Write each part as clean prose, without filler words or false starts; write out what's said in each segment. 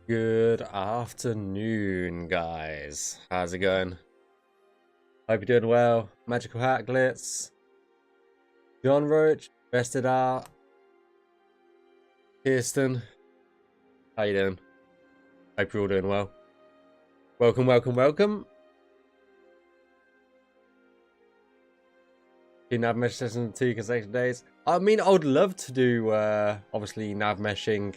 Good afternoon, guys. How's it going? Hope you're doing well. Magical Hat Glitz, John Roach, Vested Art, Kirsten. How you doing? Hope you're all doing well. Welcome, welcome, welcome. Do Navmeshing session 2 consecutive days. I mean, I would love to do, obviously, Navmeshing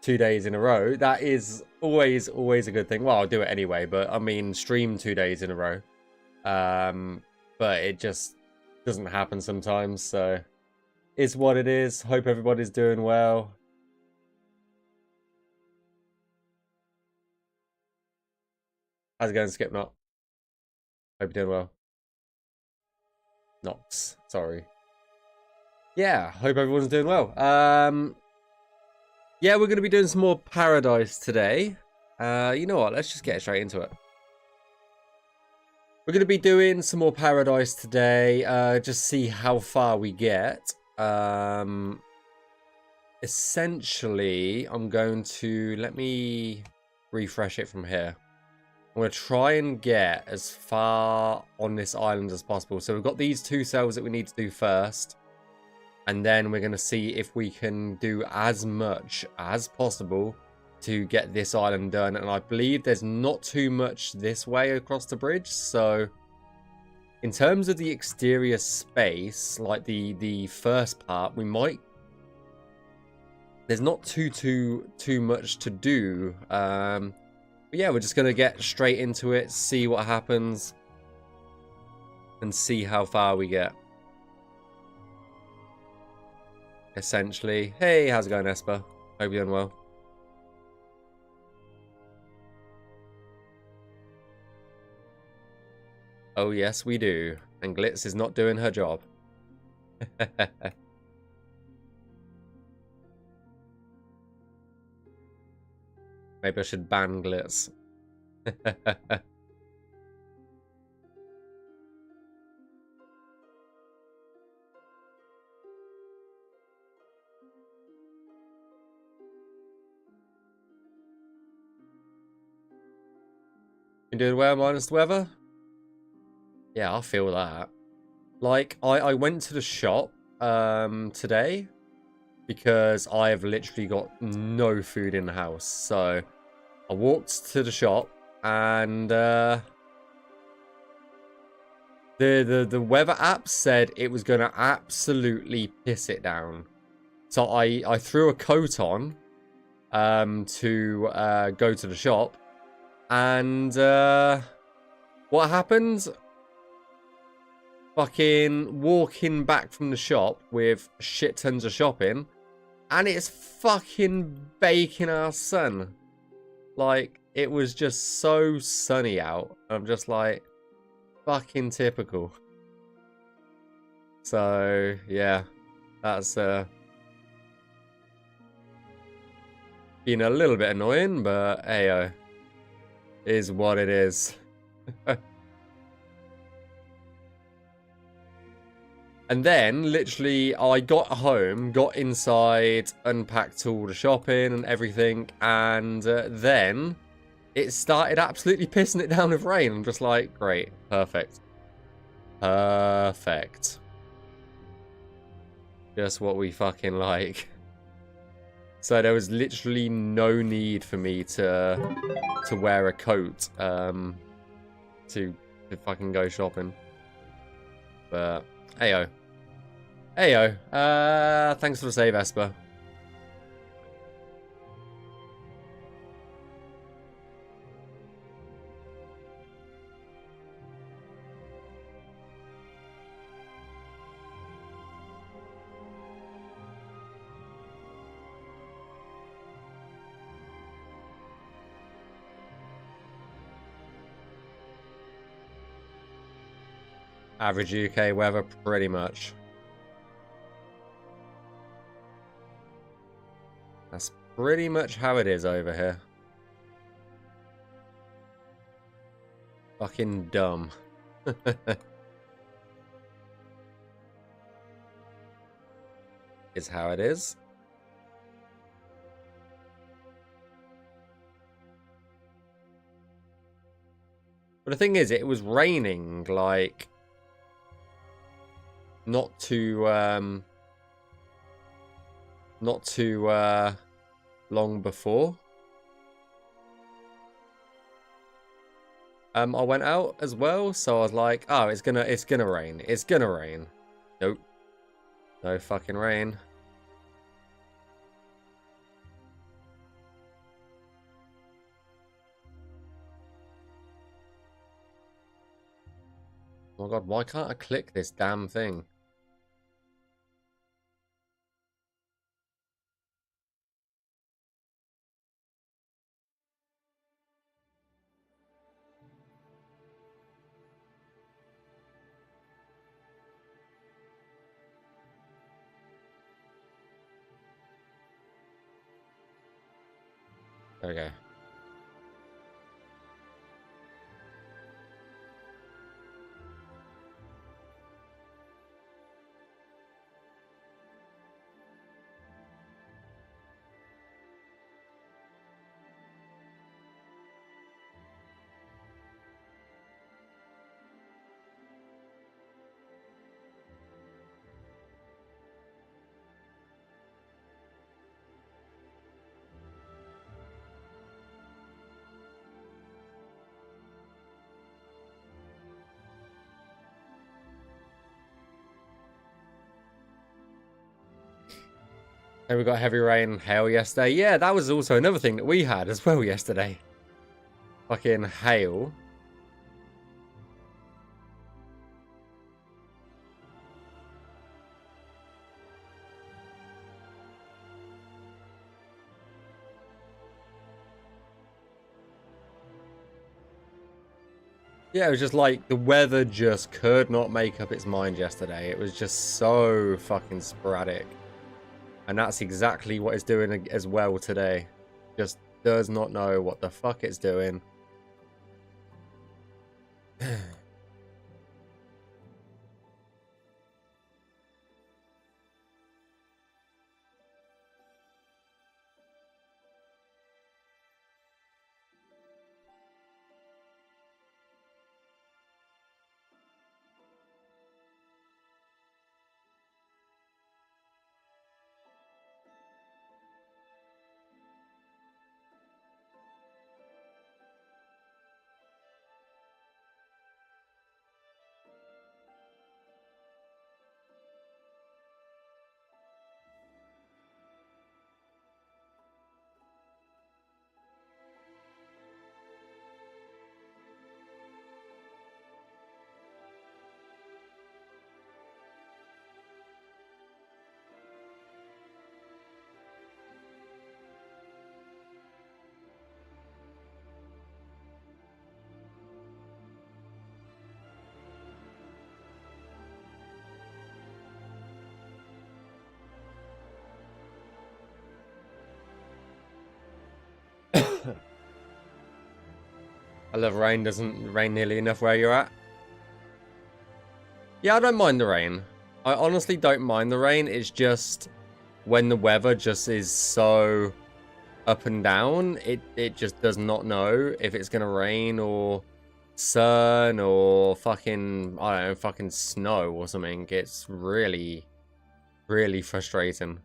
2 days in a row. That is always a good thing. Well, I'll do it anyway, but I mean, stream 2 days in a row. But it just doesn't happen sometimes, so it's what it is. Hope everybody's doing well. How's it going, Skipnot? Hope you're doing well. Nox, sorry. Yeah, hope everyone's doing well. Yeah, we're going to be doing some more Paradise today. You know what? Let's just get straight into it. We're going to be doing some more Paradise today. Just see how far we get. Essentially, I'm going to... Let me refresh it from here. I'm going to try and get as far on this island as possible. So we've got these 2 cells that we need to do first. And then we're going to see if we can do as much as possible to get this island done. And I believe there's not too much this way across the bridge. So in terms of the exterior space, like the first part, we might... There's not too much to do. But yeah, we're just going to get straight into it, see what happens, and see how far we get. Essentially. Hey, how's it going, Esper? Hope you're doing well. Oh, yes, we do. And Glitz is not doing her job. Maybe I should ban Glitz. You doing well minus the weather? Yeah, I feel that. Like, I went to the shop today because I have literally got no food in the house. So I walked to the shop and the weather app said it was going to absolutely piss it down. So I threw a coat on to go to the shop, and what happened? Fucking walking back from the shop with shit tons of shopping, and it's fucking baking ass sun. Like, it was just so sunny out. I'm just like, fucking typical. So yeah, that's been a little bit annoying, but heyo, is what it is. And then, literally, I got home, got inside, unpacked all the shopping and everything, and then it started absolutely pissing it down with rain. I'm just like, great, perfect. Perfect. Just what we fucking like. So there was literally no need for me to wear a coat to fucking go shopping. But heyo. Heyo. Thanks for the save, Esper. Average UK weather, pretty much. That's pretty much how it is over here. Fucking dumb. Is how it is. But the thing is, it was raining, like, not too long before. I went out as well, so I was like, oh, it's gonna rain. It's gonna rain. Nope. No fucking rain. Oh my god, why can't I click this damn thing? There we go. And we got heavy rain and hail yesterday. Yeah, that was also another thing that we had as well yesterday. Fucking hail. Yeah, it was just like the weather just could not make up its mind yesterday. It was just so fucking sporadic. And that's exactly what it's doing as well today. Just does not know what the fuck it's doing. I love rain. Doesn't rain nearly enough where you're at? Yeah, I don't mind the rain. I honestly don't mind the rain. It's just when the weather just is so up and down, it just does not know if it's gonna rain or sun or fucking, I don't know, fucking snow or something. It's really, really frustrating.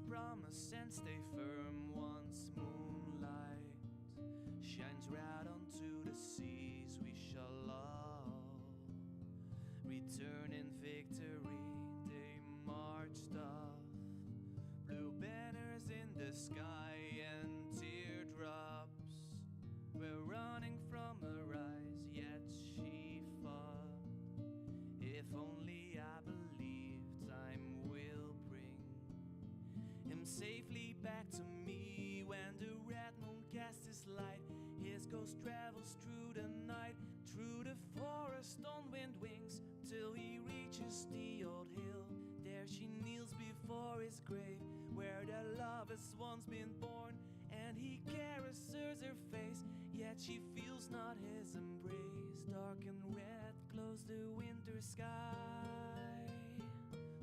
Promise and stay firm once moonlight shines right onto the seas we shall love. Return in victory, they marched off, blue banners in the sky. before his grave, where the love has once been born, and he caresses her face, yet she feels not his embrace. Dark and red glows the winter sky,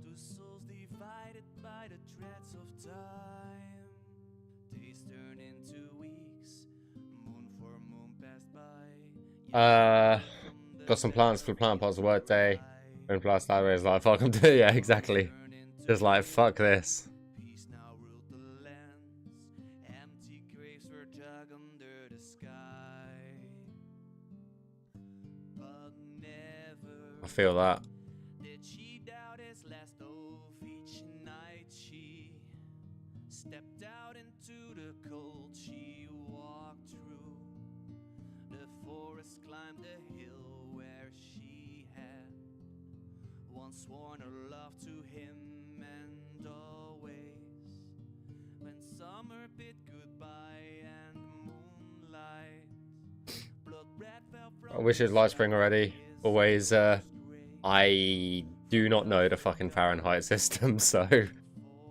two souls divided by the threads of time. Days turn into weeks, moon for moon passed by. Got some plants for plant pots work day. When plants that way is like fuck them too. Yeah, exactly. Just like fuck this. Peace now ruled the lands, empty graves were dug under the sky. But never I feel that. did she doubt his last oath. Each night she stepped out into the cold. She walked through the forest, climbed the hill where she had once sworn her love to him. And always when summer bid goodbye and moonlight blood red fell from I wish it was light spring already. Always, I do not know the fucking Fahrenheit system, so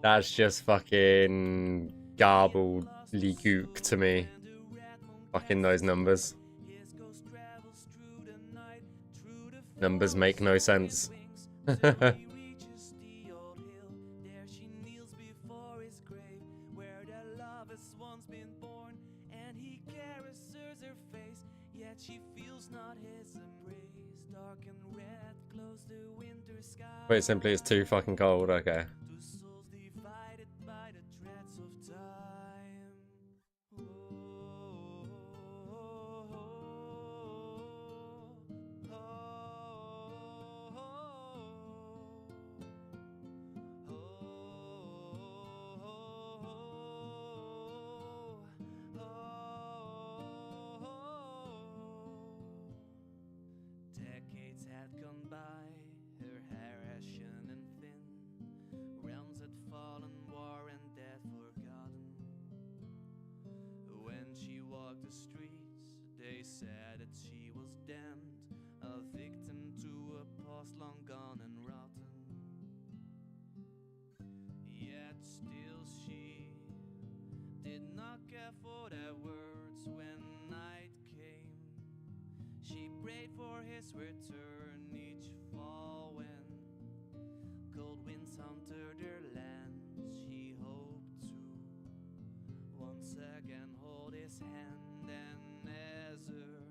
that's just fucking garbled gook to me. Fucking those numbers. Numbers make no sense. She feels not his embrace. Dark and red glows the winter sky. Wait, simply it's too fucking cold. Okay. Two souls divided by the threads of time. Decades had gone by, her hair ashen and thin. Realms had fallen, war and death forgotten. When she walked the streets, they said that she was damned, a victim to a past long gone and rotten. Yet still she did not care for their words. When night came, she prayed for his return each fall. When cold winds hunted their lands, she hoped to once again hold his hand. And as her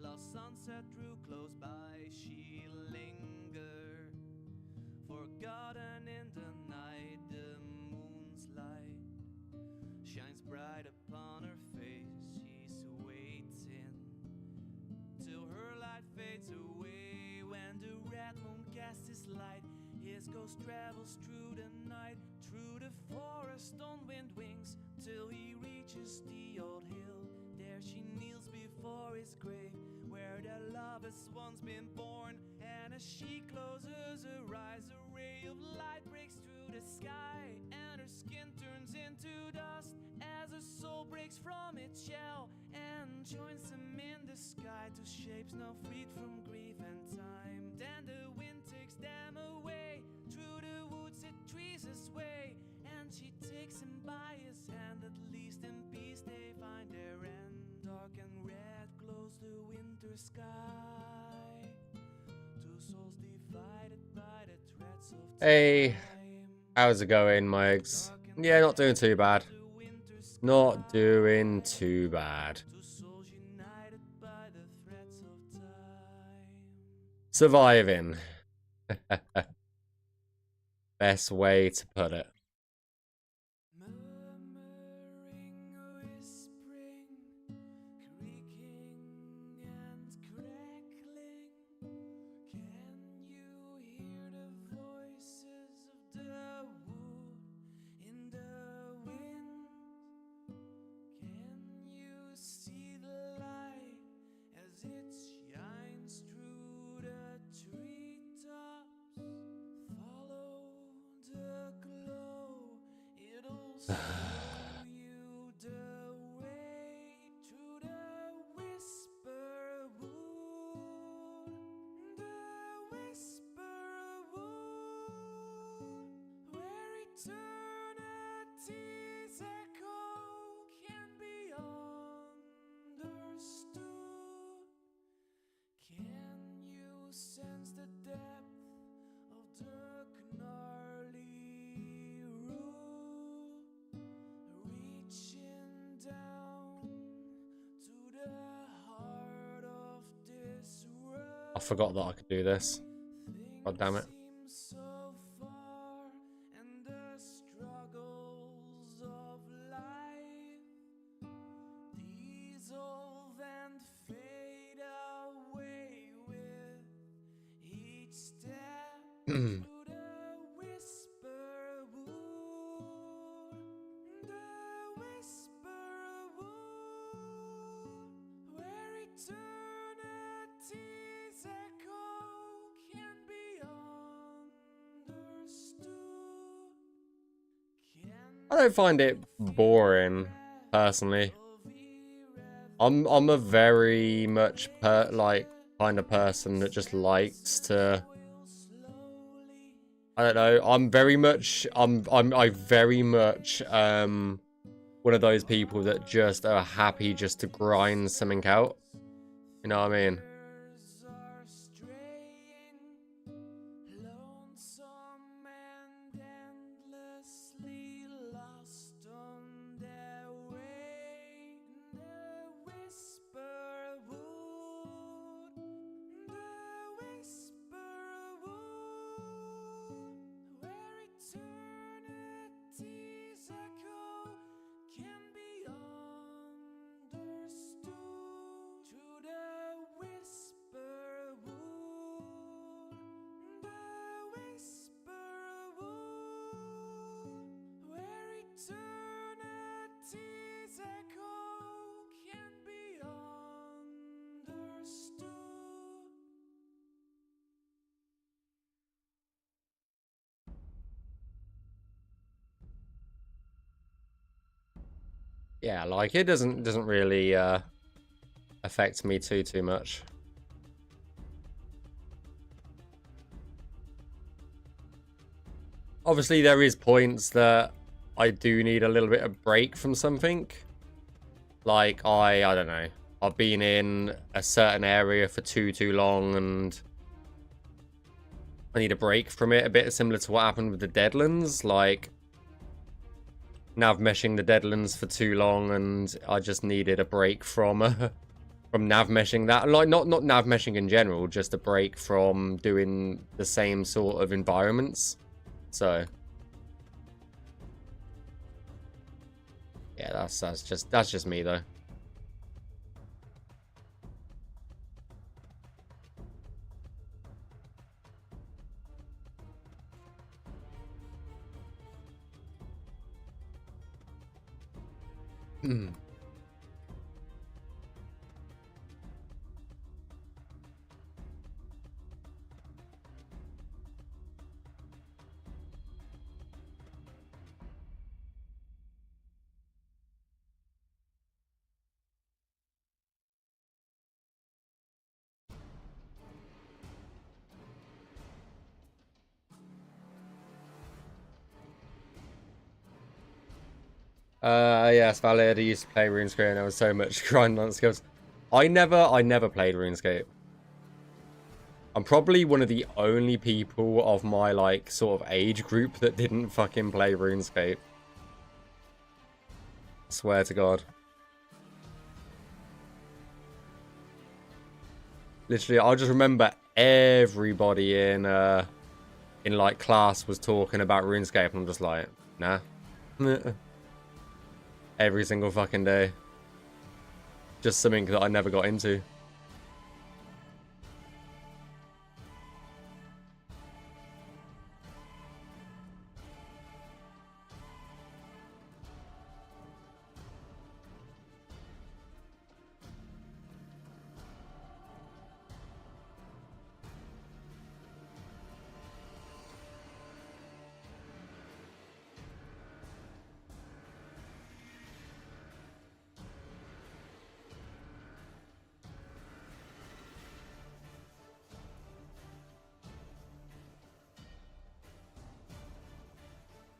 lost sunset drew close by, she lingered, forgotten in the night. The moon's light shines bright upon her face. She's waiting till her light fades away. When the red moon casts his light, his ghost travels through the night, through the forest on wind wings, till he reaches the old hill. There she kneels before his grave, where their love has once been born. And as she closes her eyes, a ray of light breaks through the sky, and her skin turns into dust as her soul breaks from its shell and joins him in the sky to shapes now freed from grief and time. Then the wind takes them away, through the woods it trees his way, and she takes him by his hand. At least in peace they find their end. Dark and red glows the winter sky, two souls divided by the threads of time. Hey, how's it going, my eggs? Yeah, not doing too bad. Not doing too bad. Surviving. Best way to put it. Murmuring, whispering, creaking and crackling. Can you hear the voices of the wood in the wind? Can you see the light as it shines through the treetops? Follow the glow, it'll show you the way through the whisper wood, the whisper wood, where forgot that I could do this. God damn it. Seem so far, and the struggles of life dissolve and fade away with each step to the whisper wood, the whisper wood, where eternity's echo can be understood. I don't find it boring, personally. I'm a very much kind of person that just likes to. I don't know. I'm very much one of those people that just are happy just to grind something out. You know what I mean? Are straying, lonesome and endlessly lost on their way. The whisper wood, the whisper wood, where eternity's echo can be understood. To the whisper wood, the whisper wood, where eternity's echo can be understood. Yeah, like it doesn't really affect me too much. Obviously, there is points that I do need a little bit of break from something. Like I don't know. I've been in a certain area for too long, and I need a break from it. A bit similar to what happened with the Deadlands, like Navmeshing the Deadlands for too long, and I just needed a break from Navmeshing that. Like not Navmeshing in general, just a break from doing the same sort of environments. So yeah, that's just me though. Yes, valid. I used to play RuneScape and there was so much grind on skills. I never played RuneScape. I'm probably one of the only people of my like sort of age group that didn't fucking play RuneScape. Swear to God. Literally, I just remember everybody in like class was talking about RuneScape, and I'm just like, nah. Every single fucking day. Just something that I never got into.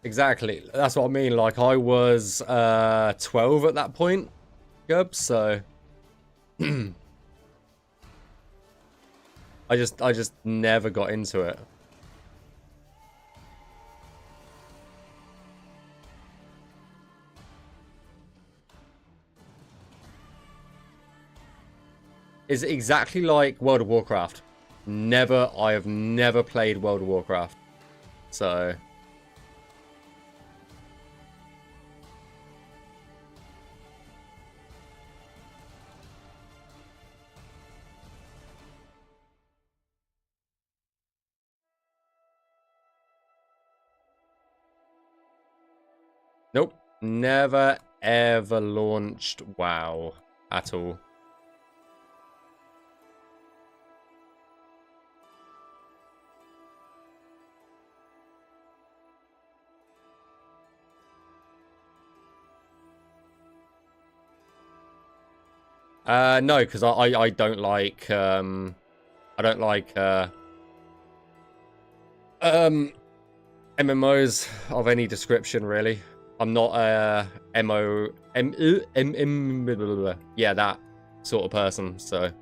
Exactly. That's what I mean. Like, I was 12 at that point, Gub, so I just never got into it. Is it exactly like World of Warcraft? I have never played World of Warcraft. So... Nope. Never, ever launched WoW at all. No, because I don't like MMOs of any description, really. I'm not a yeah, that sort of person, so.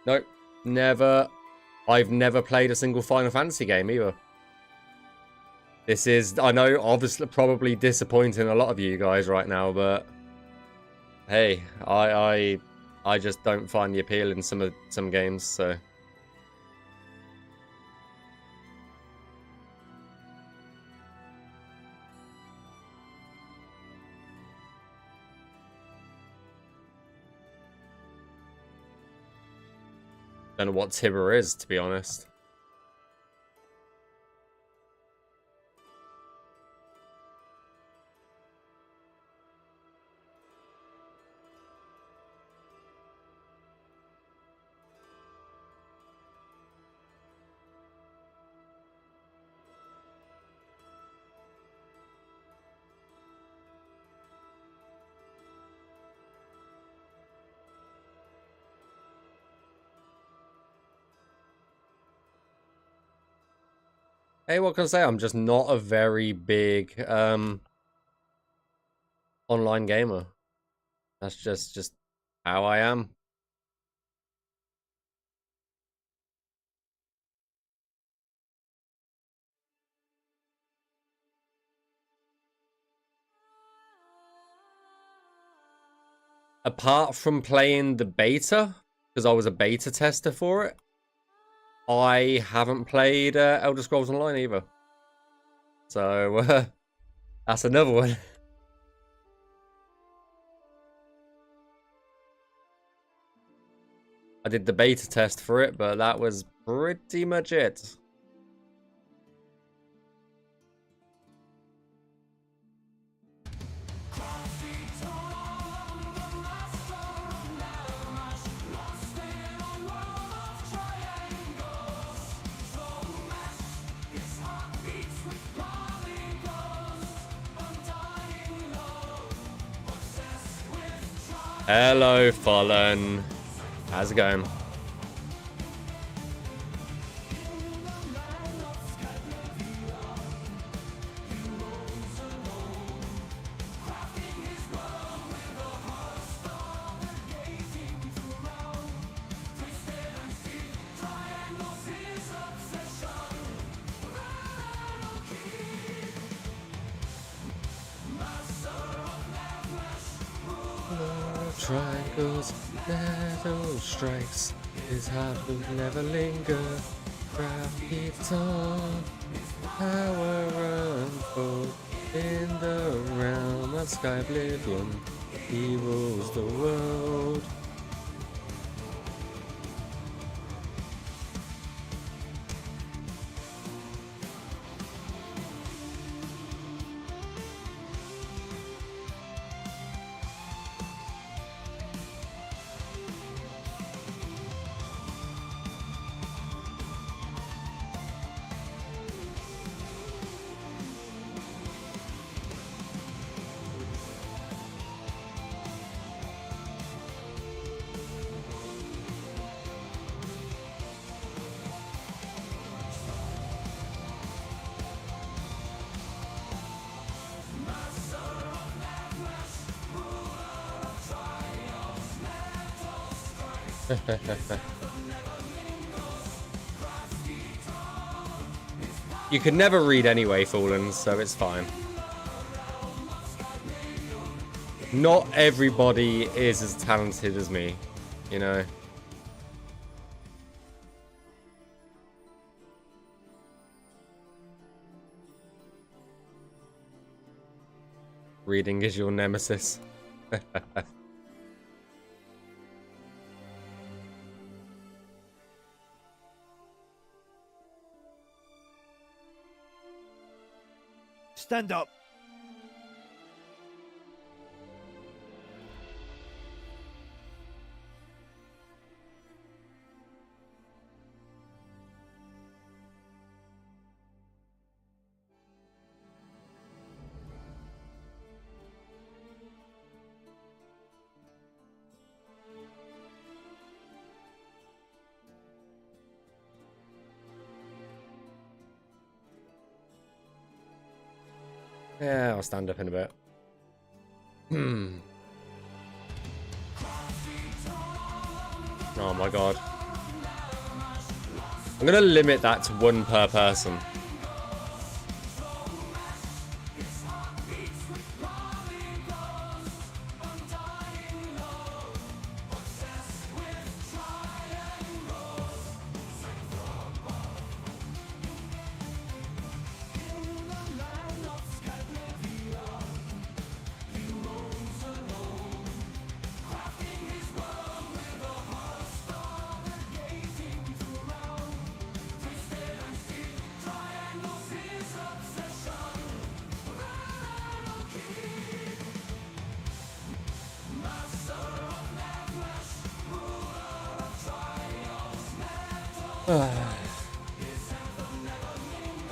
Nope, never. I've never played a single Final Fantasy game either. This is, I know, obviously probably disappointing a lot of you guys right now, but hey, I just don't find the appeal in some games, so. Don't know what Tibber is, to be honest. Hey, what can I say? I'm just not a very big online gamer. That's just how I am. Apart from playing the beta, because I was a beta tester for it, I haven't played Elder Scrolls Online either. So, that's another one. I did the beta test for it, but that was pretty much it. Hello, Fallen. How's it going? Triangles, metal strikes. His heart will never linger. Craft keeps on. Power unfold in the realm of Skyblivion. He rules the world. You could never read anyway, Fallen, so it's fine. Not everybody is as talented as me, you know. Reading is your nemesis. Stand up. Yeah, I'll stand up in a bit. Oh my god. I'm gonna limit that to 1 per person.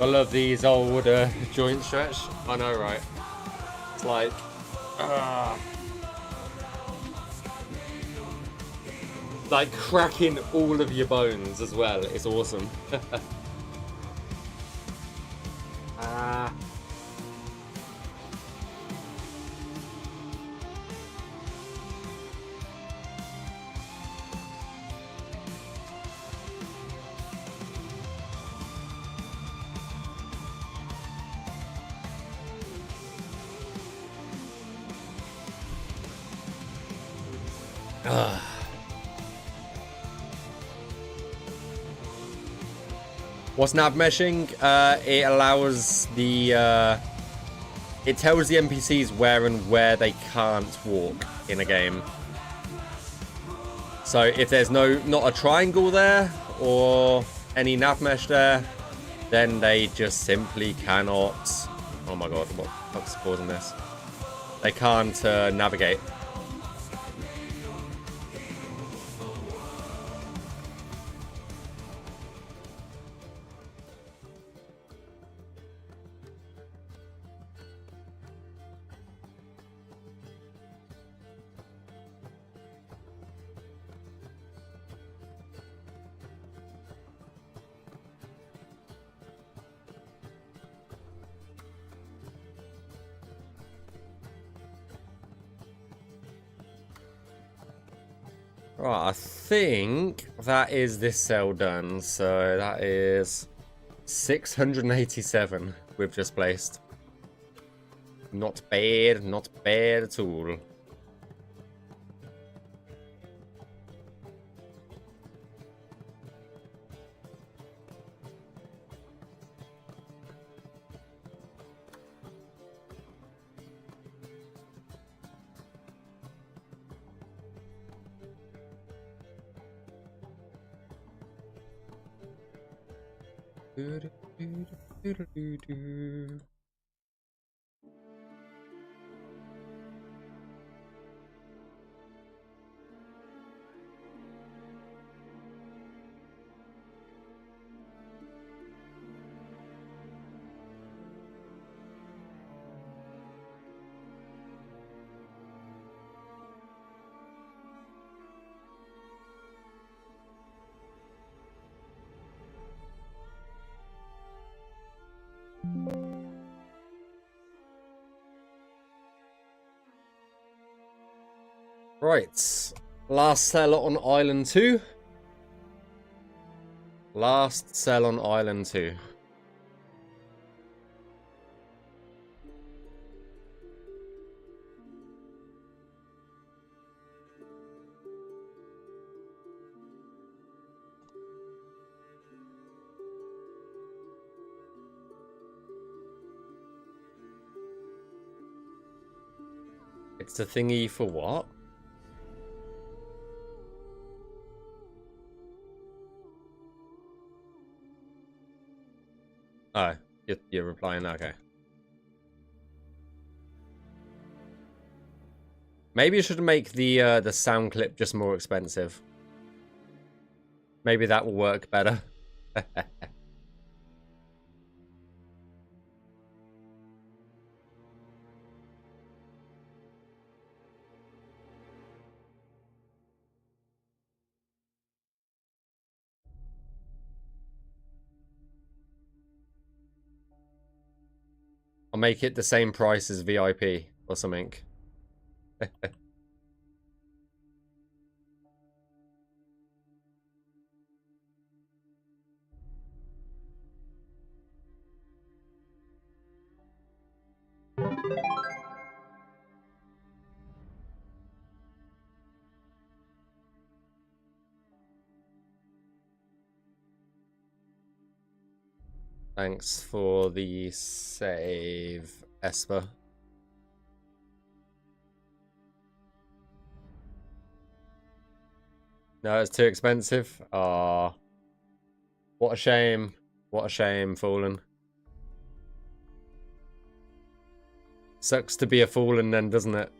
I love these old joint stretch. I know, right? It's like cracking all of your bones as well. It's awesome. What's Navmeshing? It allows the it tells the NPCs where and where they can't walk in a game. So if there's not a triangle there or any Navmesh there, then they just simply cannot. Oh my god, what the fuck's causing this? They can't navigate. Right, I think that is this cell done. So that is 687 we've just placed. Not bad, not bad at all. Right, last cell on Island 2. Last cell on Island 2. It's the thingy for what? Oh, you're replying. Okay. Maybe you should make the sound clip just more expensive. Maybe that will work better. I'll make it the same price as VIP or something. Thanks for the save, Esper. No, it's too expensive. Ah, what a shame. What a shame, Fallen. Sucks to be a Fallen then, doesn't it?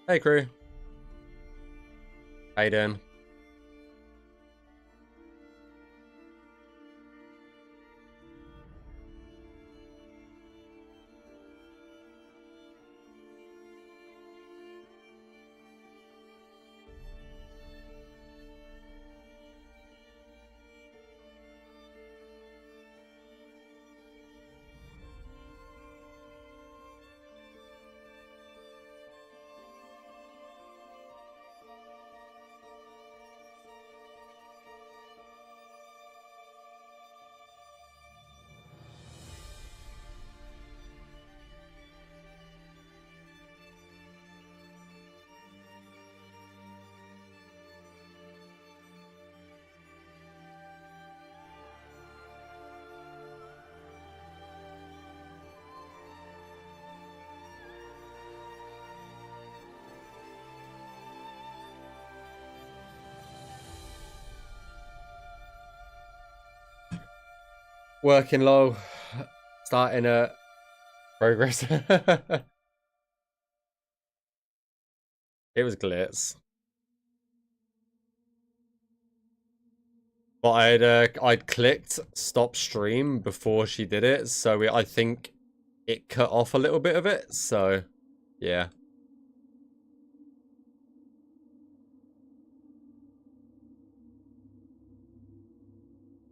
Hey, crew. How you doing? Working low. Starting at progress. It was glitz. But I'd clicked stop stream before she did it, so I think it cut off a little bit of it. So, yeah.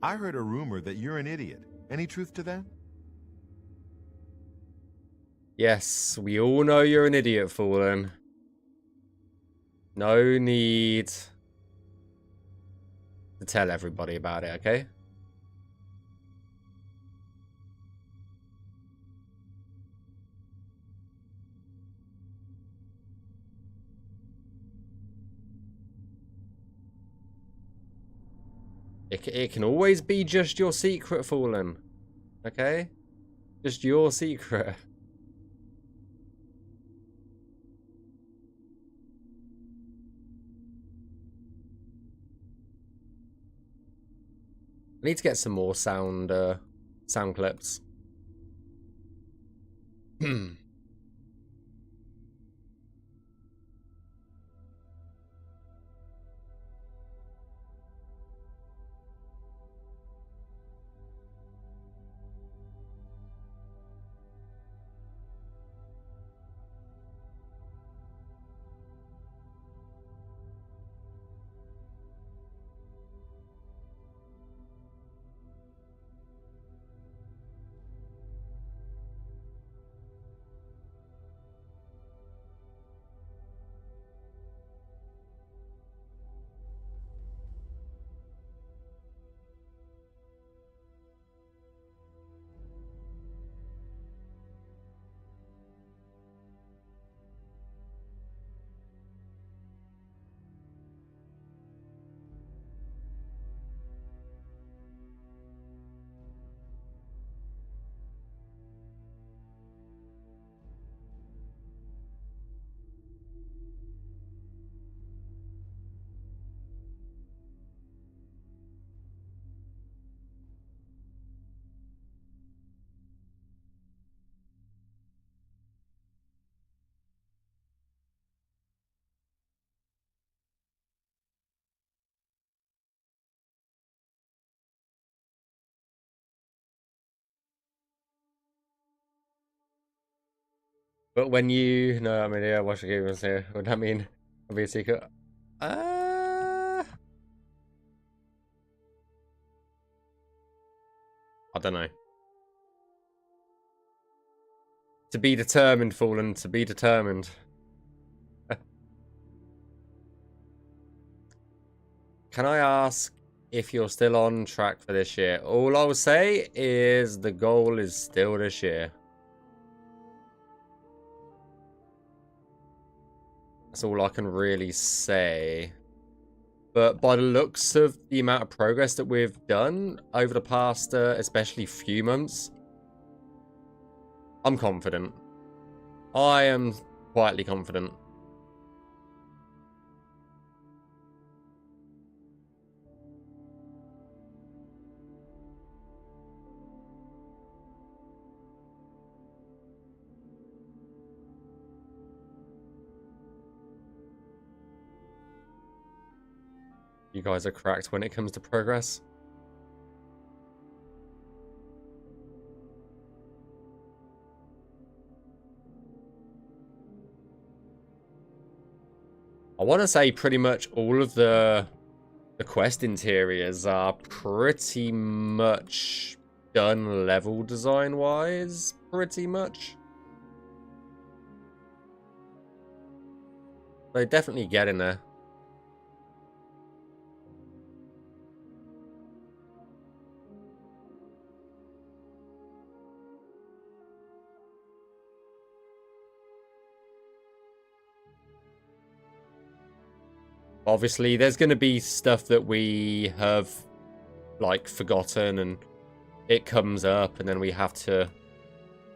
I heard a rumor that you're an idiot. Any truth to that? Yes, we all know you're an idiot, Fallen. No need to tell everybody about it, okay? It can always be just your secret, Fallen. Okay? Just your secret. I need to get some more sound clips. But when you know, I mean, yeah, watch the game here. Would that mean it'll be a secret? I don't know. To be determined, Fallen. To be determined. Can I ask if you're still on track for this year? All I'll say is the goal is still this year. That's all I can really say. But by the looks of the amount of progress that we've done over the past, especially few months, I'm confident. I am quietly confident. You guys are cracked when it comes to progress. I want to say pretty much all of the quest interiors are pretty much done level design wise, pretty much. They definitely get in there. Obviously, there's going to be stuff that we have, like, forgotten, and it comes up, and then we have to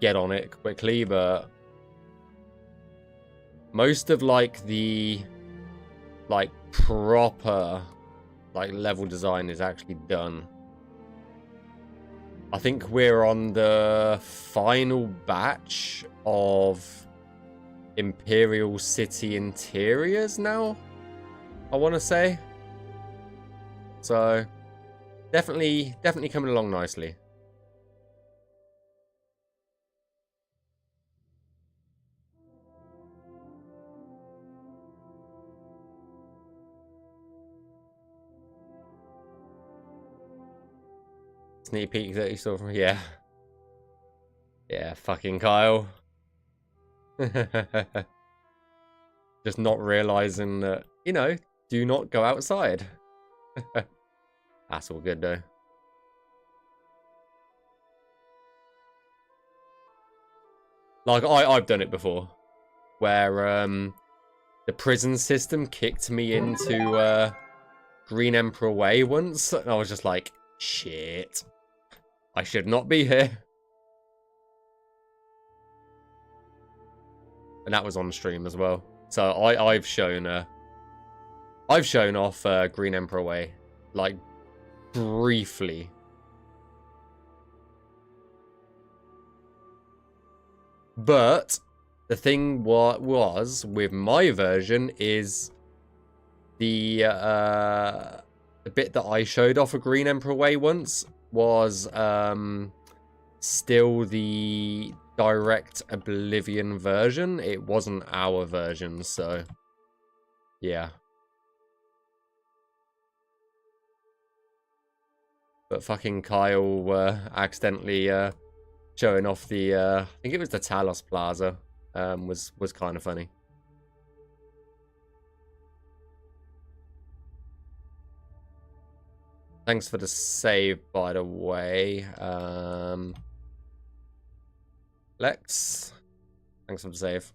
get on it quickly, but most of, like, the, like, proper, like, level design is actually done. I think we're on the final batch of Imperial City interiors now, I want to say. So, definitely coming along nicely. Sneak peek that you saw from, yeah. Yeah, fucking Kyle. Just not realizing that, you know, do not go outside. That's all good though. Like, I've done it before. Where, the prison system kicked me into, Green Emperor Way once. And I was just like, shit. I should not be here. And that was on stream as well. So I've shown off Green Emperor Way, like, briefly. But the thing was with my version is the bit that I showed off of Green Emperor Way once was still the direct Oblivion version. It wasn't our version, so yeah. But fucking Kyle accidentally showing off the I think it was the Talos Plaza was kind of funny. Thanks for the save, by the way. Lex, thanks for the save.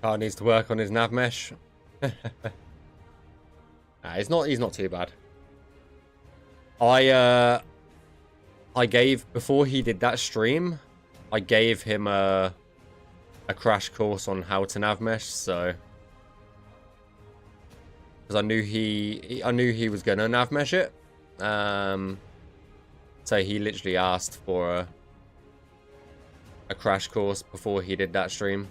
Carl needs to work on his nav mesh. Nah, he's not too bad. I gave, before he did that stream, I gave him a crash course on how to nav mesh, so because I knew he was gonna nav mesh it. So he literally asked for a crash course before he did that stream.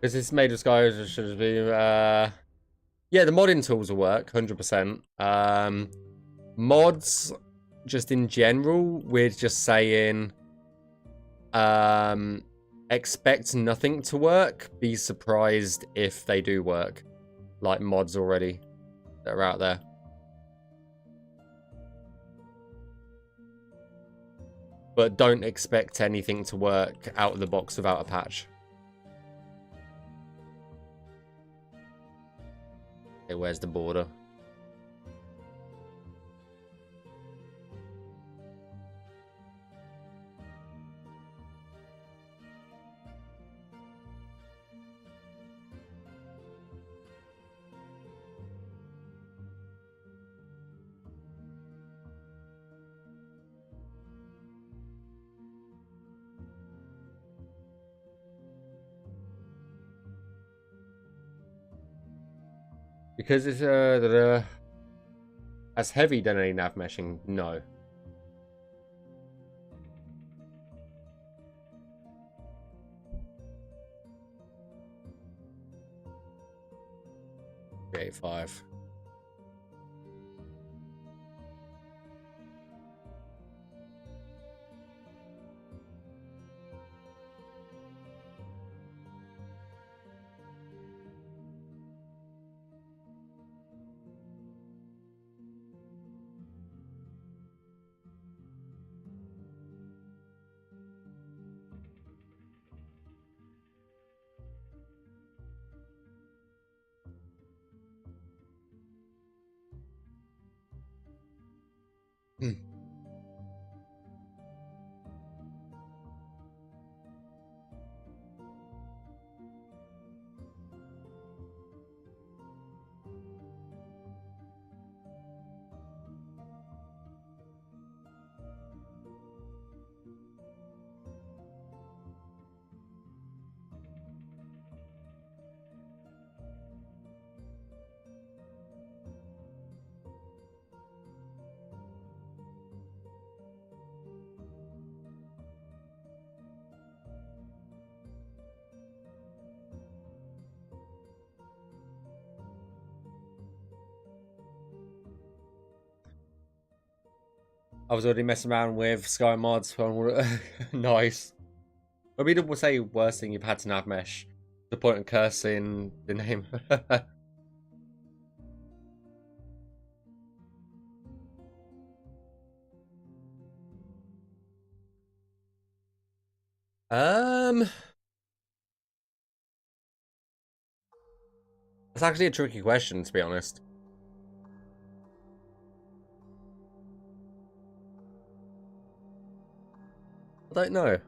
Because it's made of Sky, should be yeah, the modding tools will work 100%. Mods just in general, we're just saying expect nothing to work, be surprised if they do work, like mods already that are out there. But don't expect anything to work out of the box without a patch. Okay, where's the border? Because it's as heavy than any nav meshing, no. Eight five. I was already messing around with Sky mods. Nice. I mean, we'll say worst thing you've had to nav mesh. The point of cursing the name. It's actually a tricky question, to be honest. I don't know.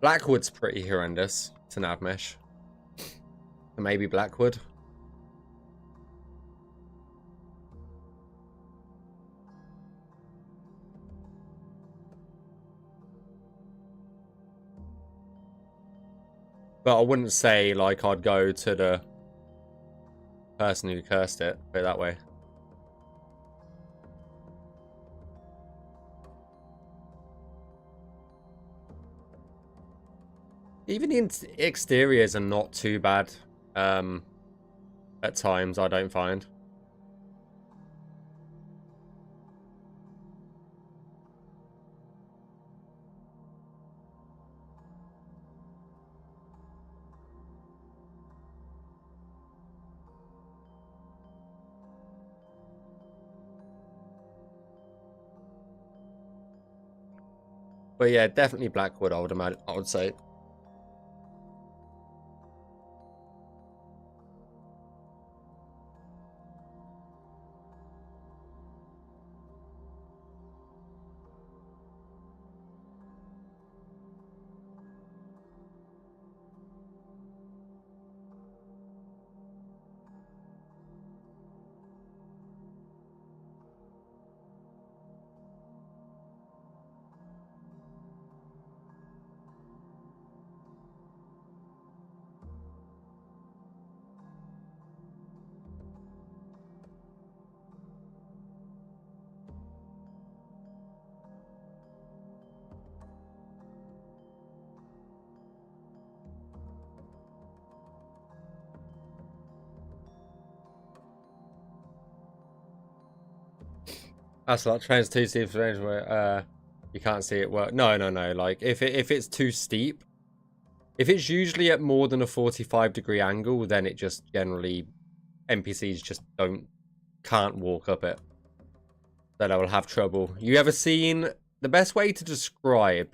Blackwood's pretty horrendous to nav mesh. Maybe Blackwood. But I wouldn't say, like, I'd go to the person who cursed it, put it that way. Even the exteriors are not too bad. At times, I don't find. But yeah, definitely Blackwood, I would imagine. I would say. That's like trains too steep for range where you can't see it work. No. Like if it's too steep, if it's usually at more than a 45-degree angle, then it just generally NPCs just can't walk up it. Then I will have trouble. You ever seen the best way to describe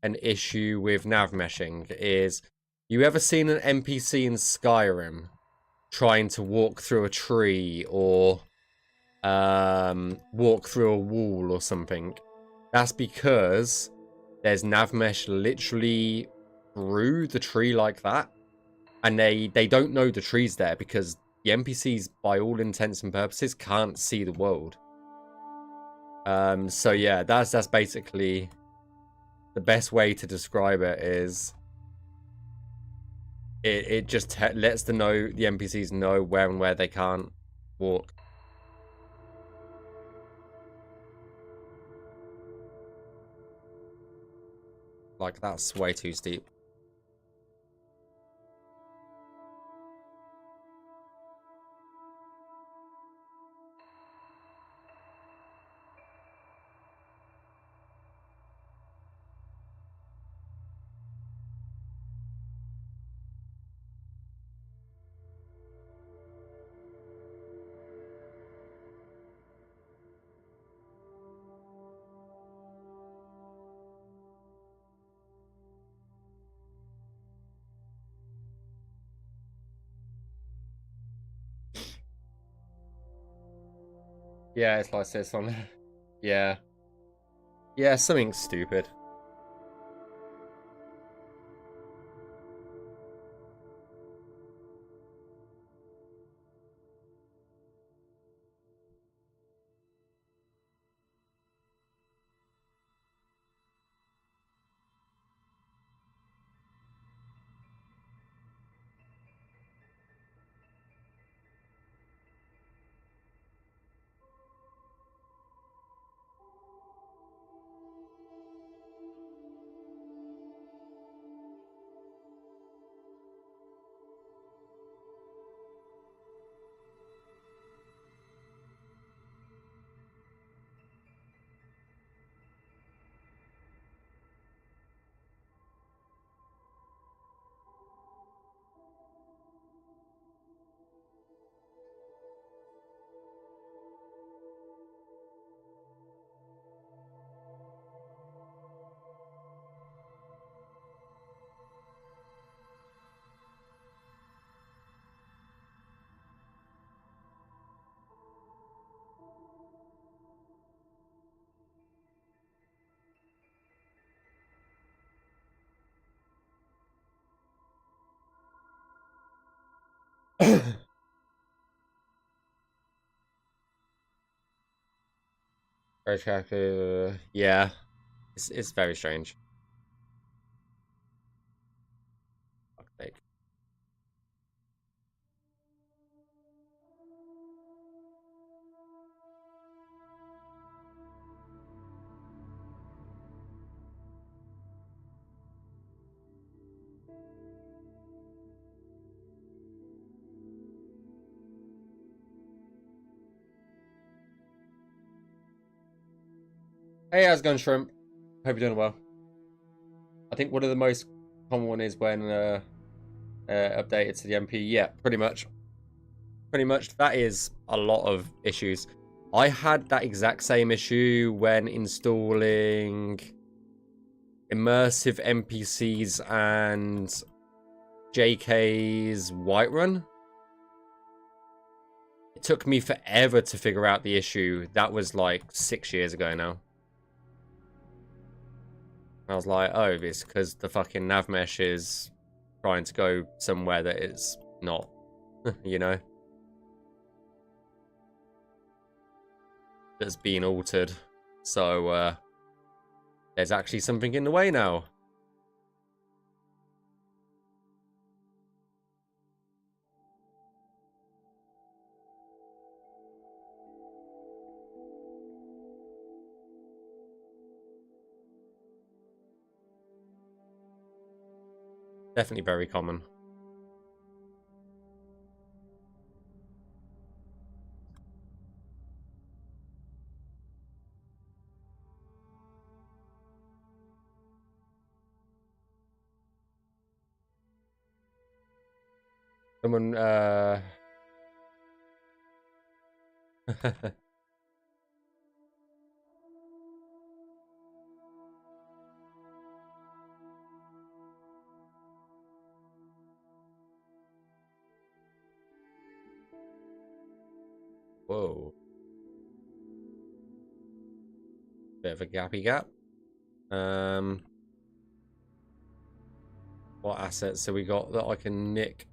an issue with navmeshing is you ever seen an NPC in Skyrim trying to walk through a tree or walk through a wall or something? That's because there's navmesh literally through the tree like that, and they don't know the tree's there because the NPCs, by all intents and purposes, can't see the world. So yeah, that's basically the best way to describe it. Is it just lets the NPCs know where and where they can't walk. Like, that's way too steep. Yeah, it's like this on. Yeah. Yeah, something stupid. Yeah, it's very strange. Fuck's sake. Hey, how's it going, Shrimp? Hope you're doing well. I think one of the most common one is when updated to the MP. Yeah, pretty much. Pretty much. That is a lot of issues. I had that exact same issue when installing immersive NPCs and JK's Whiterun. It took me forever to figure out the issue. That was like 6 years ago now. I was like, oh, it's because the fucking Navmesh is trying to go somewhere that it's not, you know? That's been altered. So, there's actually something in the way now. Definitely very common. Someone, whoa. Bit of a gappy gap. What assets have we got that I can nick?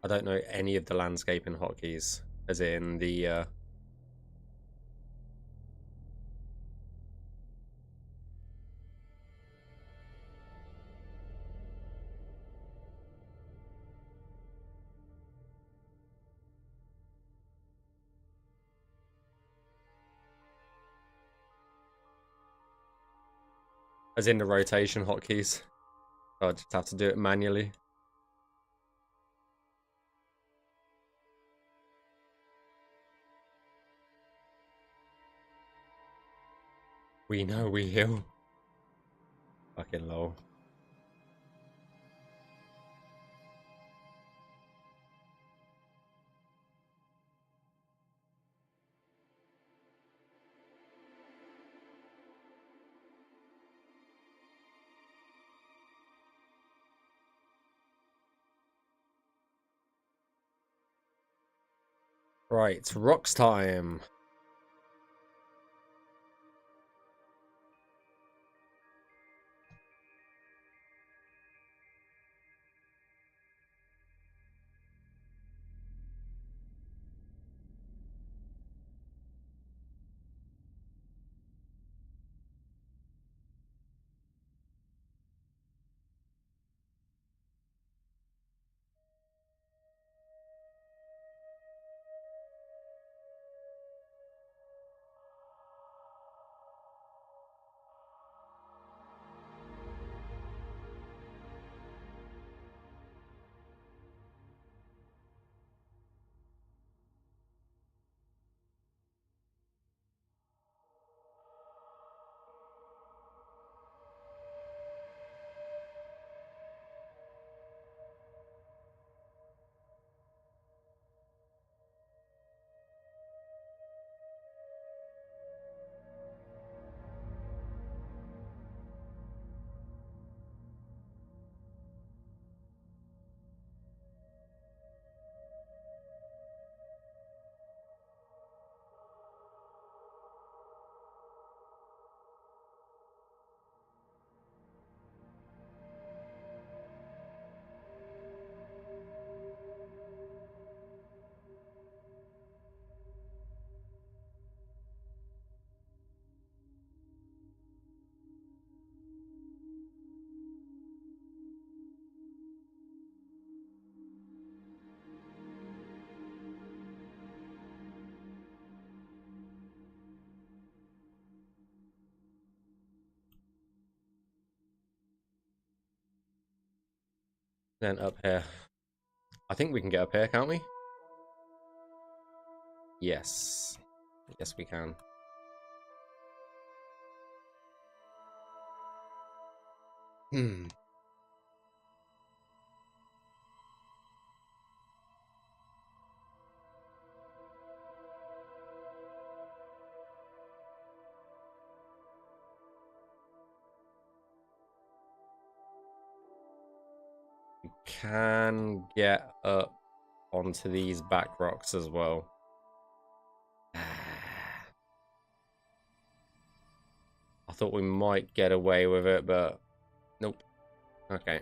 I don't know any of the landscaping hotkeys, as in the, as in the rotation hotkeys. I just have to do it manually. We know we heal. Fucking lol. Right, rocks time. Then up here. I think we can get up here, can't we? Yes. Yes, we can. Hmm. We can get up onto these back rocks as well. I thought we might get away with it, but nope. Okay.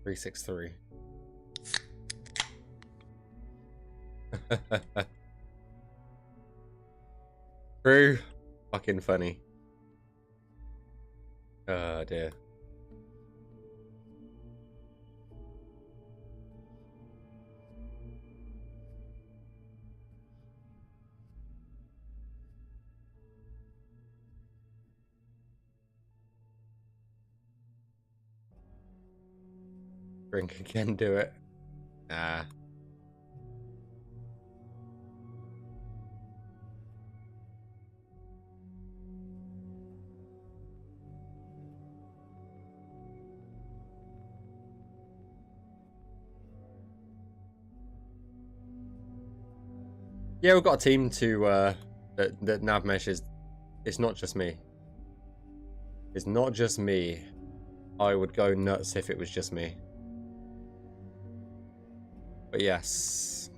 Three, 6, 3. True. Fucking funny. Oh dear. Drink again, do it. Nah. Yeah, we've got a team to that Navmesh is. It's not just me. It's not just me. I would go nuts if it was just me. But yes.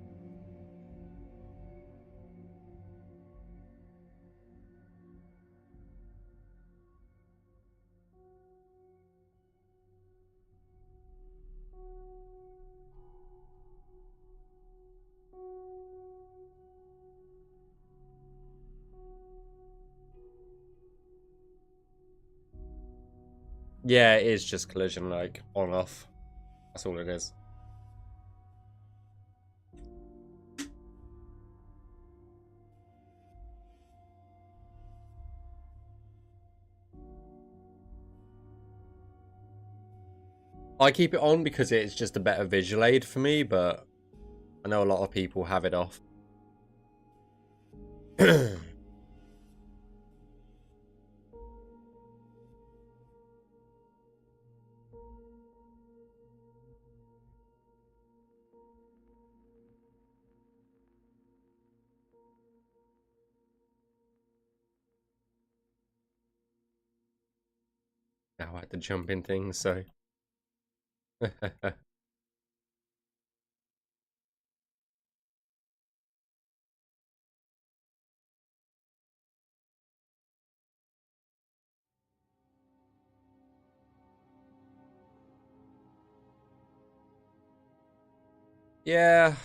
Yeah, it is just collision, like, on off. That's all it is. I keep it on because it's just a better visual aid for me, but I know a lot of people have it off. Now I had to jump in things, so Yeah,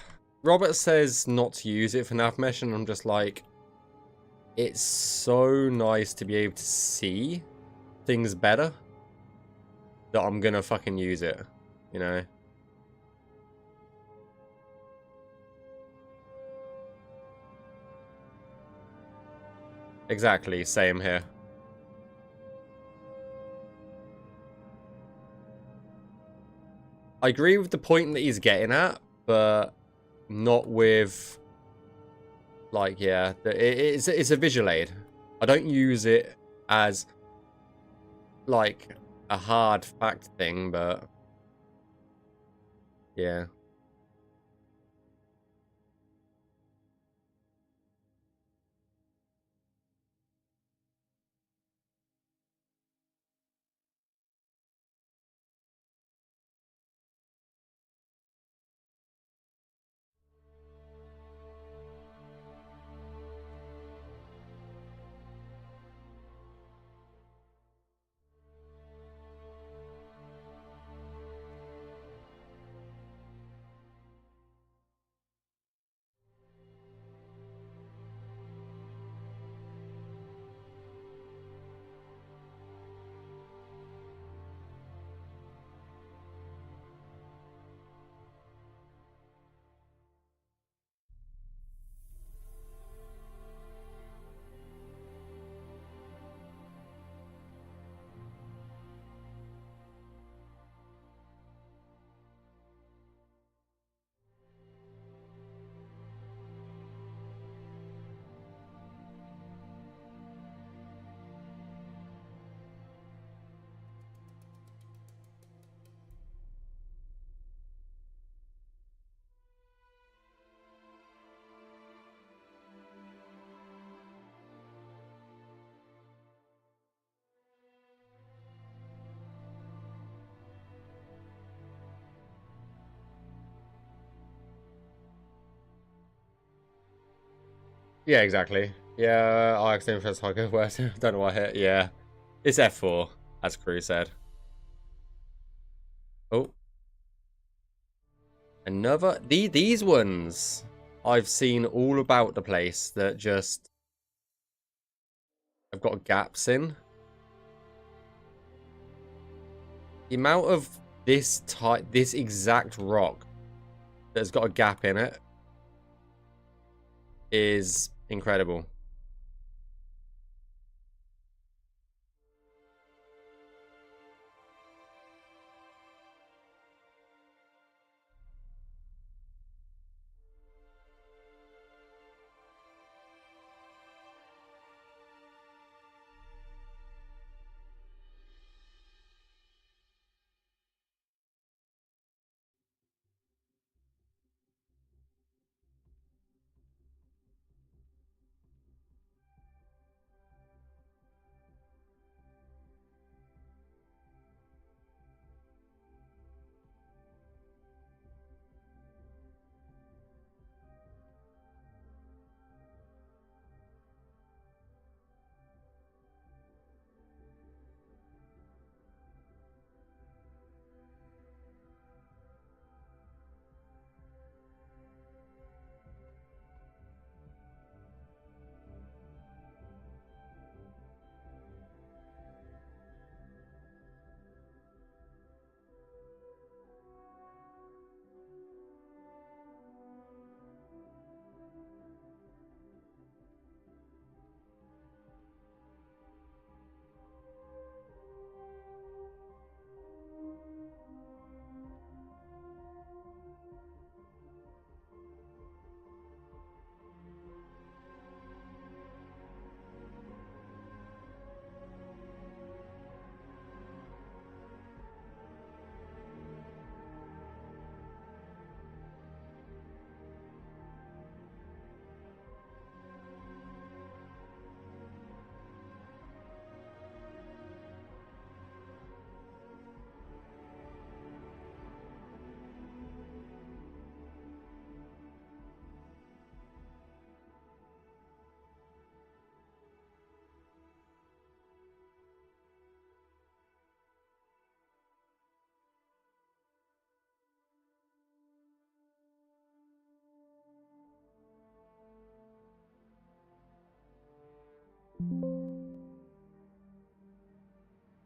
Robert says not to use it for Navmeshing, and I'm just like, it's so nice to be able to see things better that I'm gonna fucking use it, you know? Exactly, same here. I agree with the point that he's getting at, but not with, like, yeah, it's a visual aid. I don't use it as, like, a hard fact thing, but yeah. Yeah, exactly. Yeah, I accidentally pressed Hygo word. Don't know why I hit. Yeah. It's F4, as Crew said. Oh. Another. These ones I've seen all about the place that just have got gaps in. The amount of this exact rock that's got a gap in it is incredible.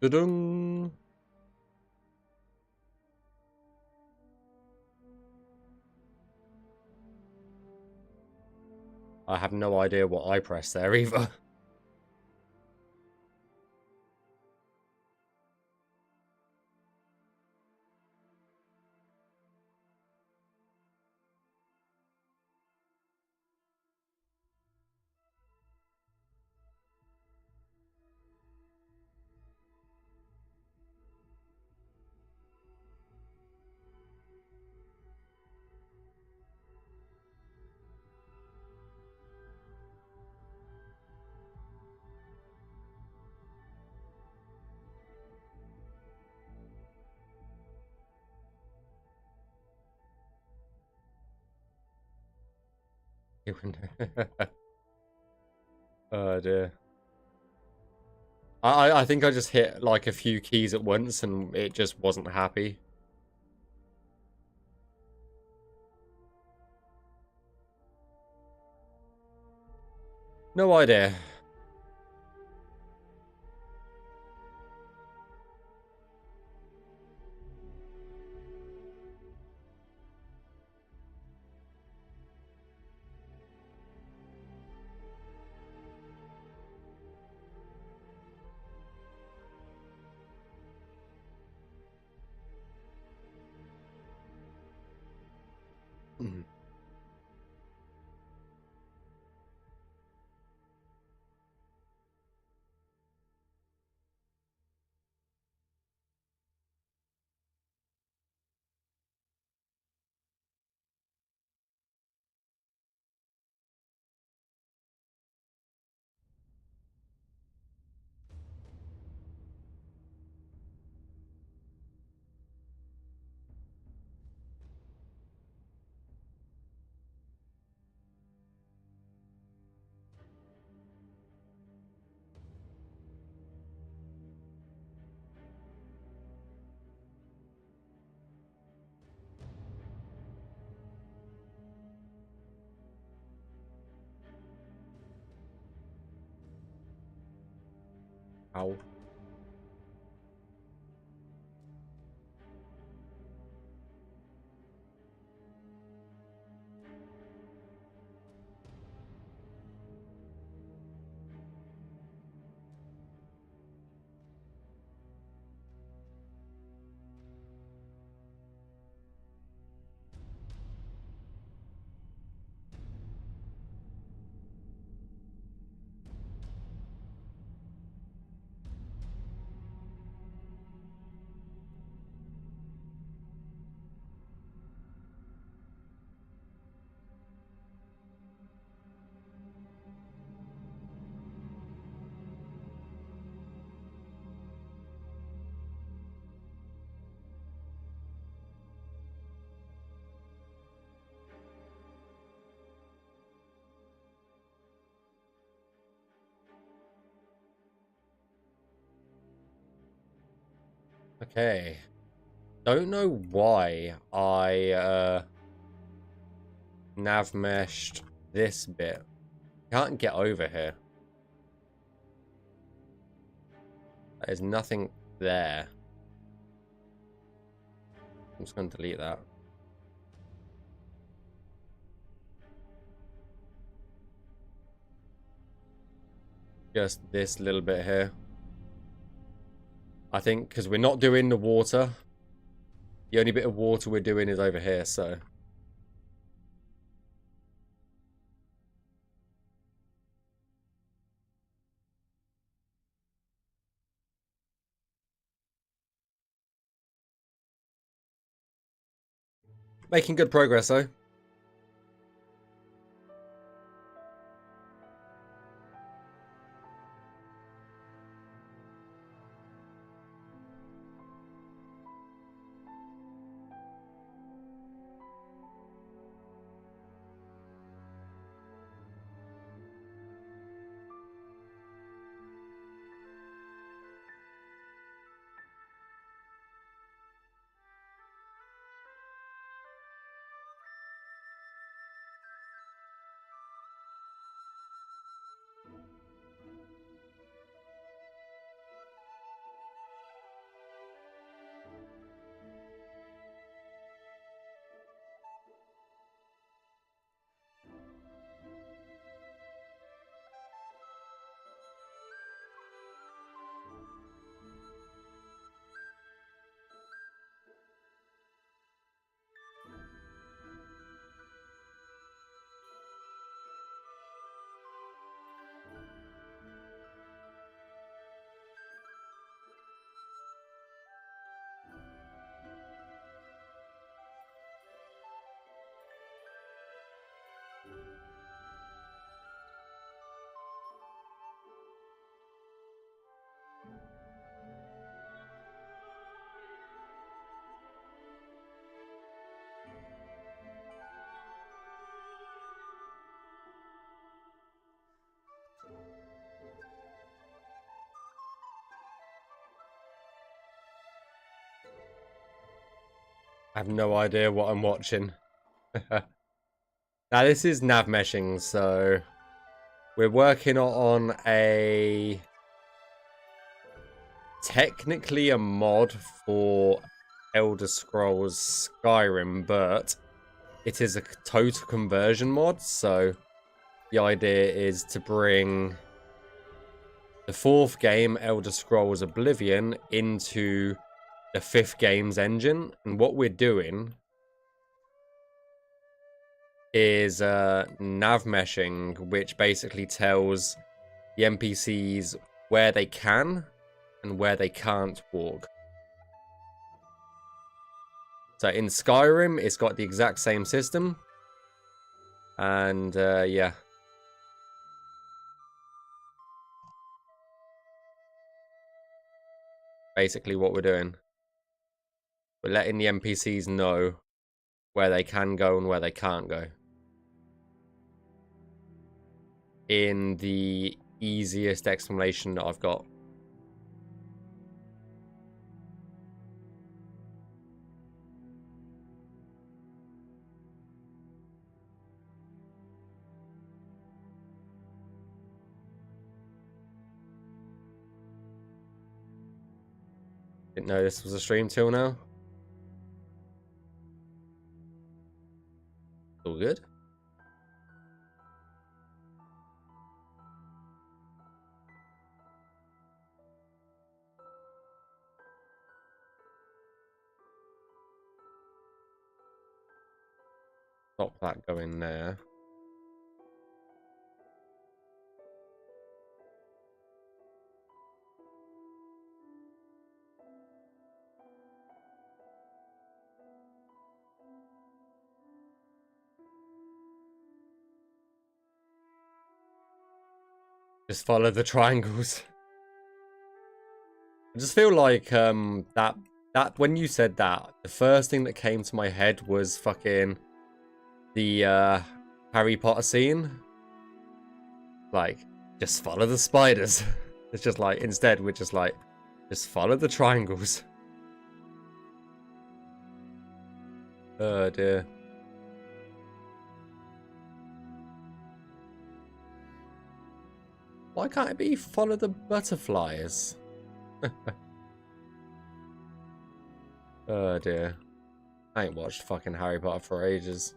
Da-dung. I have no idea what I pressed there either. Oh dear. I think I just hit like a few keys at once and it just wasn't happy. No idea. Ow. Okay. Don't know why I nav meshed this bit. Can't get over here. There's nothing there. I'm just going to delete that. Just this little bit here. I think because we're not doing the water. The only bit of water we're doing is over here, so. Making good progress, though. have no idea what I'm watching. Now this is Navmeshing, so we're working on a technically a mod for Elder Scrolls Skyrim, but it is a total conversion mod, so the idea is to bring the 4th game, Elder Scrolls Oblivion, into the 5th game's engine. And what we're doing is Navmeshing, which basically tells the NPCs where they can and where they can't walk. So in Skyrim, it's got the exact same system. And yeah. Basically what we're doing. We're letting the NPCs know where they can go and where they can't go. In the easiest explanation that I've got. Didn't know this was a stream till now. All good. Stop that going there. Just follow the triangles. I just feel like that when you said that, the first thing that came to my head was fucking the Harry Potter scene. Like, just follow the spiders. It's just like, instead we're just like, just follow the triangles. Oh dear. Why can't it be follow the butterflies? Oh dear. I ain't watched fucking Harry Potter for ages.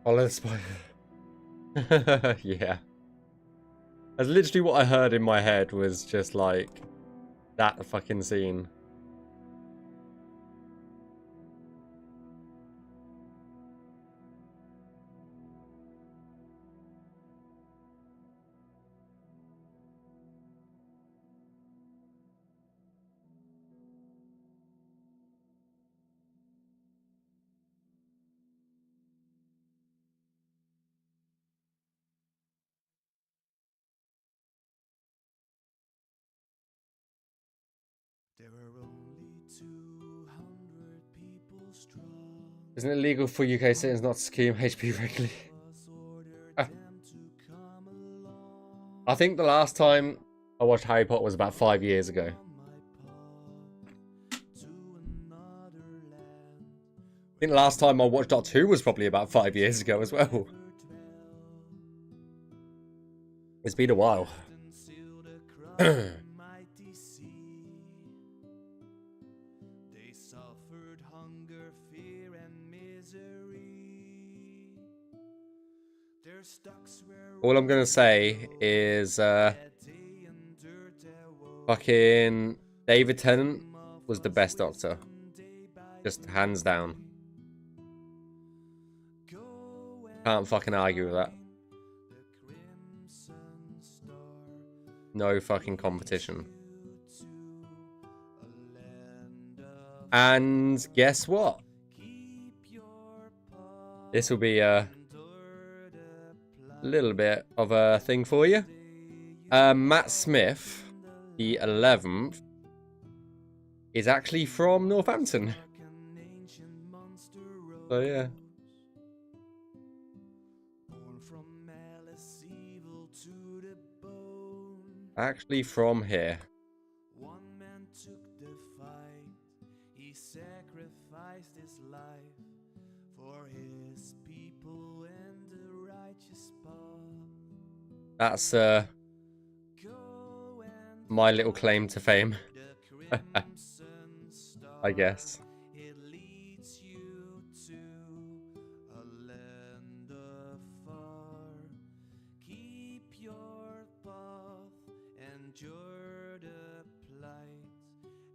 Follow the spider. Yeah. That's literally what I heard in my head, was just like that fucking scene. There are only 200 people strong. Isn't it illegal for UK citizens not to scheme HP regularly? I think the last time I watched Harry Potter was about 5 years ago. I think the last time I watched Doctor Who was probably about 5 years ago as well. It's been a while. All I'm gonna say is fucking David Tennant was the best Doctor. Just hands down. Can't fucking argue with that. No fucking competition. And guess what? This will be a little bit of a thing for you. Matt Smith, the 11th, is actually from Northampton. So yeah. Actually from here. One man took the fight. He sacrificed his life for his people and the righteous path. That's my little claim to fame. I guess. It leads you to a land afar. Keep your path, endure the plight,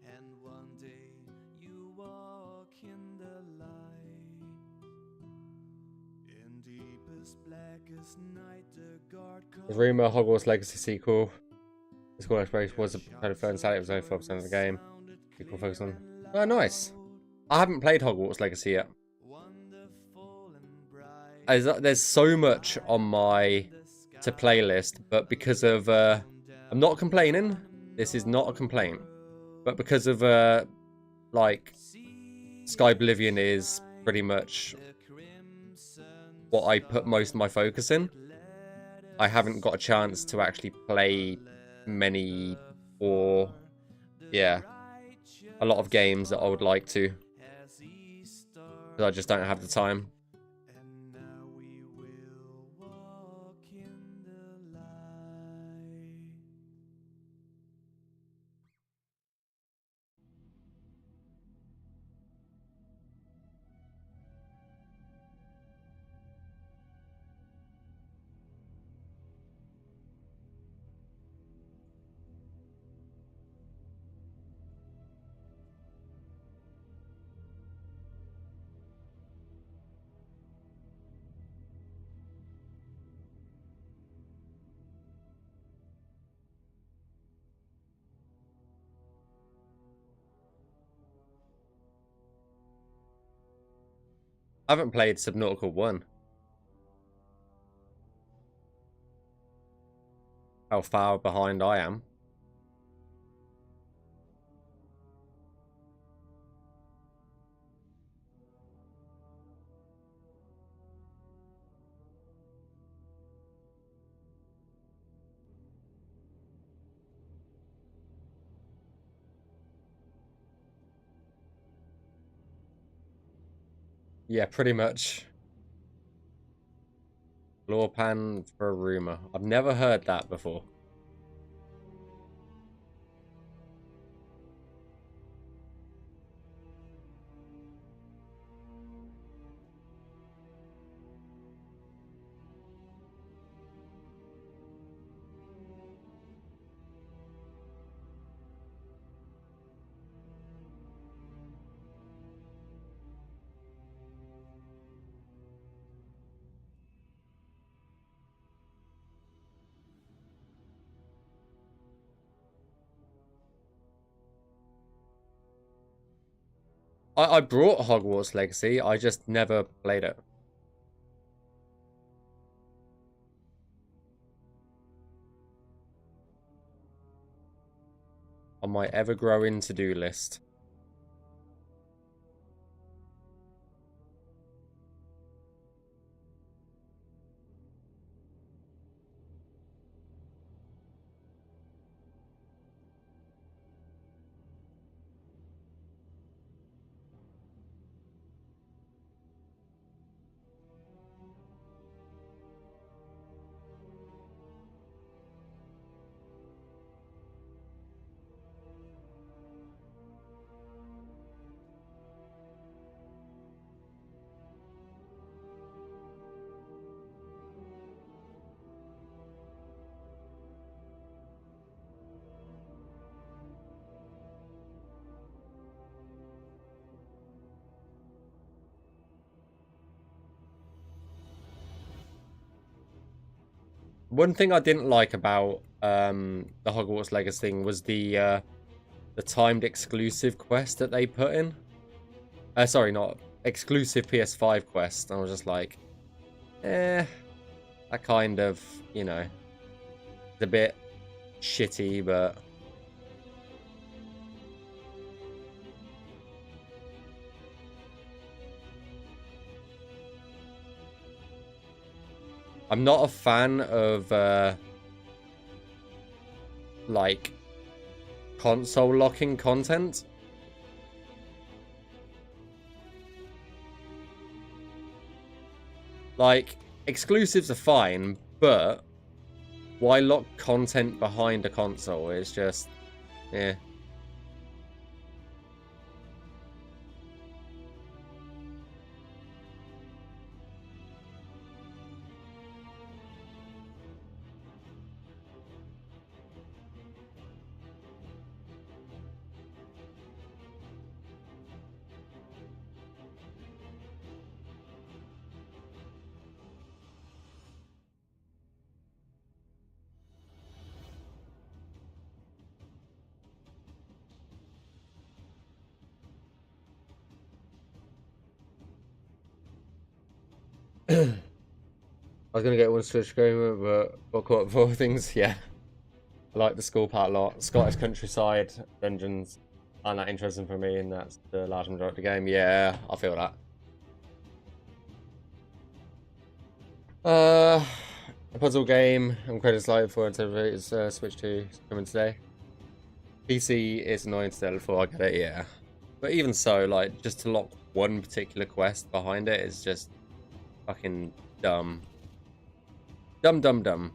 and one day you walk in the light. In deepest, blackest night, the guard The rumour Hogwarts Legacy sequel. The school exploration was a kind of fun Saturday. It was only 4% of the game. Sequel focus on. Oh, nice. I haven't played Hogwarts Legacy yet. There's so much on my to playlist, but because of I'm not complaining. This is not a complaint, but because of like Skyblivion is pretty much what I put most of my focus in. I haven't got a chance to actually play many or yeah, a lot of games that I would like to, because I just don't have the time. I haven't played Subnautica 1. How far behind I am. Yeah, pretty much. Lawpan for a rumor. I've never heard that before. I brought Hogwarts Legacy, I just never played it. On my ever-growing to-do list. One thing I didn't like about the Hogwarts Legacy thing was the timed exclusive quest that they put in. Sorry, not exclusive PS5 quest. I was just like, that kind of, you know, it's a bit shitty, but I'm not a fan of like console locking content. Like, exclusives are fine, but why lock content behind a console? It's just, yeah. I was gonna get one Switch gamer, but got caught up for things. Yeah, I like the school part a lot. Scottish countryside dungeons aren't that interesting for me, and that's the large majority of the game. Yeah, I feel that. A puzzle game. I'm quite excited for it. It's Switch 2 coming today. PC is annoying to tell for. I get it, yeah. But even so, like, just to lock one particular quest behind it is just fucking dumb. Dumb, dumb, dumb.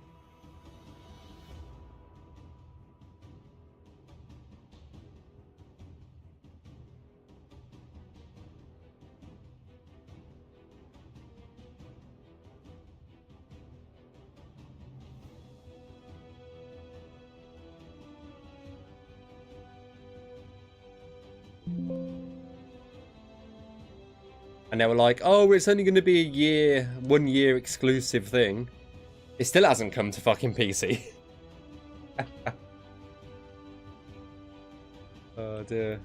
And they were like, oh, it's only going to be a year, 1 year exclusive thing. It still hasn't come to fucking PC. Oh dear.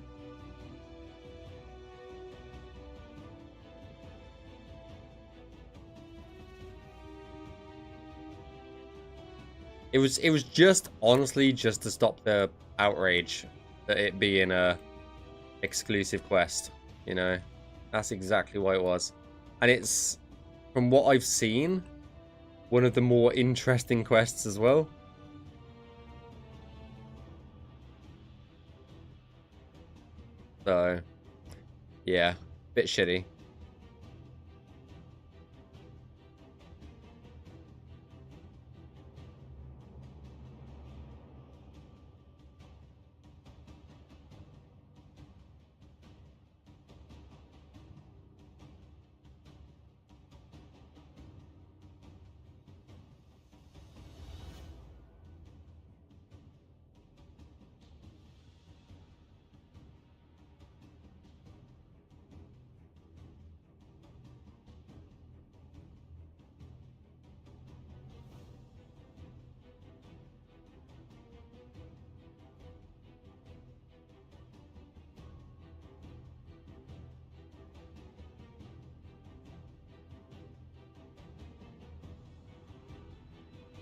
It was just, honestly, just to stop the outrage that it being a exclusive quest, you know? That's exactly what it was. And it's, from what I've seen, one of the more interesting quests as well. So, yeah, bit shitty.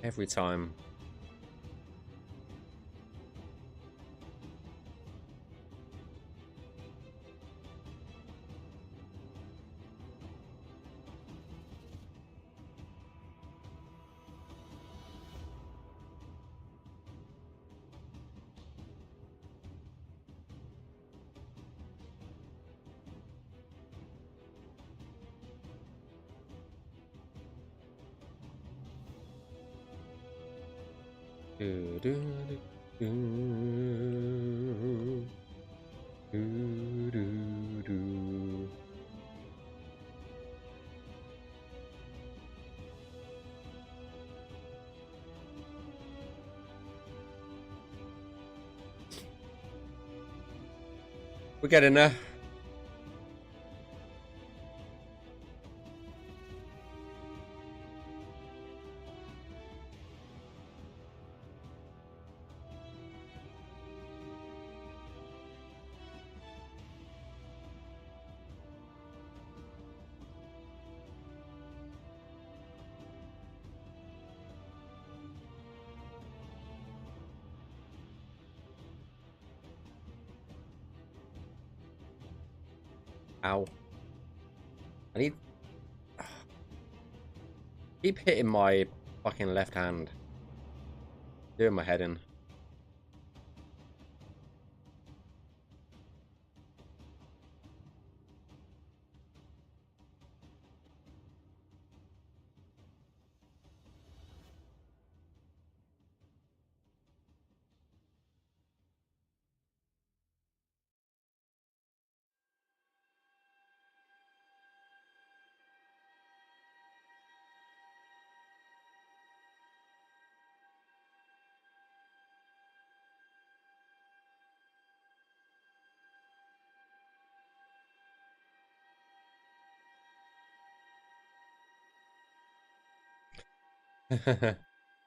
Every time. Do, do, do, do, do, do. We're getting there. Ow. I need... Keep hitting my fucking left hand. Doing my head in.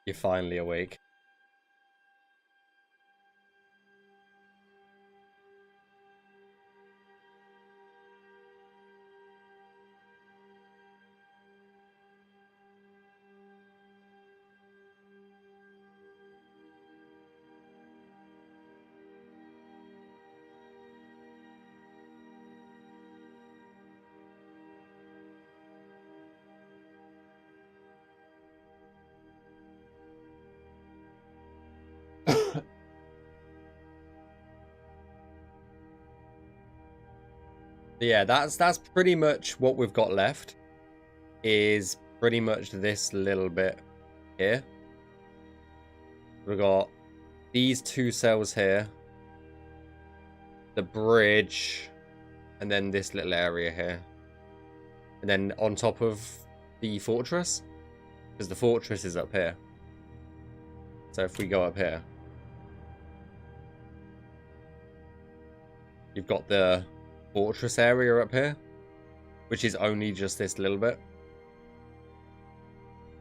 You're finally awake. Yeah, that's pretty much what we've got left. Is pretty much this little bit here. We've got these 2 cells here, the bridge, and then this little area here. And then on top of the fortress, because the fortress is up here. So if we go up here, you've got the fortress area up here, which is only just this little bit.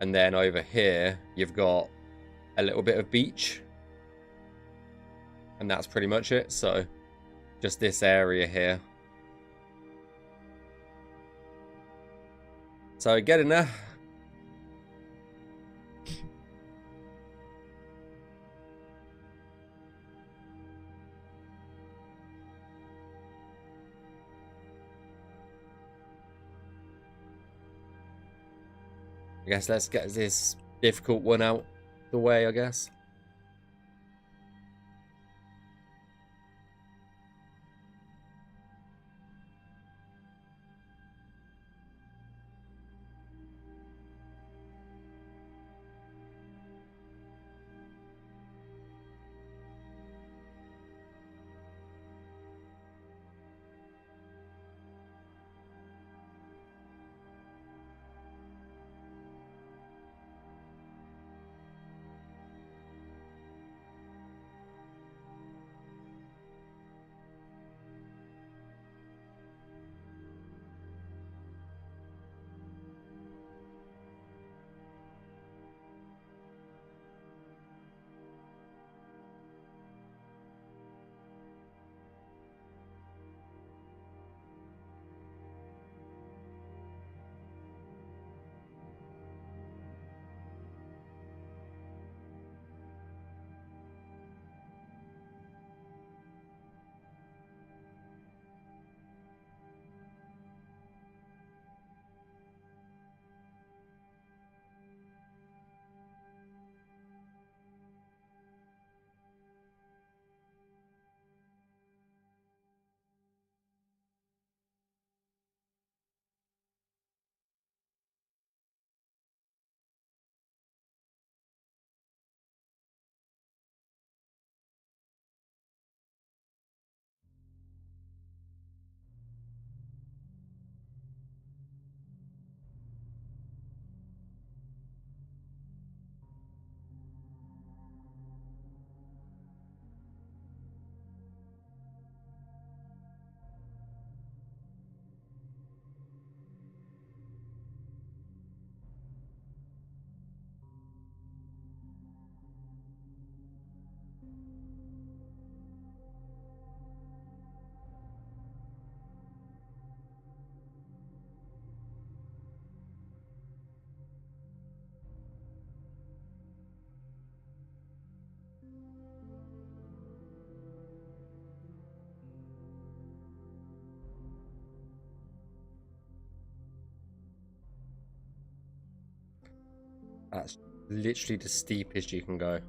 And then over here, you've got a little bit of beach. And that's pretty much it. So just this area here. So get in there. I guess let's get this difficult one out the way, I guess. That's literally the steepest you can go.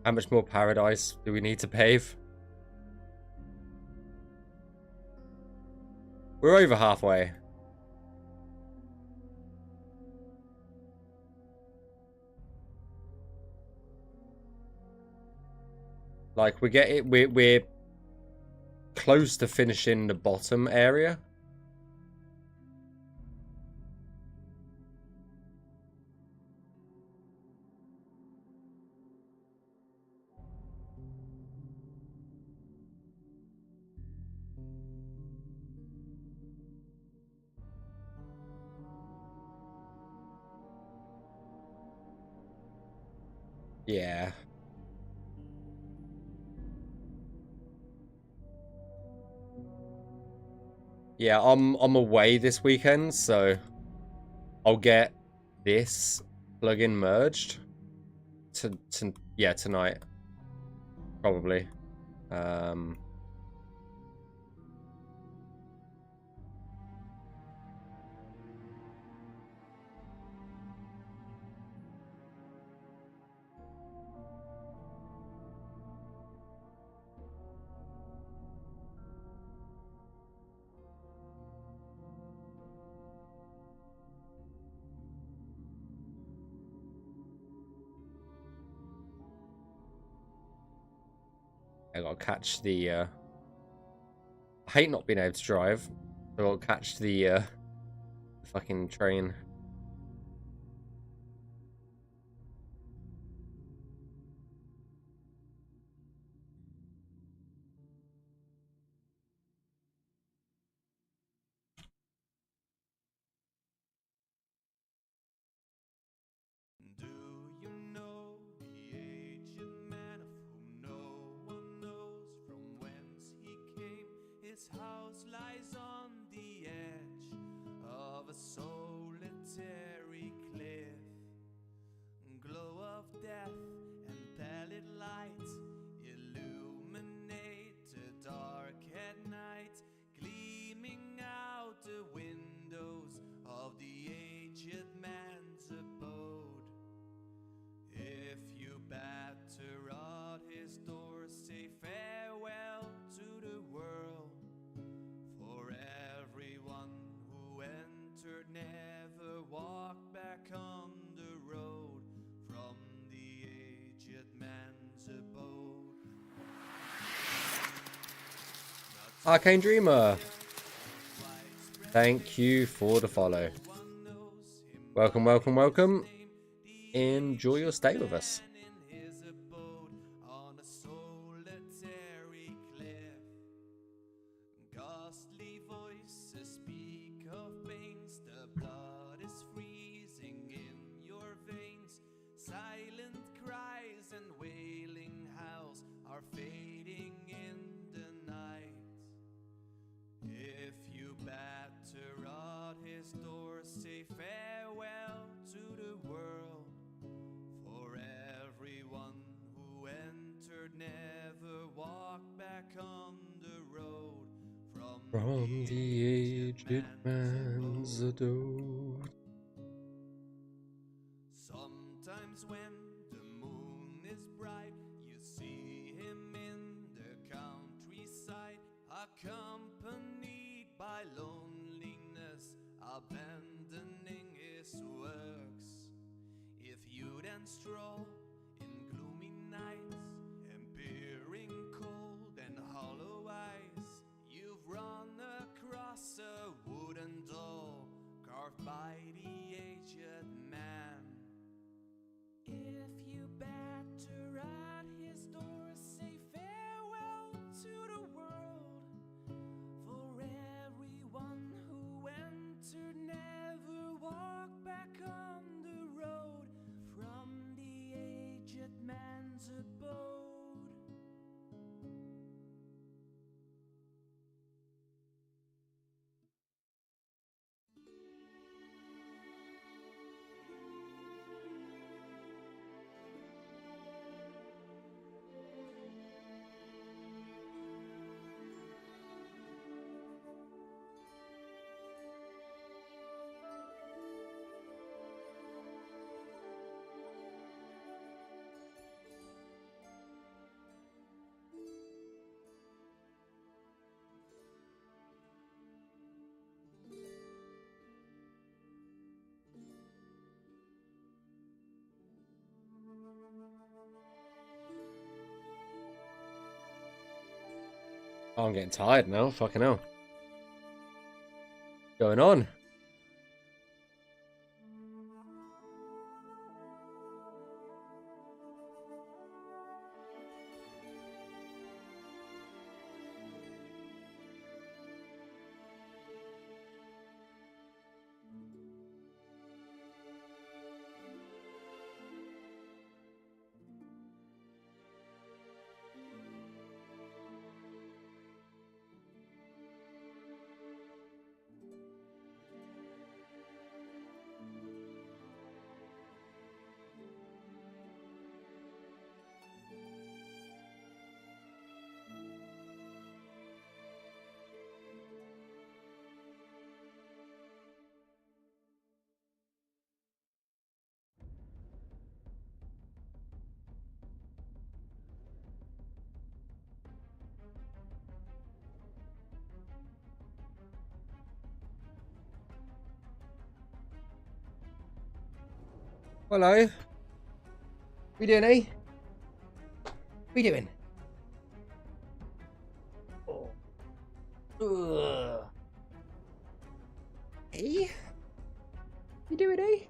How much more paradise do we need to pave? We're over halfway. Like we're close to finishing the bottom area. Yeah. Yeah, I'm away this weekend, so I'll get this plugin merged to yeah, tonight. Probably. I gotta catch the I hate not being able to drive. I gotta catch the fucking train. Do you know the aged man of whom no one knows from whence he came? His house lies on the edge of a solitary cliff. Glow of death and pallid light illuminate the dark at night, gleaming out the windows of the aged man's abode. If you batter at his door, say farewell to the world. For everyone who entered never walked back on the road from the aged man's abode. Arcane Dreamer, thank you for the follow. Welcome, welcome, welcome. Enjoy your stay with us. In his abode on a solitary cliff, ghostly voices speak of pains. The blood is freezing in your veins. Silent cries and wailing howls are fading in the night. If you batter at his door, say farewell to the world. For everyone who entered never walked back on the road from the aged man's abode. Sometimes when the moon is bright, you see him in the countryside, accompanied by loneliness, abandoning his works. If you then stroll in gloomy nights, and peering cold and hollow eyes, you've run across a wooden door carved by the aged man. If you batter at his door, say farewell to the world. For everyone who entered never walked back on the road from the aged man's abode. Oh, I'm getting tired now. Fucking hell. What's going on? Hello. What you doing, eh? What you doing? Oh. Ugh. Hey? You doing, eh?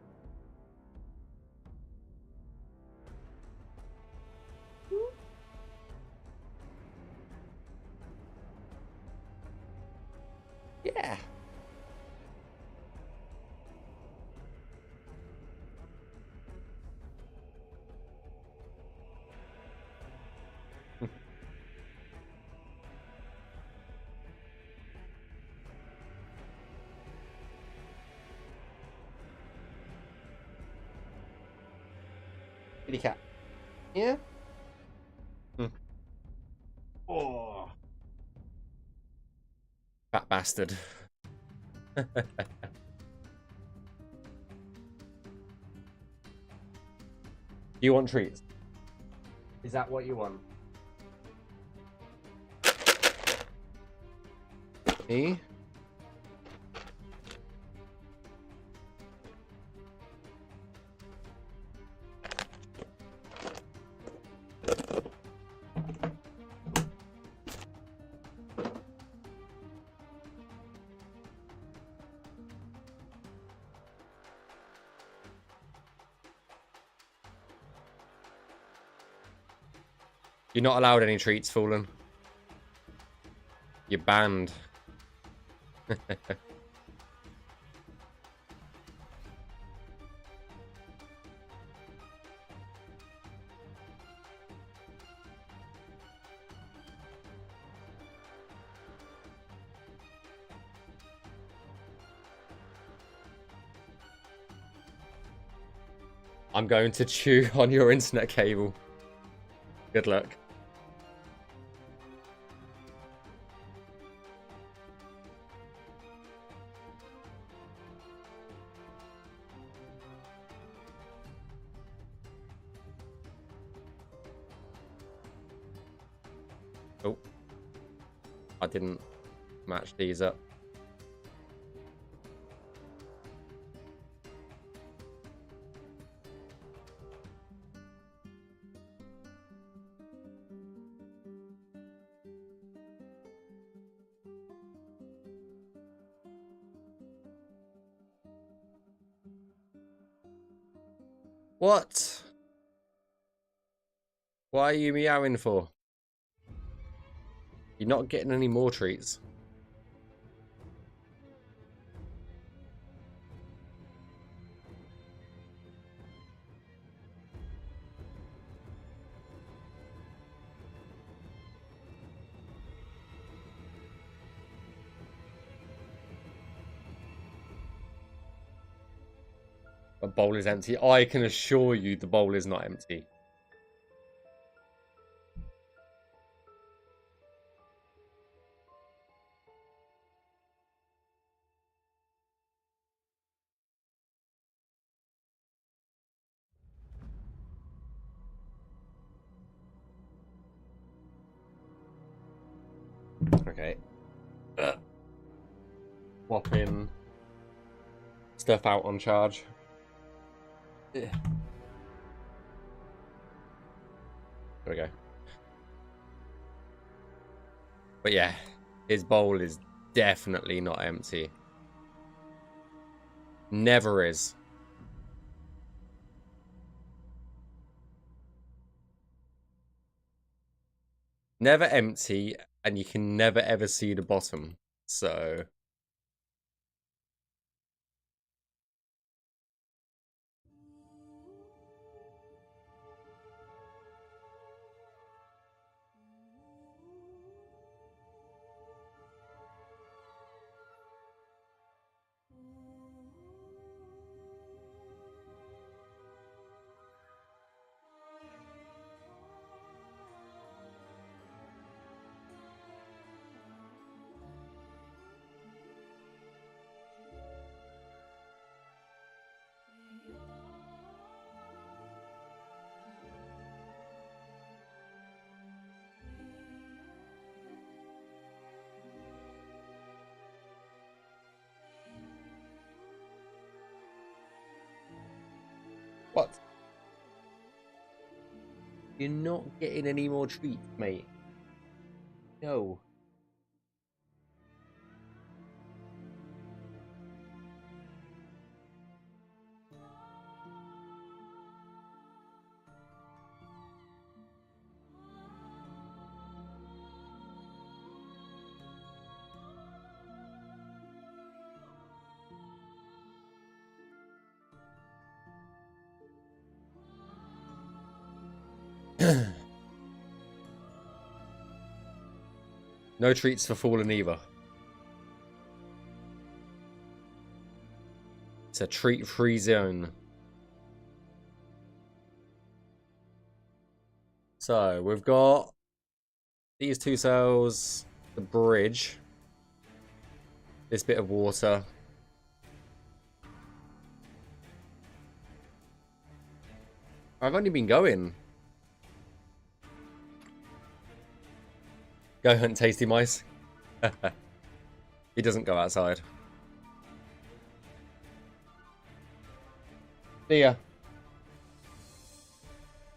Yeah. Kitty cat. Yeah? Hmm. Oh. Fat bastard. You want treats? Is that what you want? Me? You're not allowed any treats, Fallen. You're banned. I'm going to chew on your internet cable. Good luck. Oh. I didn't match these up. What? Why are you meowing for? You're not getting any more treats. The bowl is empty. I can assure you the bowl is not empty. Okay. Swapping stuff out on charge. There we go. But yeah, his bowl is definitely not empty. Never is. Never empty, and you can never ever see the bottom. So... What? You're not getting any more treats, mate. No. No treats for Fallen either. It's a treat-free zone. So, we've got these 2 cells, the bridge, this bit of water. I've only been going. Go hunt tasty mice. He doesn't go outside. See ya.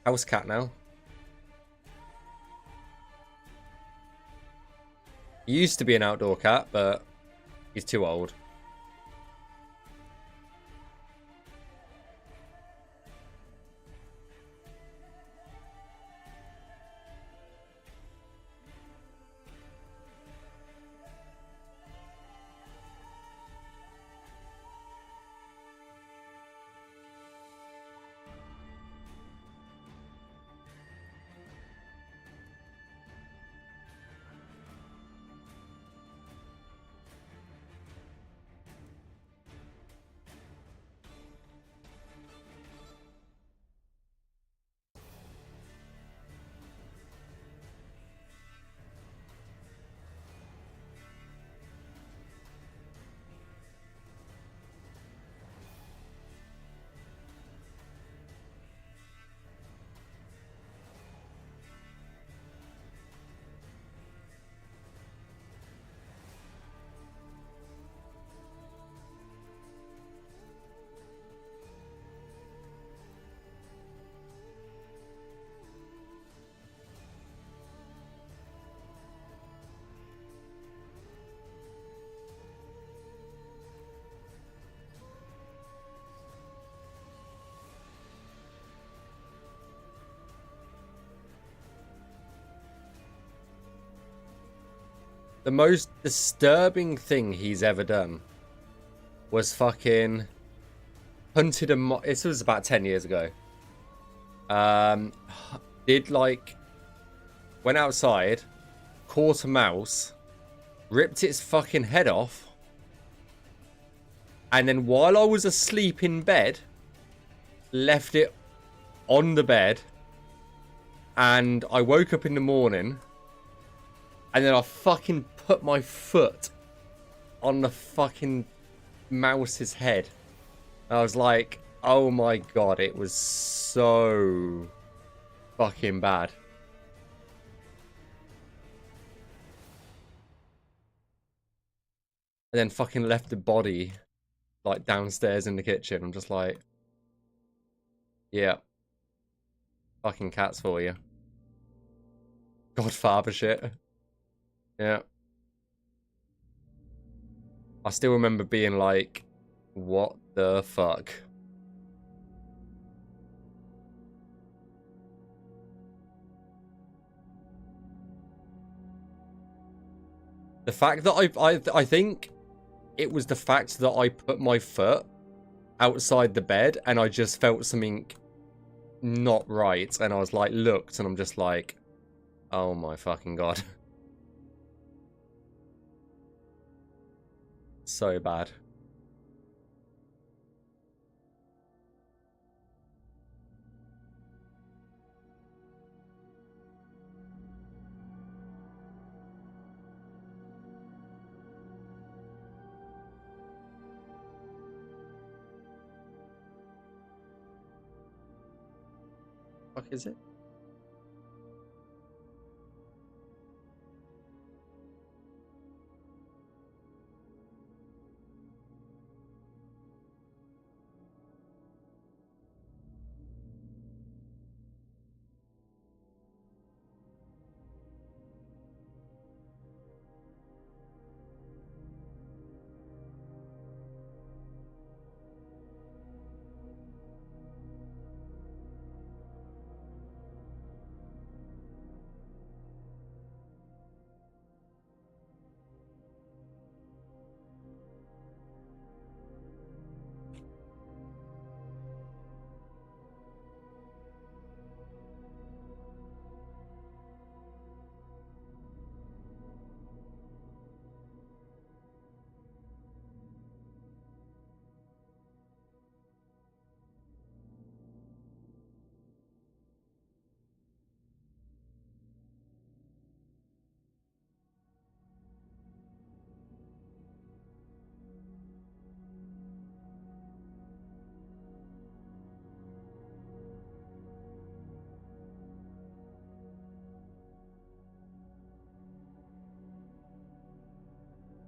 House cat now. He used to be an outdoor cat, but he's too old. The most disturbing thing he's ever done was fucking hunted a this was about 10 years ago. Did like went outside, caught a mouse, ripped its fucking head off, and then while I was asleep in bed, left it on the bed, and I woke up in the morning, and then I fucking put my foot on the fucking mouse's head. I was like, oh my god, it was so fucking bad. And then fucking left the body like downstairs in the kitchen. I'm just like, yeah, fucking cats for you. Godfather shit. Yeah. I still remember being like, what the fuck? The fact that I think it was the fact that I put my foot outside the bed and I just felt something not right, and I was like, looked, and I'm just like, oh my fucking god. So bad. Fuck is it?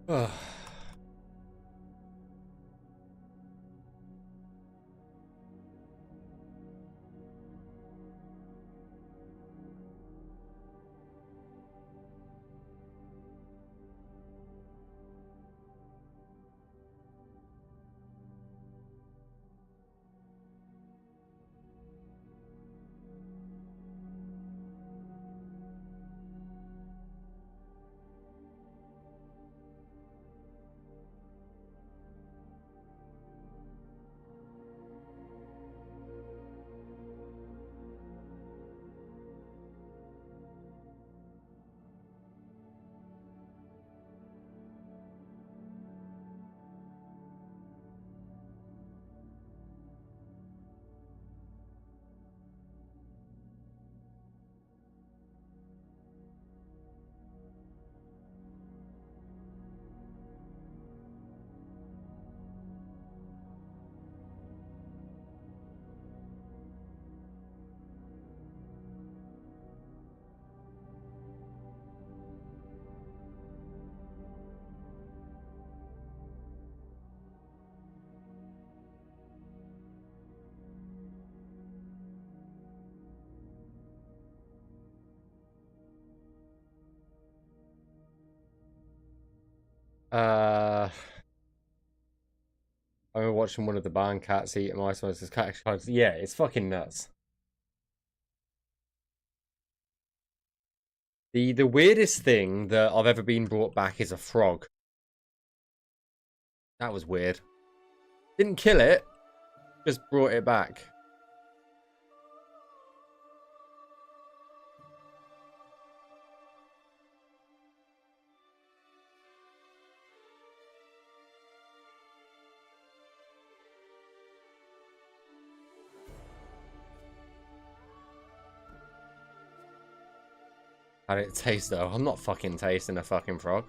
Ugh. Uh, I remember watching one of the barn cats eating mice versus cat. Yeah, it's fucking nuts. The weirdest thing that I've ever been brought back is a frog. That was weird. Didn't kill it, just brought it back. How did it taste though? I'm not fucking tasting a fucking frog.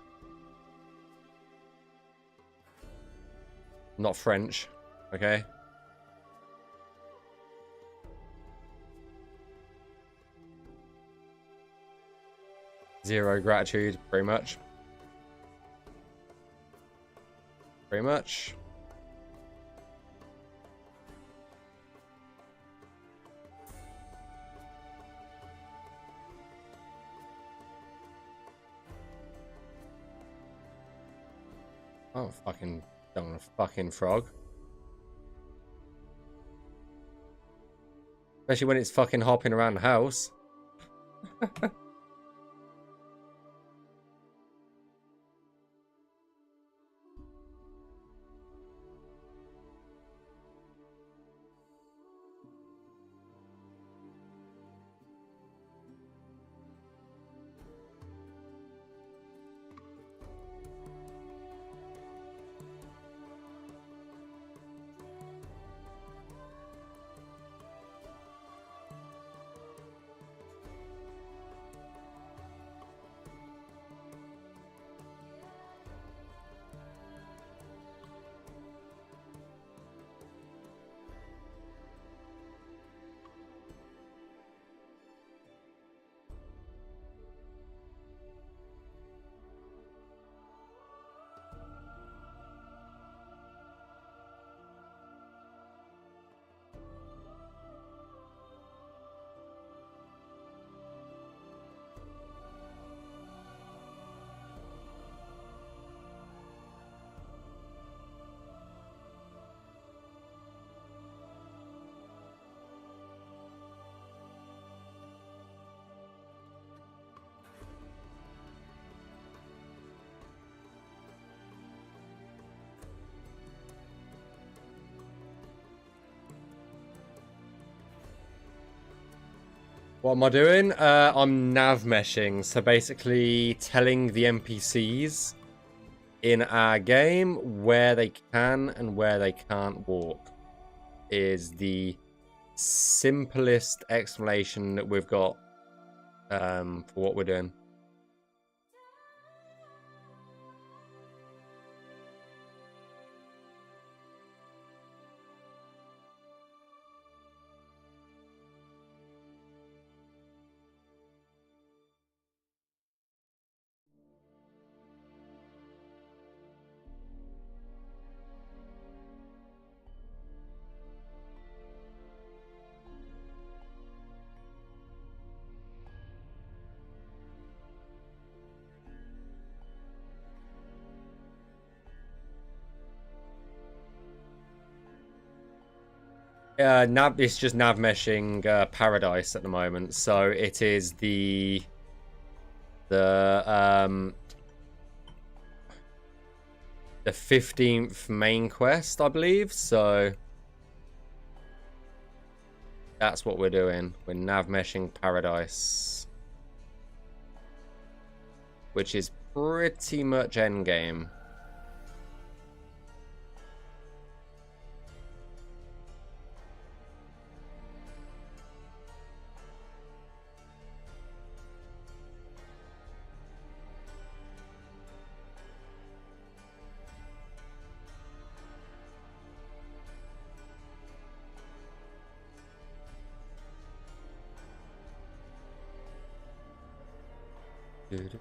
I'm not French, okay? Zero gratitude, pretty much. Pretty much. Oh, fucking don't want a fucking frog. Especially when it's fucking hopping around the house. What am I doing? I'm navmeshing, so basically telling the NPCs in our game where they can and where they can't walk is the simplest explanation that we've got for what we're doing. It's just navmeshing paradise at the moment, so it is the 15th main quest, I believe. So that's what we're doing. We're navmeshing paradise, which is pretty much endgame. Dude.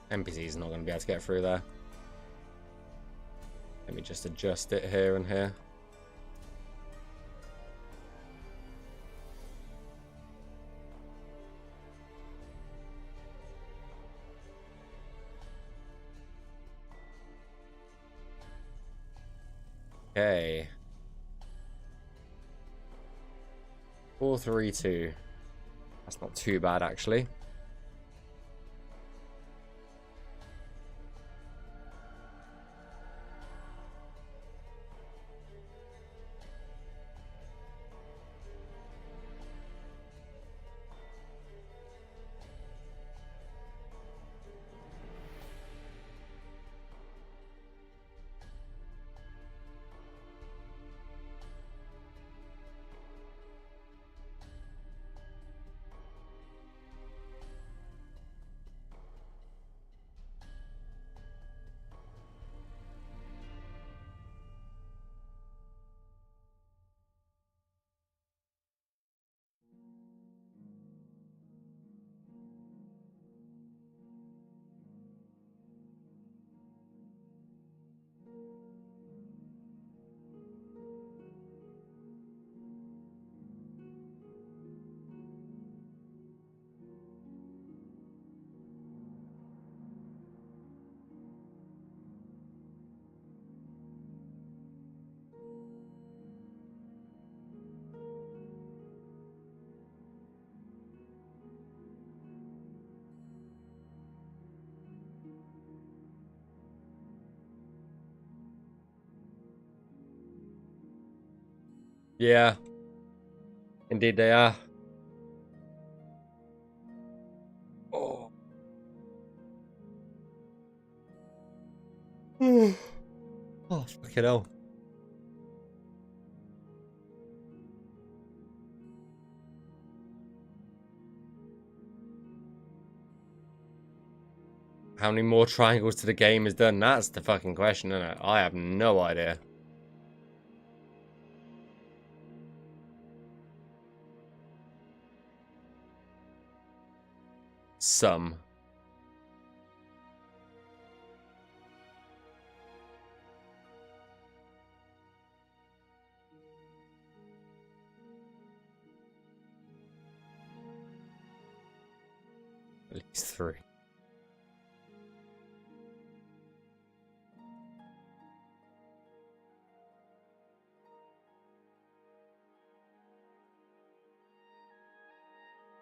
NPC's not going to be able to get through there. Let me just adjust it here and here. Okay. 432. That's not too bad, actually. Yeah. Indeed they are. Oh. Oh, fucking hell. How many more triangles to the game is done? That's the fucking question, isn't it? I have no idea. Some. At least 3.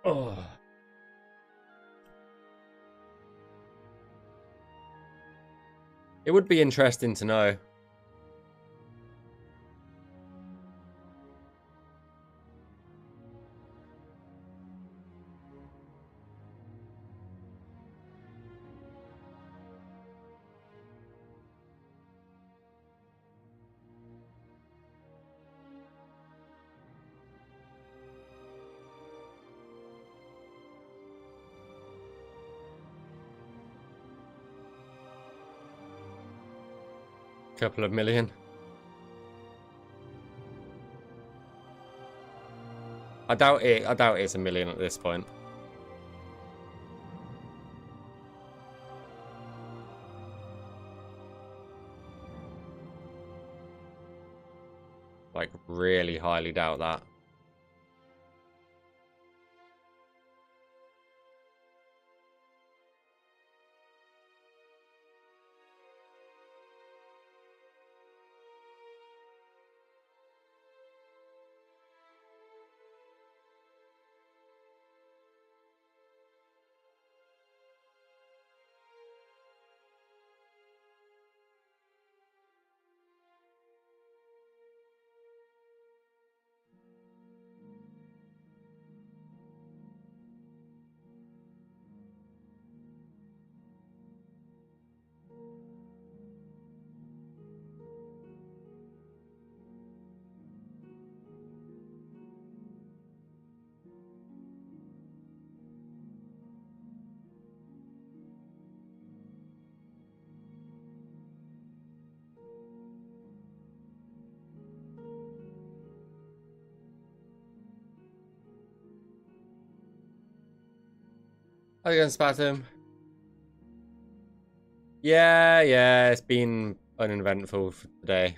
Oh. It would be interesting to know. Couple of million. I doubt it's a million at this point. Like, really highly doubt that. Are you gonna spat him? Yeah, it's been uneventful for today.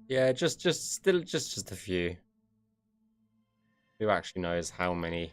Yeah, just a few. Who actually knows how many?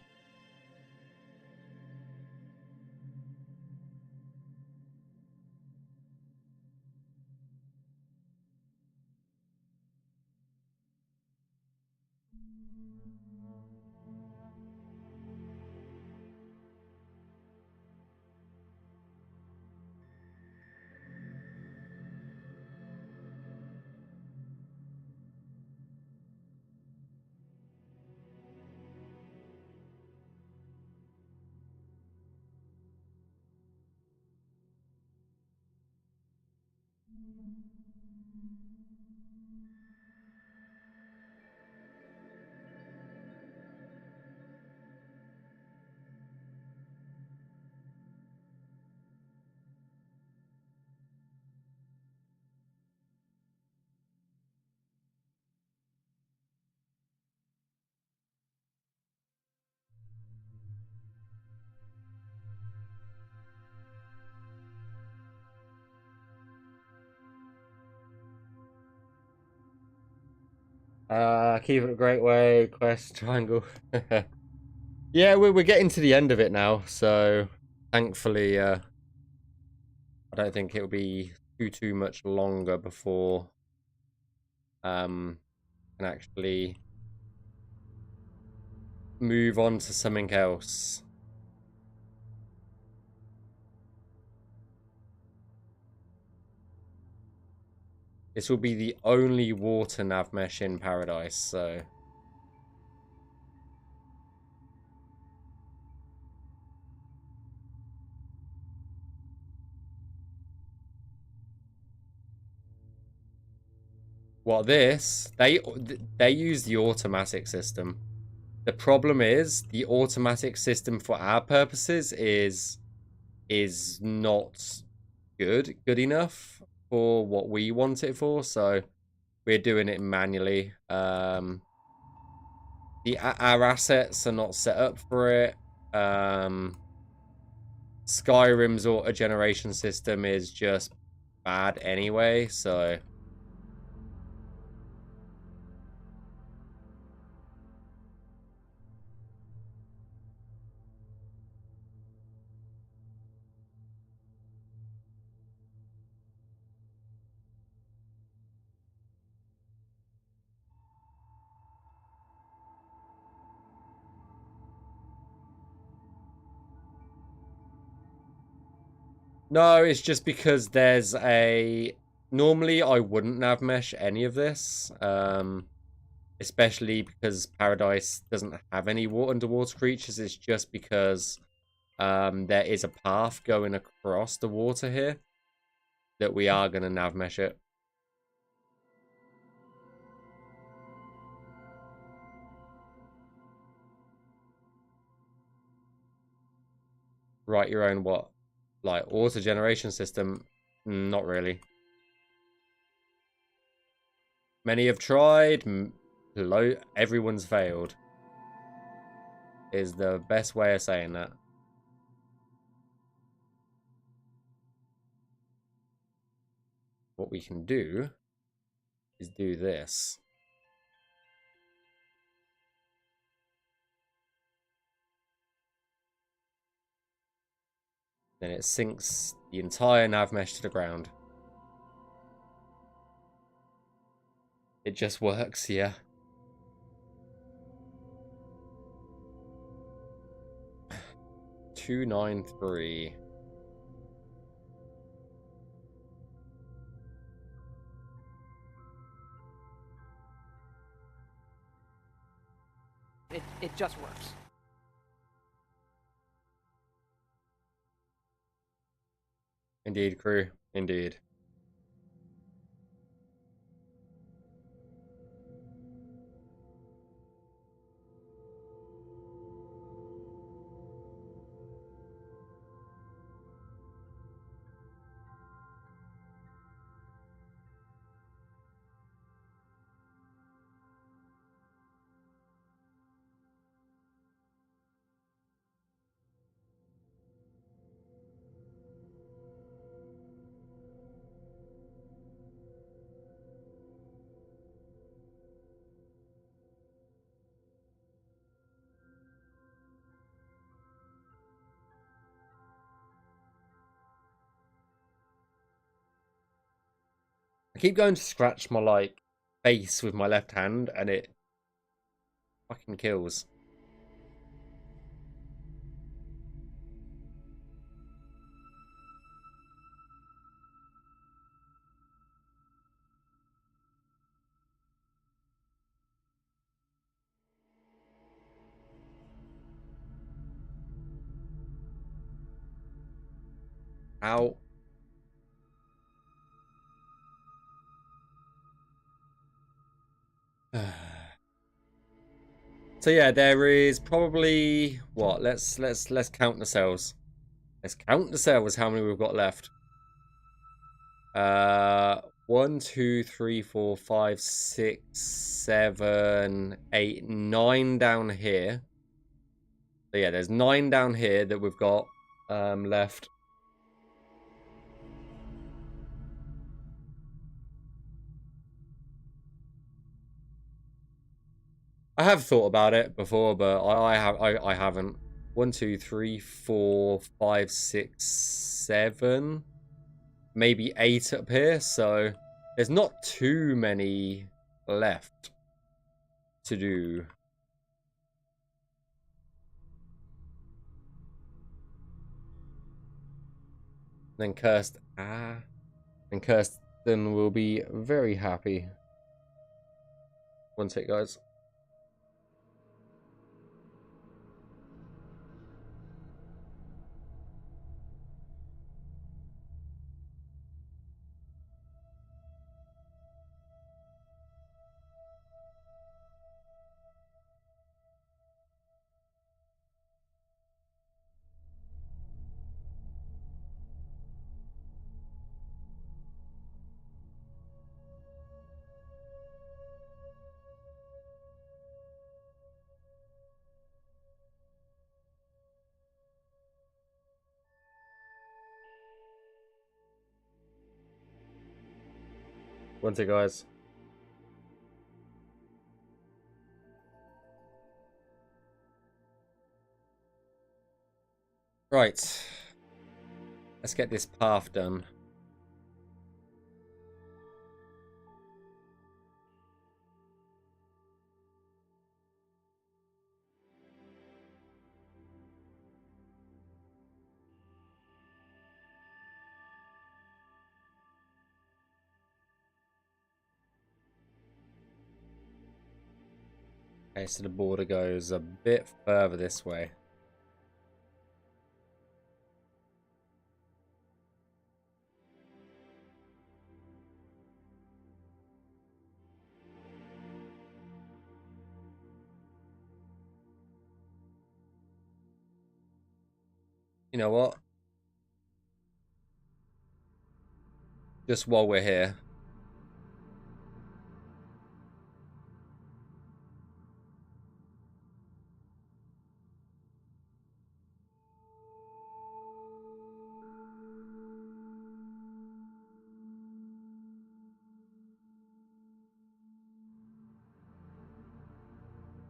Keep it a great way. Quest triangle. Yeah, we're getting to the end of it now, so thankfully, I don't think it'll be too much longer before can actually move on to something else. This will be the only water nav mesh in Paradise, so. Well, they use the automatic system. The problem is the automatic system for our purposes is not good enough for what we want it for, so we're doing it manually. Our assets are not set up for it. Skyrim's auto generation system is just bad anyway, so. No, it's just because there's a. Normally, I wouldn't nav mesh any of this, especially because Paradise doesn't have any underwater creatures. It's just because there is a path going across the water here that we are going to nav mesh it. Write your own what? Like auto generation system? Not really. Many have tried. Everyone's failed. Is the best way of saying that. What we can do is do this. Then it sinks the entire nav mesh to the ground. It just works, yeah. $293. It just works. Indeed, crew. Indeed. I keep going to scratch my like face with my left hand and it fucking kills. Ow. So yeah, there is probably what? Let's count the cells. Let's count the cells. How many we've got left? 1, 2, 3, 4, 5, 6, 7, 8, 9 down here. So yeah, there's 9 down here that we've got left. I have thought about it before, but I haven't. 1, 2, 3, 4, 5, 6, 7, maybe 8 up here. So there's not too many left to do. Then Kirsten will be very happy. One sec, guys. One sec, guys. Right. Let's get this path done. Okay, so the border goes a bit further this way. You know what? Just while we're here.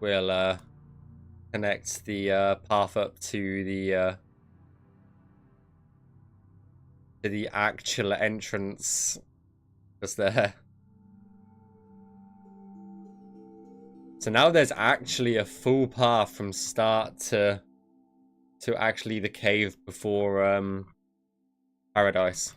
We'll connect the path up to the actual entrance just there. So now there's actually a full path from start to actually the cave before Paradise.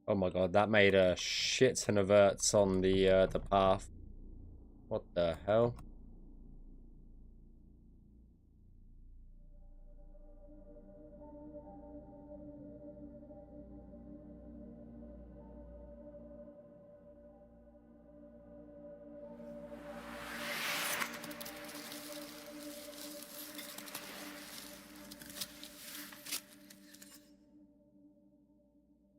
Oh my god, that made a shit ton of verts on the path. What the hell?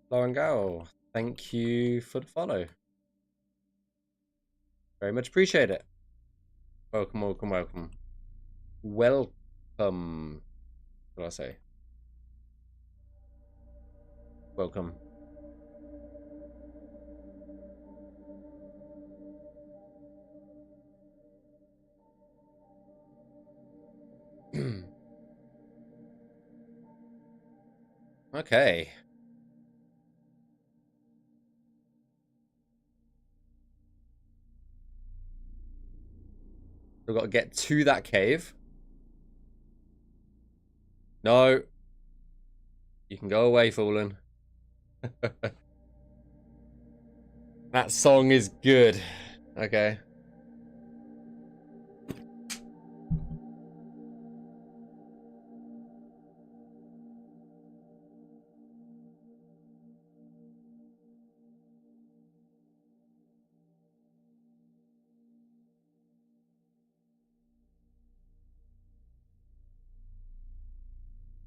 Lauren Gal, thank you for the follow. Very much appreciate it. Welcome, welcome, welcome. Welcome. What do I say? Welcome. Okay. We've got to get to that cave. No. You can go away, Fallen. That song is good. Okay.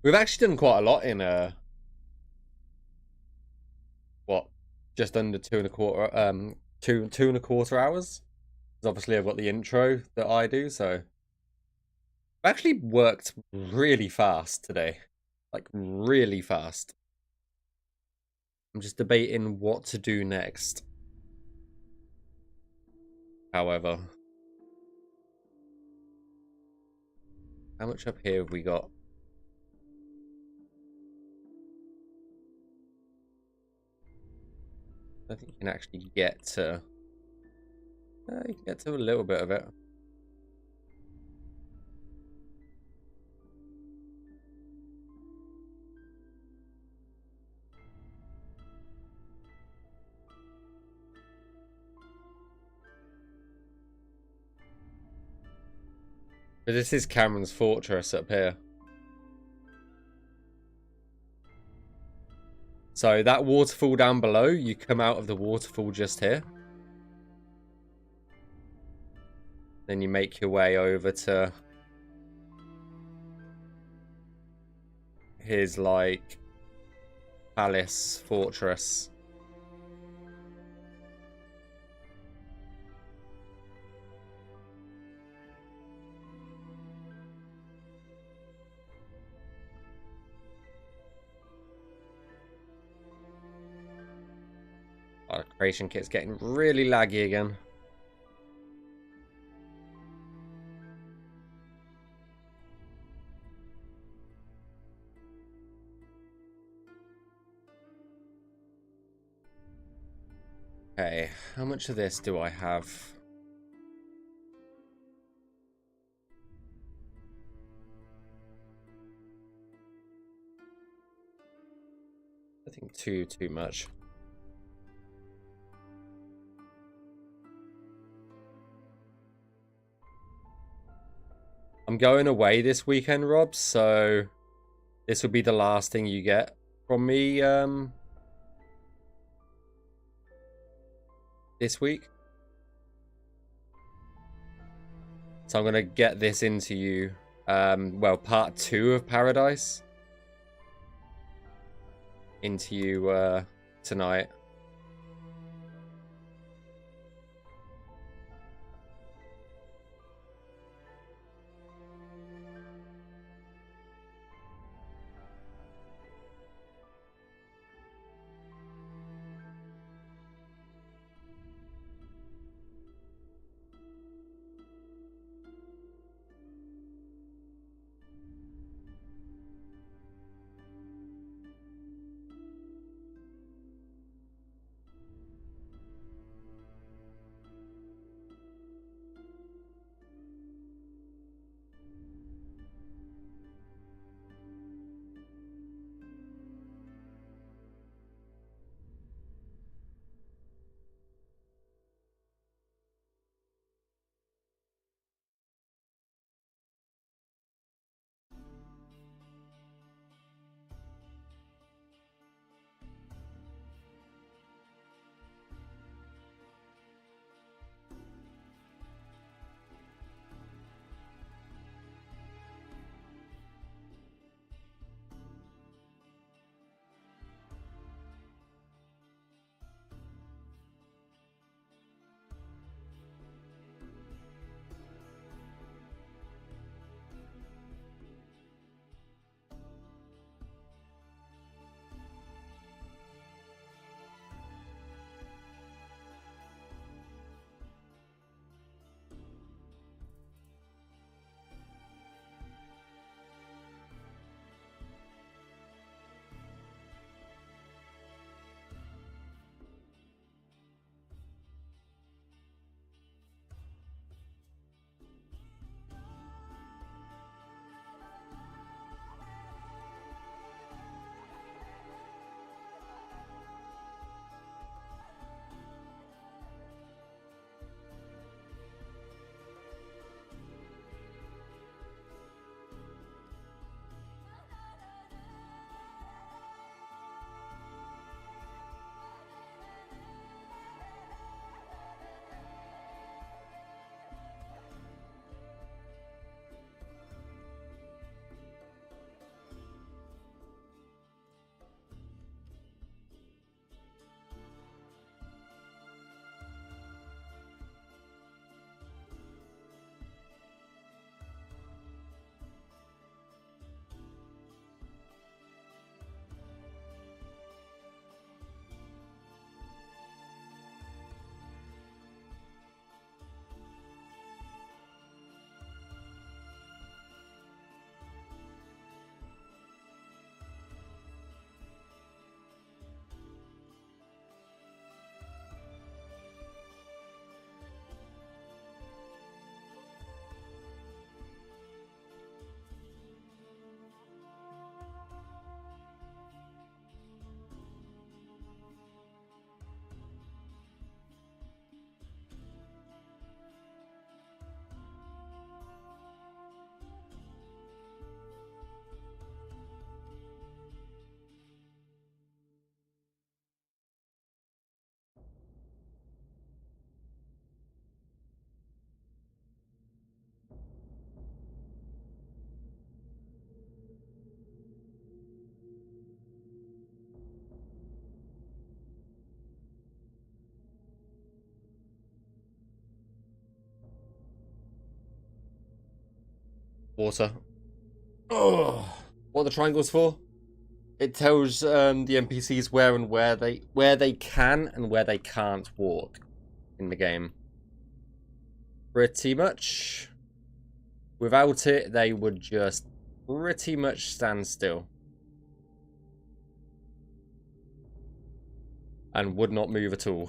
We've actually done quite a lot in what? Just under 2.25 2.25 hours. Because obviously I've got the intro that I do, so I've actually worked really fast today. Like really fast. I'm just debating what to do next. However, how much up here have we got? I think you can actually get to... you can get to a little bit of it. But this is Cameron's fortress up here. So that waterfall down below, you come out of the waterfall just here. Then you make your way over to his, like, palace fortress. Our creation kit's getting really laggy again. Okay, how much of this do I have? I think too much. I'm going away this weekend, Rob, so this will be the last thing you get from me this week. So I'm going to get this into you, well, part 2 of Paradise into you tonight. Water. Oh, what are the triangles for? It tells the NPCs where they can and where they can't walk in the game. Pretty much. Without it, they would just pretty much stand still. And would not move at all.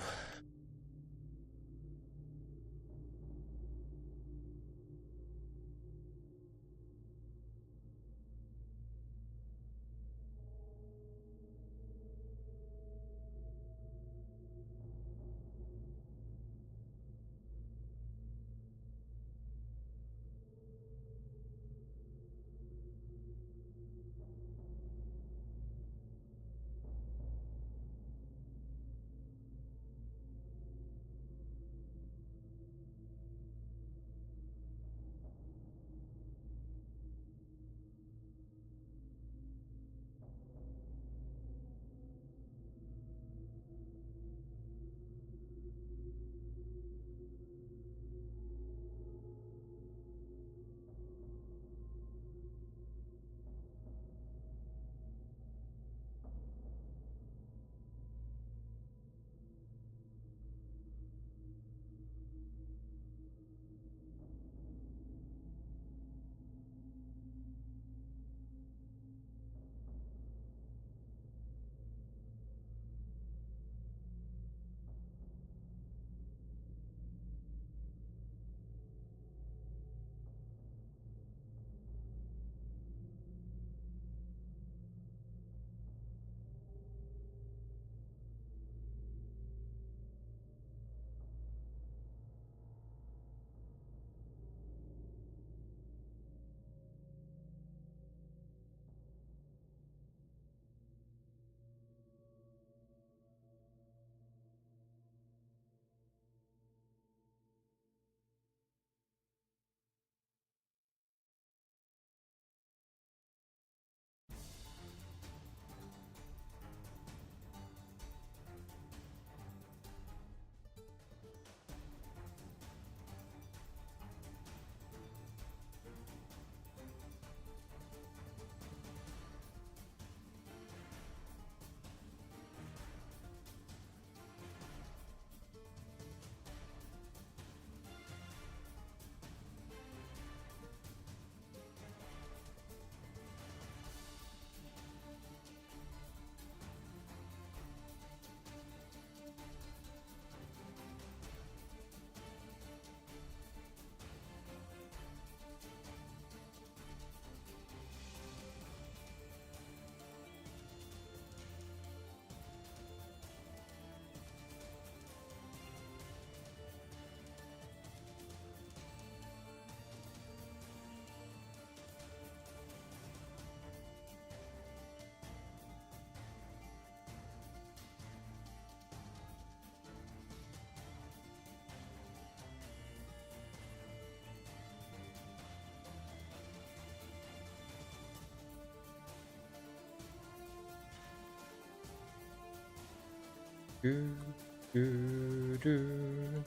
Do, do, do.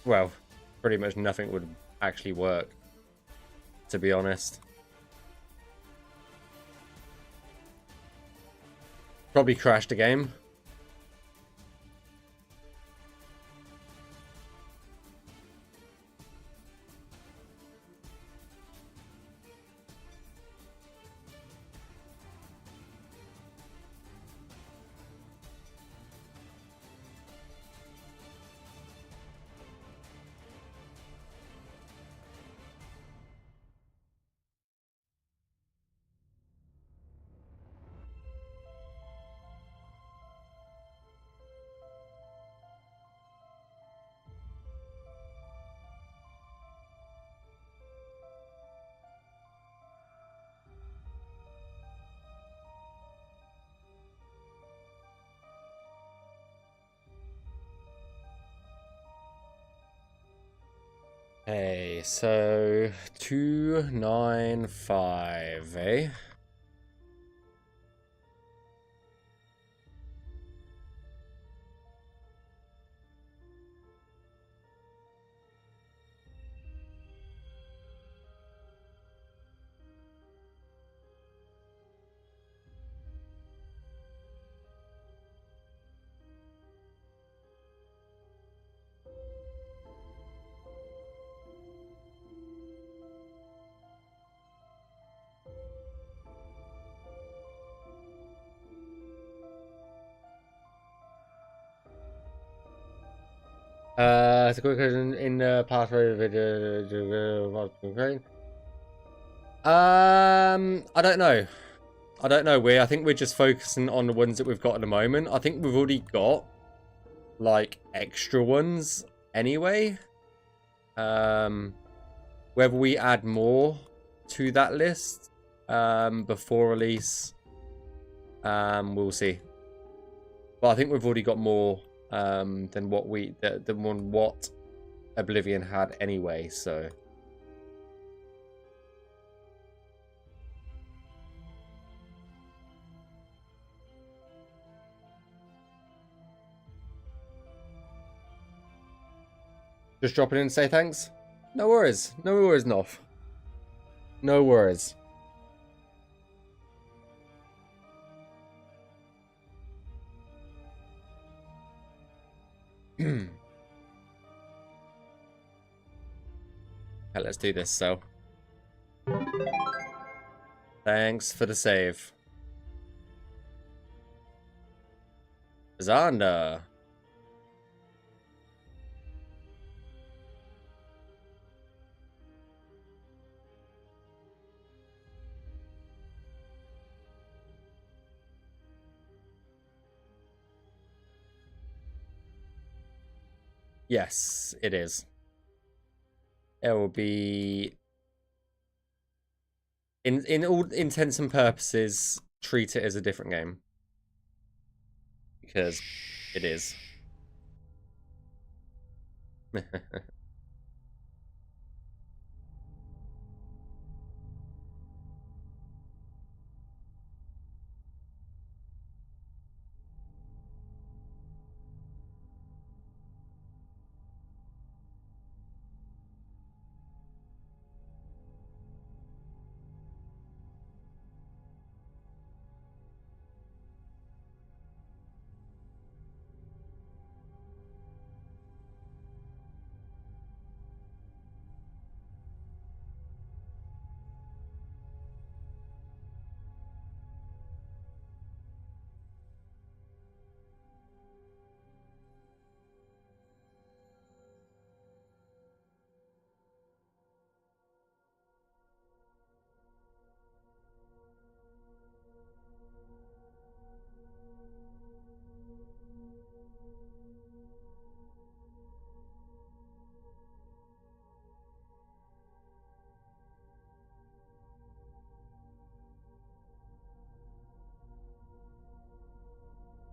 Well, pretty much nothing would actually work, to be honest. Probably crashed the game. Okay, so 295, eh? It's a quick question in the pathway video. I don't know. I don't know. I think we're just focusing on the ones that we've got at the moment. I think we've already got like extra ones anyway. Whether we add more to that list before release, we'll see. But I think we've already got more than what Oblivion had anyway. So. Just dropping in and say thanks. No worries. No worries, Noff. No worries. Okay, let's do this, so. Thanks for the save. Zander. Yes, it is. It will be, in all intents and purposes, treat it as a different game. Because it is.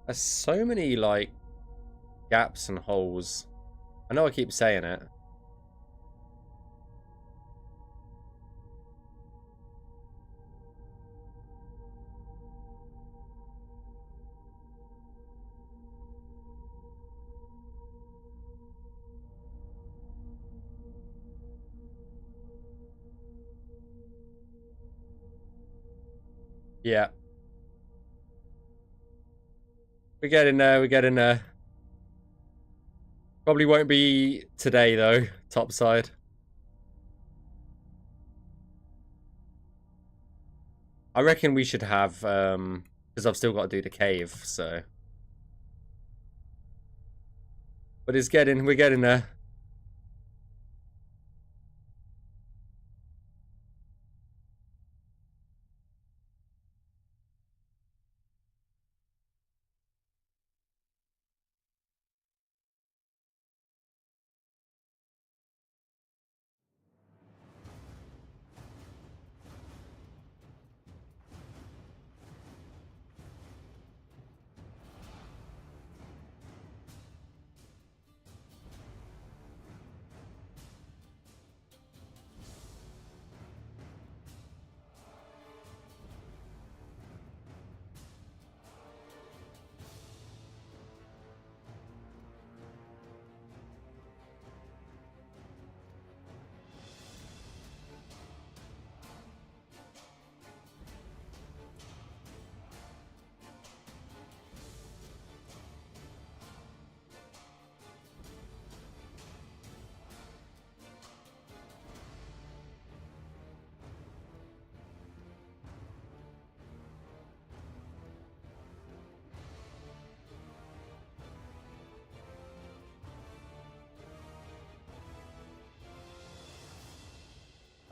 There's so many, like, gaps and holes. I know I keep saying it. Yeah. We're getting there, we're getting there. Probably won't be today, though, topside. I reckon we should have, because I've still got to do the cave, so. But we're getting there.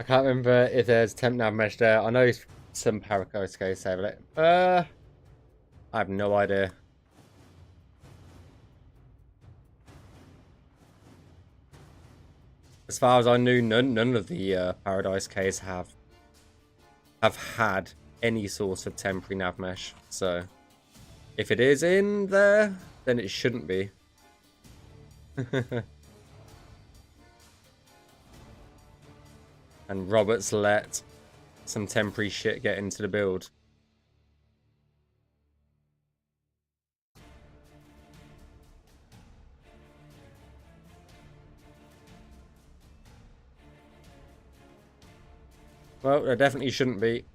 I can't remember if there's temp Navmesh there. I know some Paracos go save it. I have no idea. As far as I knew, none of the Paradise Caves have had any sort of temporary Navmesh. So if it is in there, then it shouldn't be. And Roberts let some temporary shit get into the build. Well, there definitely shouldn't be.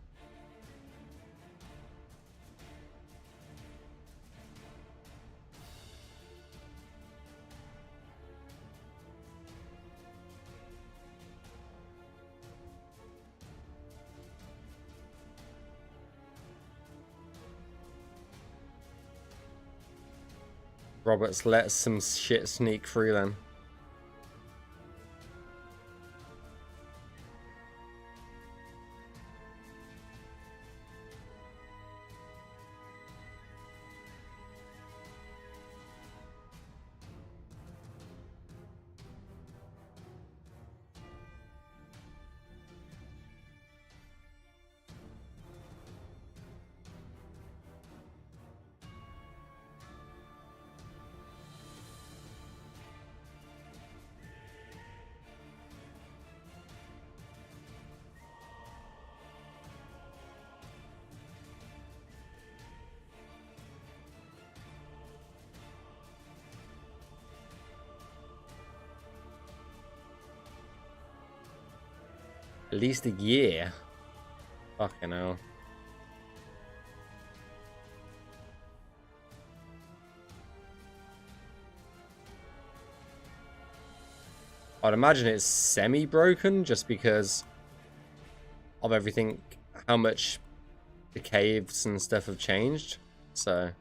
Roberts let some shit sneak through then. At least a year. Fucking hell. I'd imagine it's semi-broken just because of everything, how much the caves and stuff have changed. So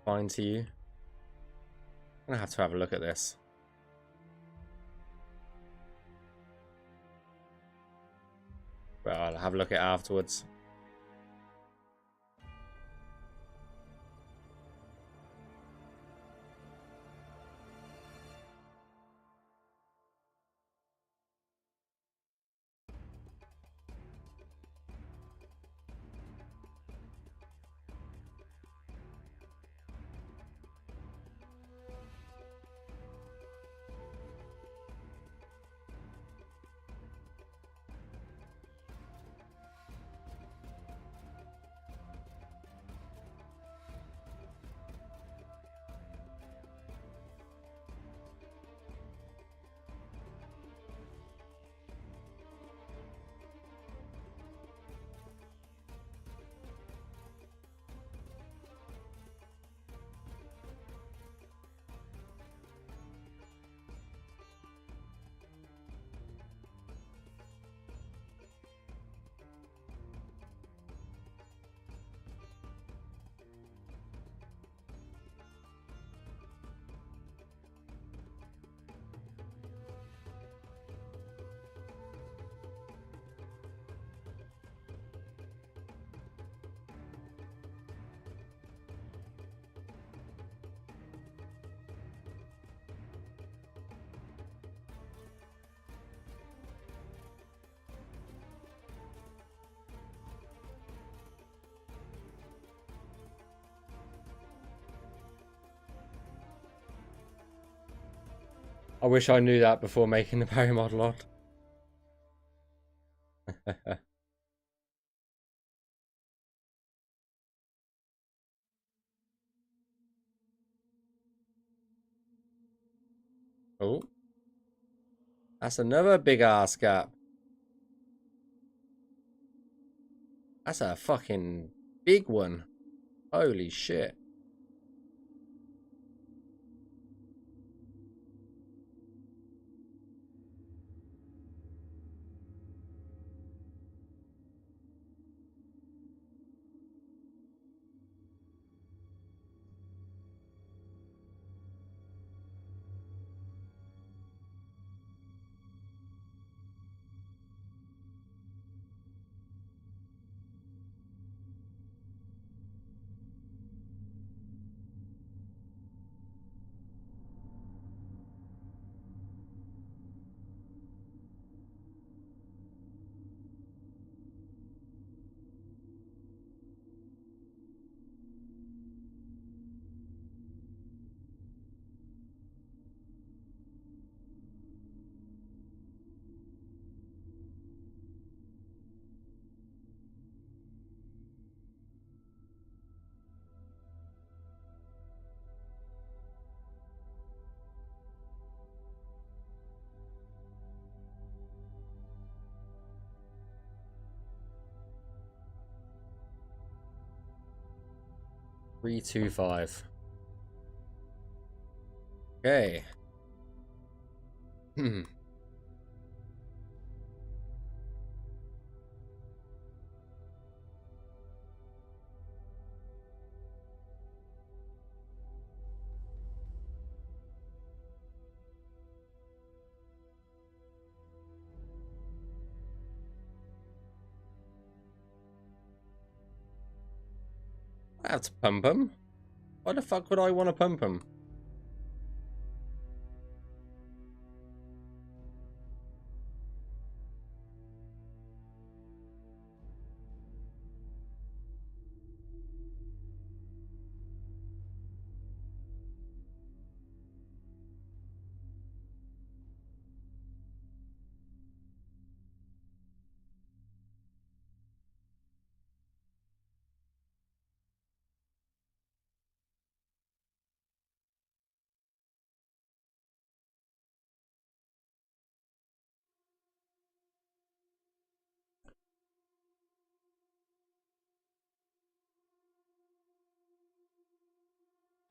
fine to you. I'm gonna have to have a look at this. Well, I'll have a look at it afterwards. I wish I knew that before making the Barry model art. Oh. That's another big ass gap. That's a fucking big one. Holy shit. Three, 2, 5. Okay. Hmm. I have to pump him. Why the fuck would I want to pump him?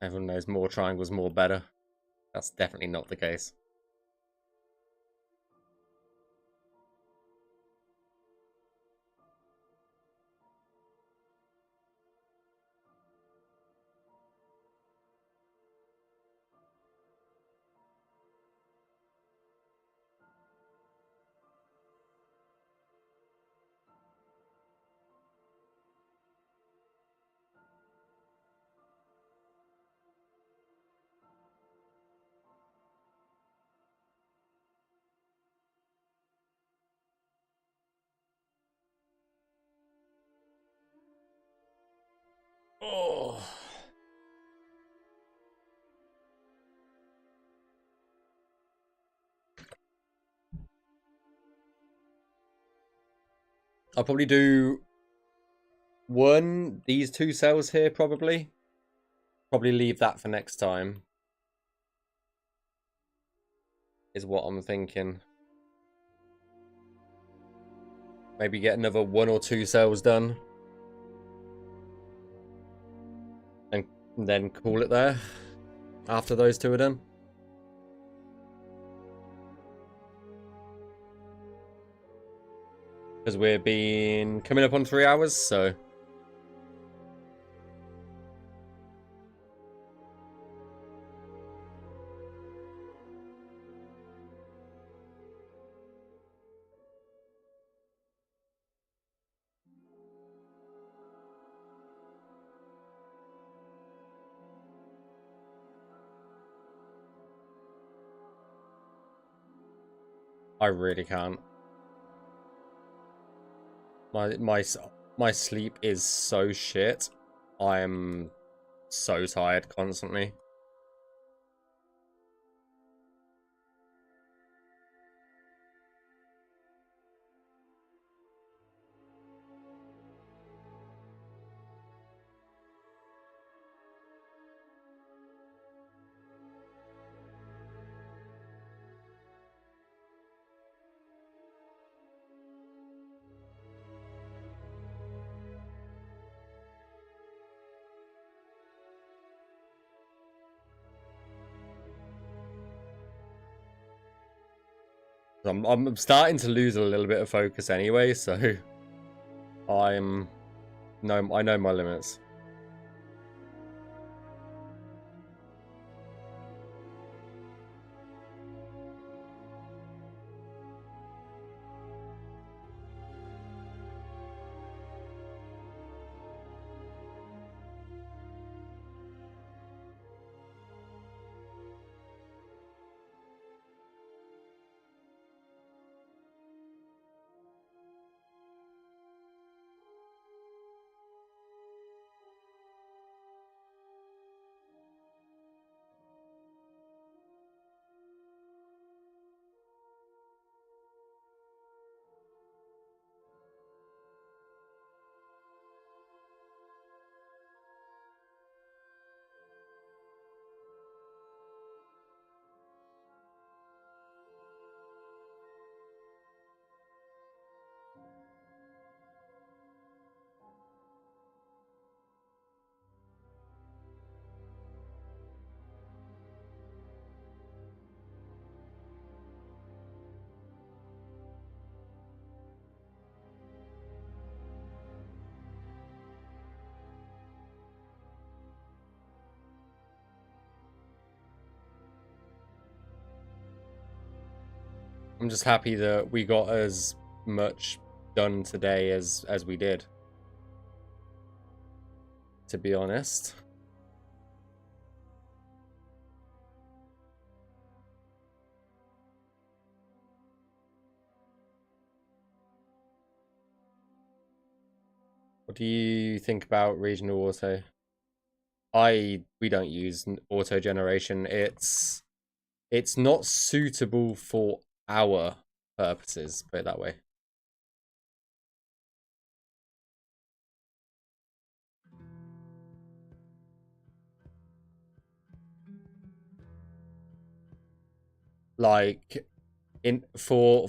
Everyone knows more triangles, more better. That's definitely not the case. Oh. I'll probably do these 2 cells here, probably. Probably leave that for next time. Is what I'm thinking. Maybe get another 1 or 2 cells done. And then call it there. After those 2 are done. Because we're coming up on 3 hours, so... I really can't. My sleep is so shit. I'm so tired constantly. I'm starting to lose a little bit of focus anyway, so I know my limits. I'm just happy that we got as much done today as we did, to be honest. What do you think about regional auto? We don't use auto generation. It's not suitable for our purposes, put it that way. Like for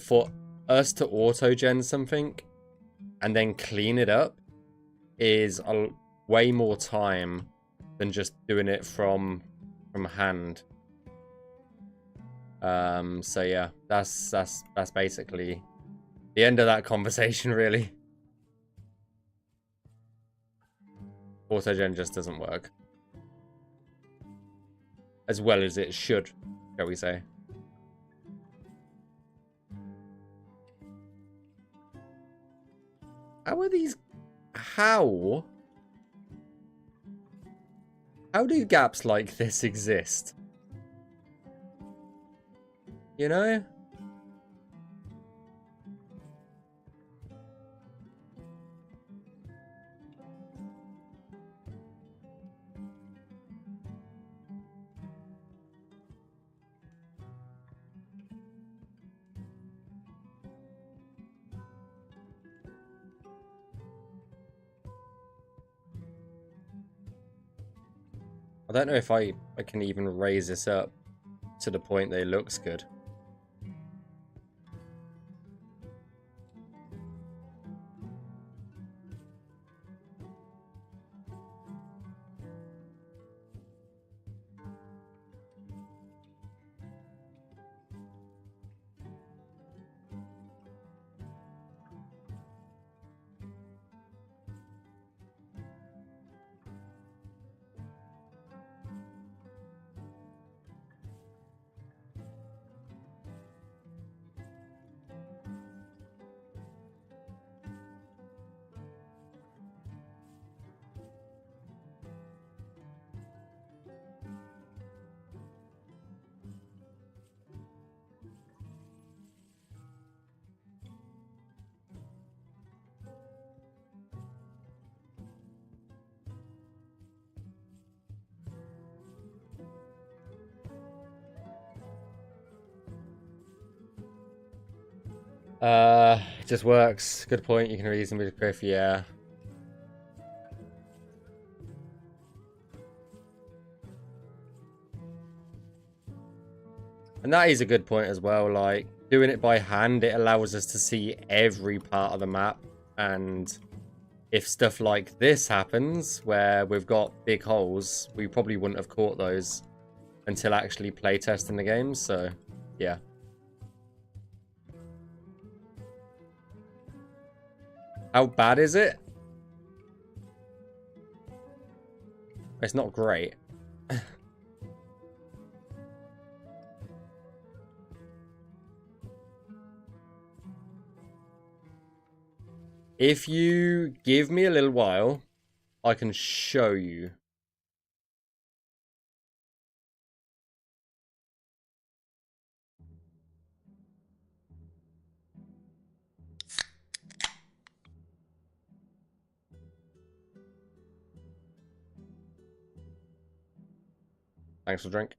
us to auto gen something and then clean it up is way more time than just doing it from hand. So yeah, that's basically the end of that conversation, really. Autogen just doesn't work as well as it should, shall we say. How are these? How do gaps like this exist? You know? I don't know if I can even raise this up to the point that it looks good. It just works. Good point. You can reason with Griff, yeah. And that is a good point as well. Like, doing it by hand, it allows us to see every part of the map. And if stuff like this happens, where we've got big holes, we probably wouldn't have caught those until actually playtesting the game. So, yeah. How bad is it? It's not great. If you give me a little while, I can show you. Thanks for the drink.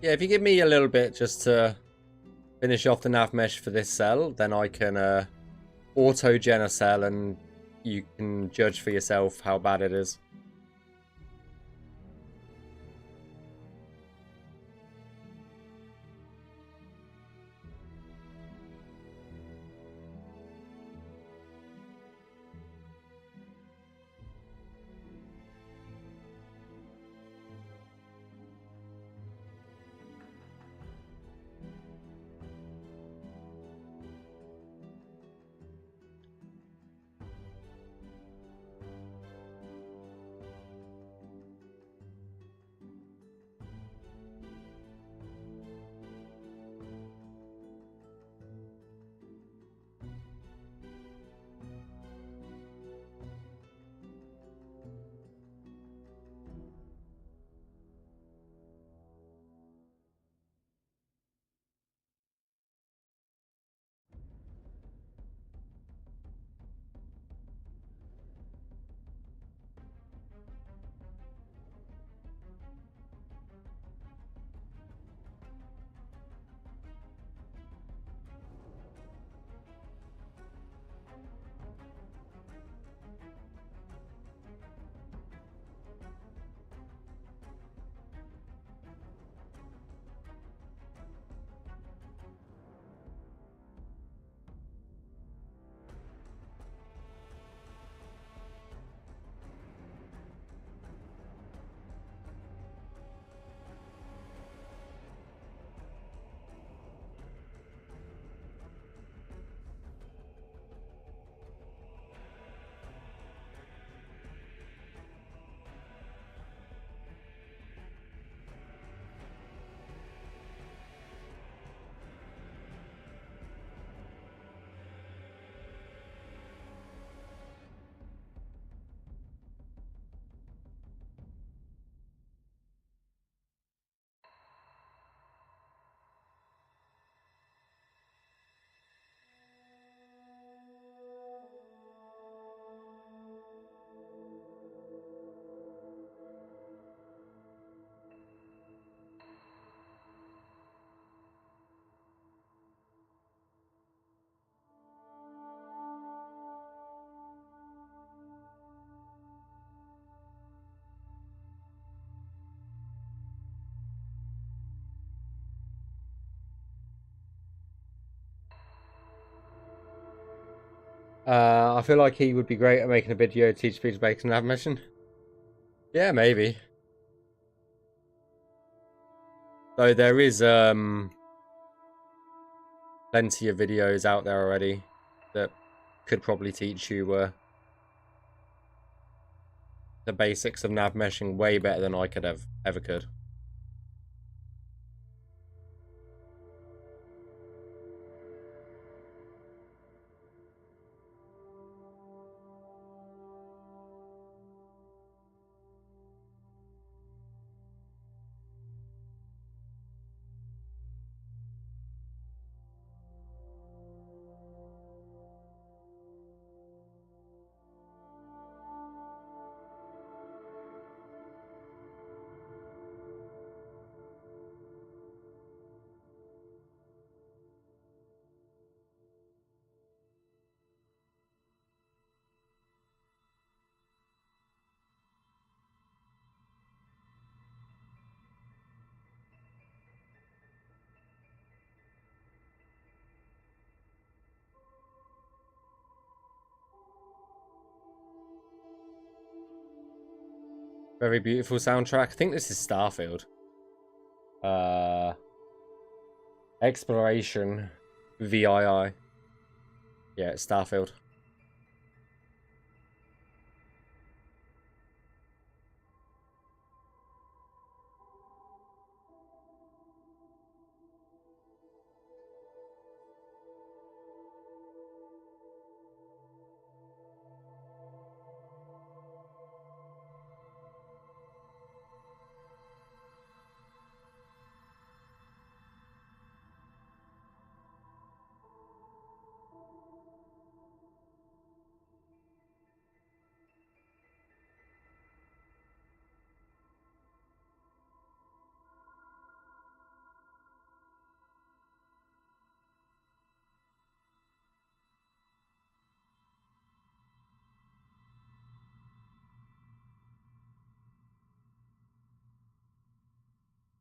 Yeah, if you give me a little bit just to finish off the nav mesh for this cell, then I can auto-gen a cell and you can judge for yourself how bad it is. I feel like he would be great at making a video to teach people to make an nav mission. Yeah, maybe. Though there is plenty of videos out there already that could probably teach you the basics of nav meshing way better than I could have ever could. Very beautiful soundtrack. I think this is Starfield. Exploration. VII. Yeah, it's Starfield.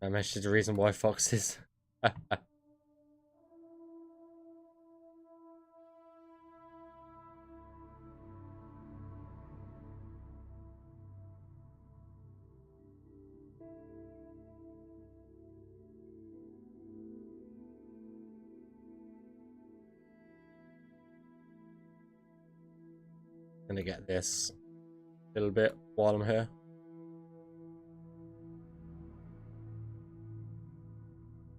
I mentioned the reason why foxes. Gonna get this a little bit while I'm here.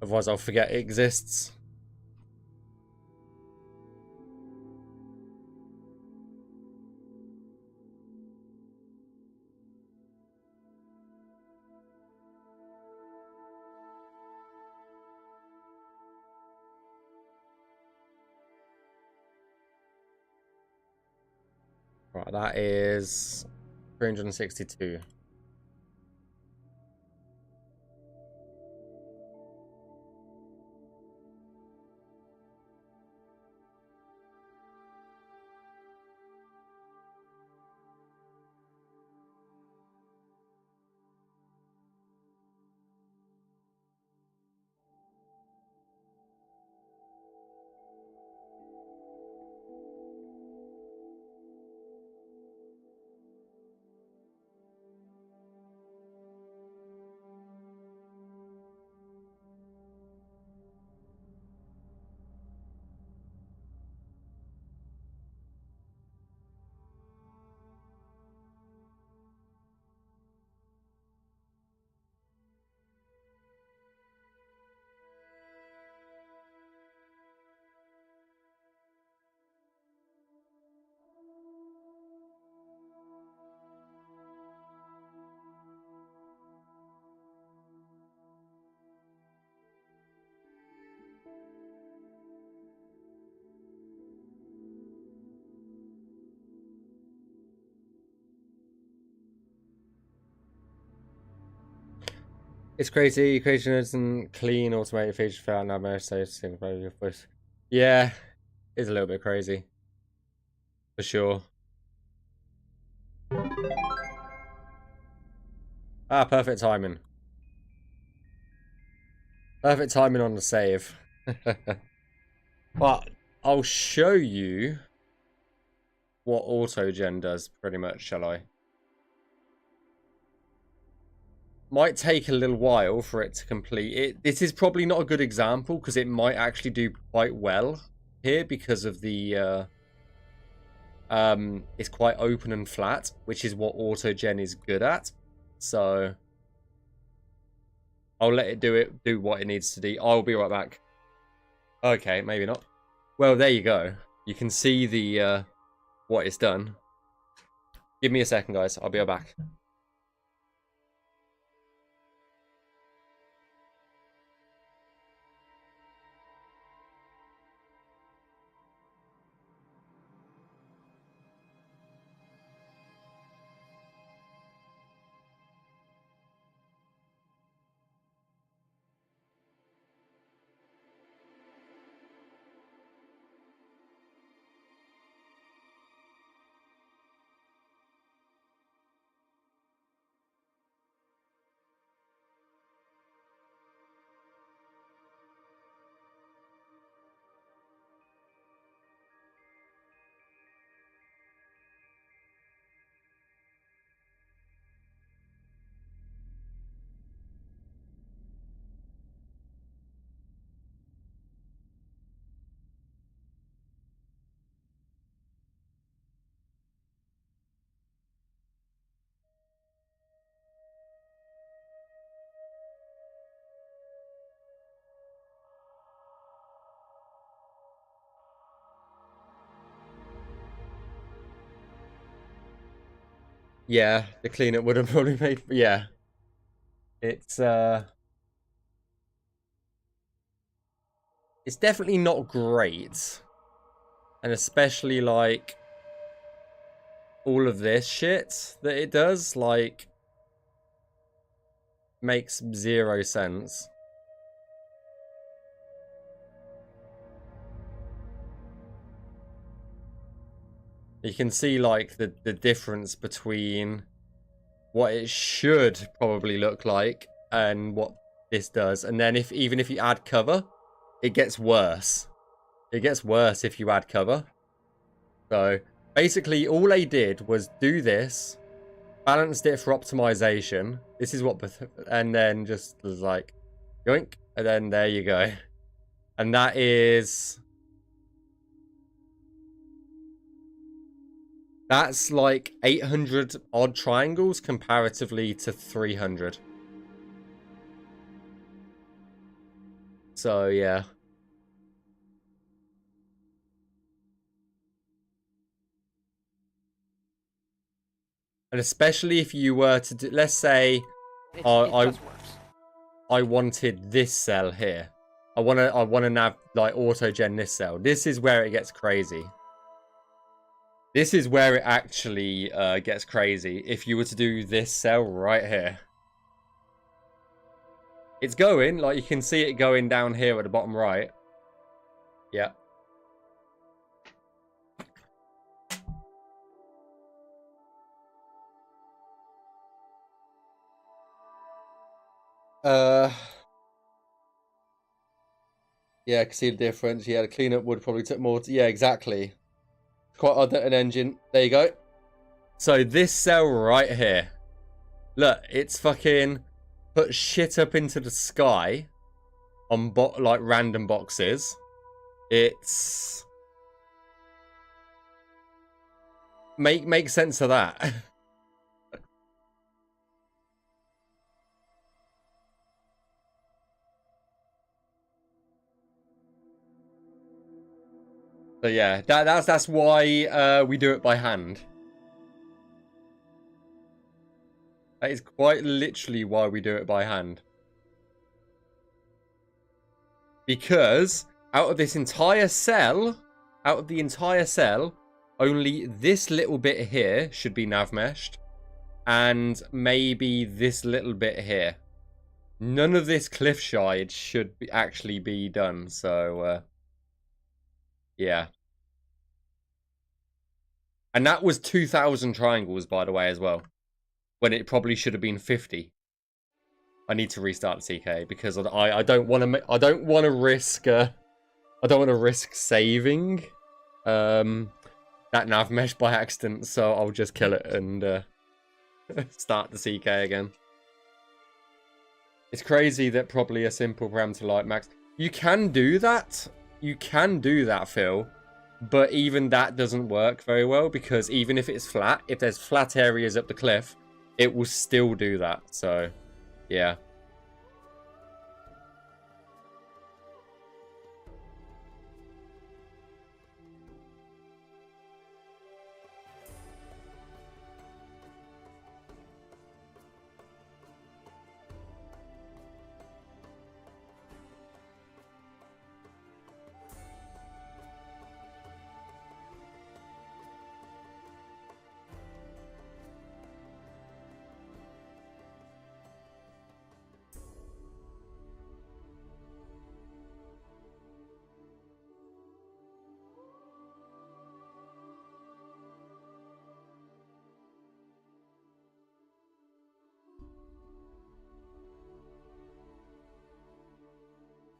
Otherwise I'll forget it exists. Right, that is 362. It's crazy. Creation isn't clean, automated feature fail nightmare. So your voice. Yeah, it's a little bit crazy for sure. Ah, perfect timing. Perfect timing on the save. But I'll show you what autogen does pretty much, shall I? Might take a little while for it to complete it. This is probably not a good example because it might actually do quite well here because of the it's quite open and flat, which is what autogen is good at. So I'll let it do what it needs to do. I'll be right back. Okay, maybe not. Well, there you go. You can see the what it's done. Give me a second, guys. I'll be right back. Yeah, the cleanup would have probably made. Yeah, it's definitely not great, and especially like all of this shit that it does, like, makes zero sense. You can see like the difference between what it should probably look like and what this does. And then even if you add cover, it gets worse. It gets worse if you add cover. So basically all they did was do this, balanced it for optimization. This is what, and then just was like, yoink, and then there you go. And that is, that's like 800 odd triangles comparatively to 300. So yeah. And especially if you were to do, let's say, I wanted this cell here. I wanna nav like auto-gen this cell. This is where it gets crazy. This is where it actually gets crazy. If you were to do this cell right here. It's going, like you can see it going down here at the bottom right. Yeah. Yeah, I can see the difference. Yeah, the cleanup would probably took more. Yeah, exactly. Quite odd that an engine. There you go. So this cell right here. Look, it's fucking put shit up into the sky on like random boxes. It's make sense of that. So yeah, that's why we do it by hand. That is quite literally why we do it by hand. Because out of this entire cell, only this little bit here should be navmeshed, and maybe this little bit here. None of this cliffside should actually be done. So yeah. And that was 2,000 triangles, by the way, as well. When it probably should have been 50. I need to restart the TK because I don't want to risk I don't want to risk saving that nav mesh by accident, so I'll just kill it and start the CK again. It's crazy that probably a simple parameter like max. You can do that. You can do that, Phil. But even that doesn't work very well because even if it's flat, if there's flat areas up the cliff, it will still do that. So, yeah.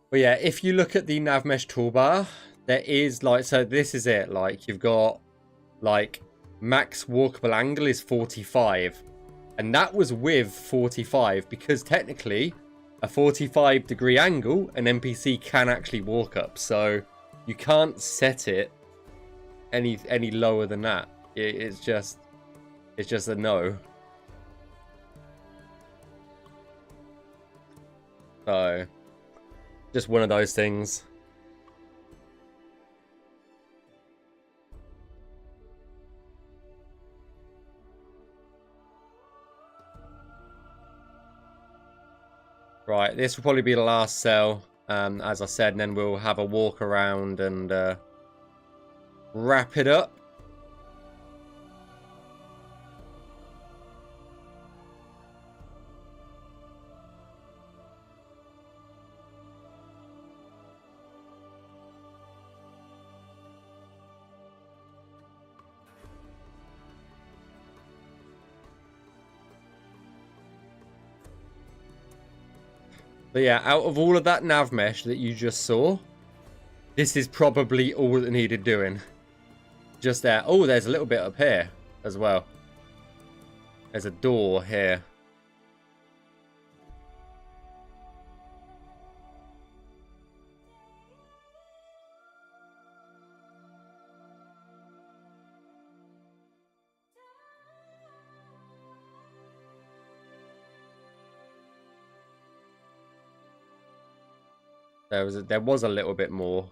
But yeah, if you look at the Navmesh toolbar, there is like, so this is it. Like you've got like max walkable angle is 45. And that was with 45 because technically a 45-degree angle, an NPC can actually walk up. So you can't set it any lower than that. It's just a no. So just one of those things. Right, this will probably be the last cell, as I said, and then we'll have a walk around and wrap it up. But yeah, out of all of that nav mesh that you just saw, this is probably all that needed doing. Just there. Oh, there's a little bit up here as well. There's a door here. There was a little bit more.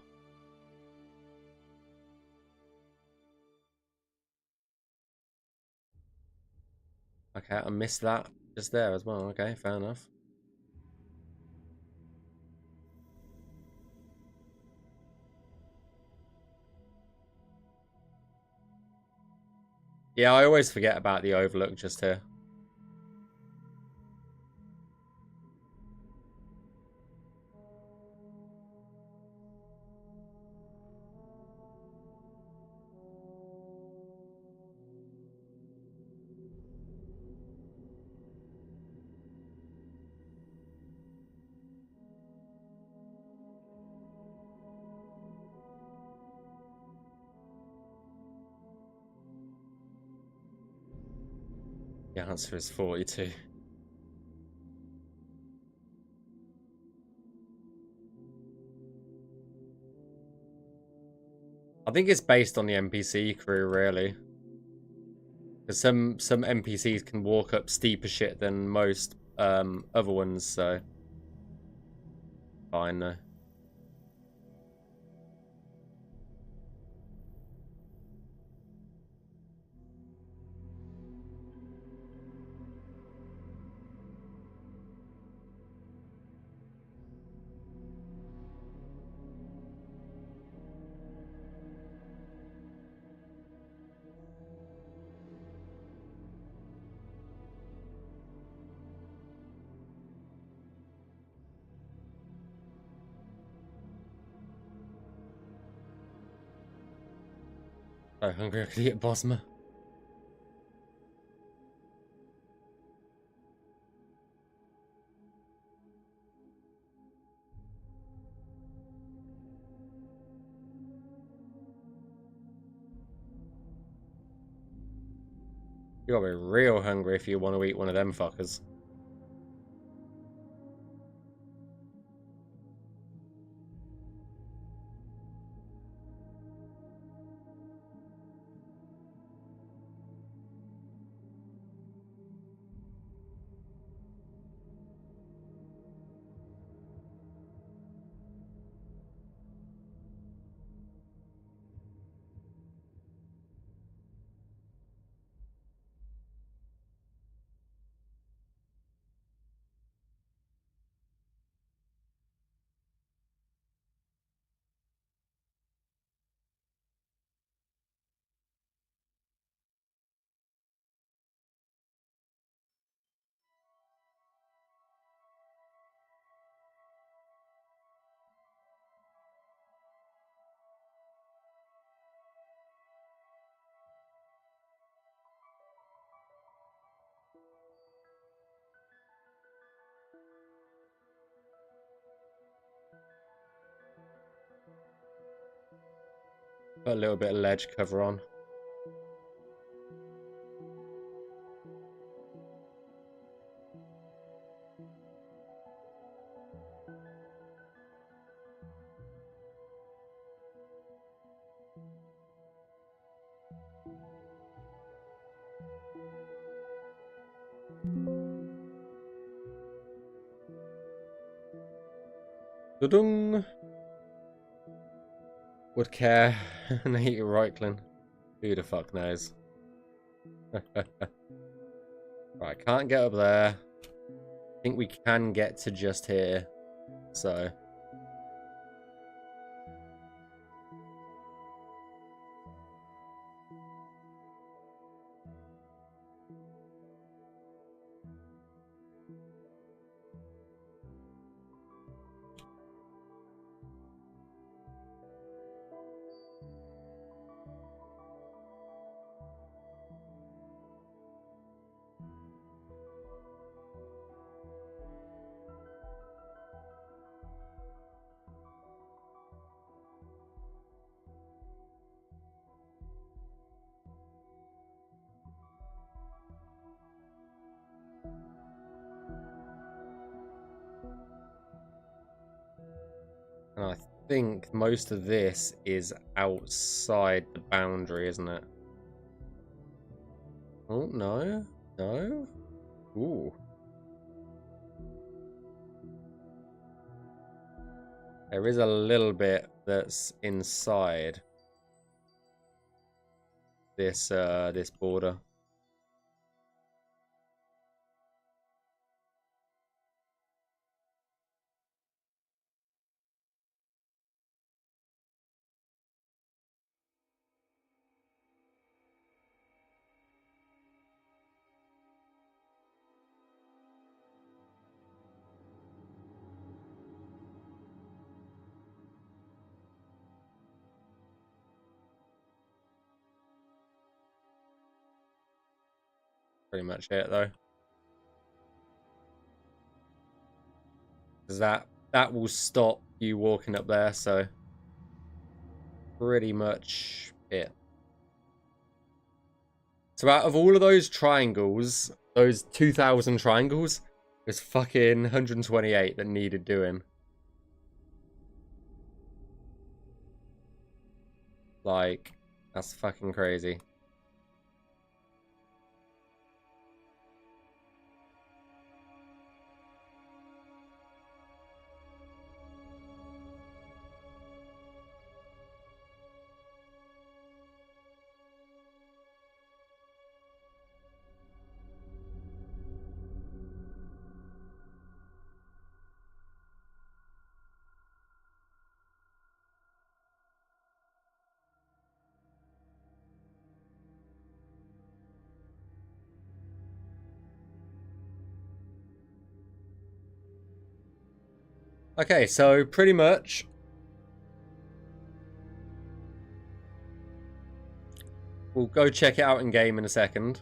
Okay, I missed that just there as well. Okay, fair enough. Yeah, I always forget about the overlook just here. The answer is 42. I think it's based on the NPC crew, really. Because some NPCs can walk up steeper shit than most other ones, so... Fine, though. So hungry I could eat a Bosma. You gotta be real hungry if you want to eat one of them fuckers. Got a little bit of ledge cover on. Dudung. Would care. And eat your Reichland. Who the fuck knows? Right, can't get up there. think we can get to just here. So... And I think most of this is outside the boundary, isn't it? Oh, no. No? Ooh. There is a little bit that's inside this this border. Pretty much it, though. Because that will stop you walking up there, so pretty much it. So out of all of those triangles, those 2,000 triangles, there's fucking 128 that needed doing. Like, that's fucking crazy. Okay, so pretty much we'll go check it out in game in a second.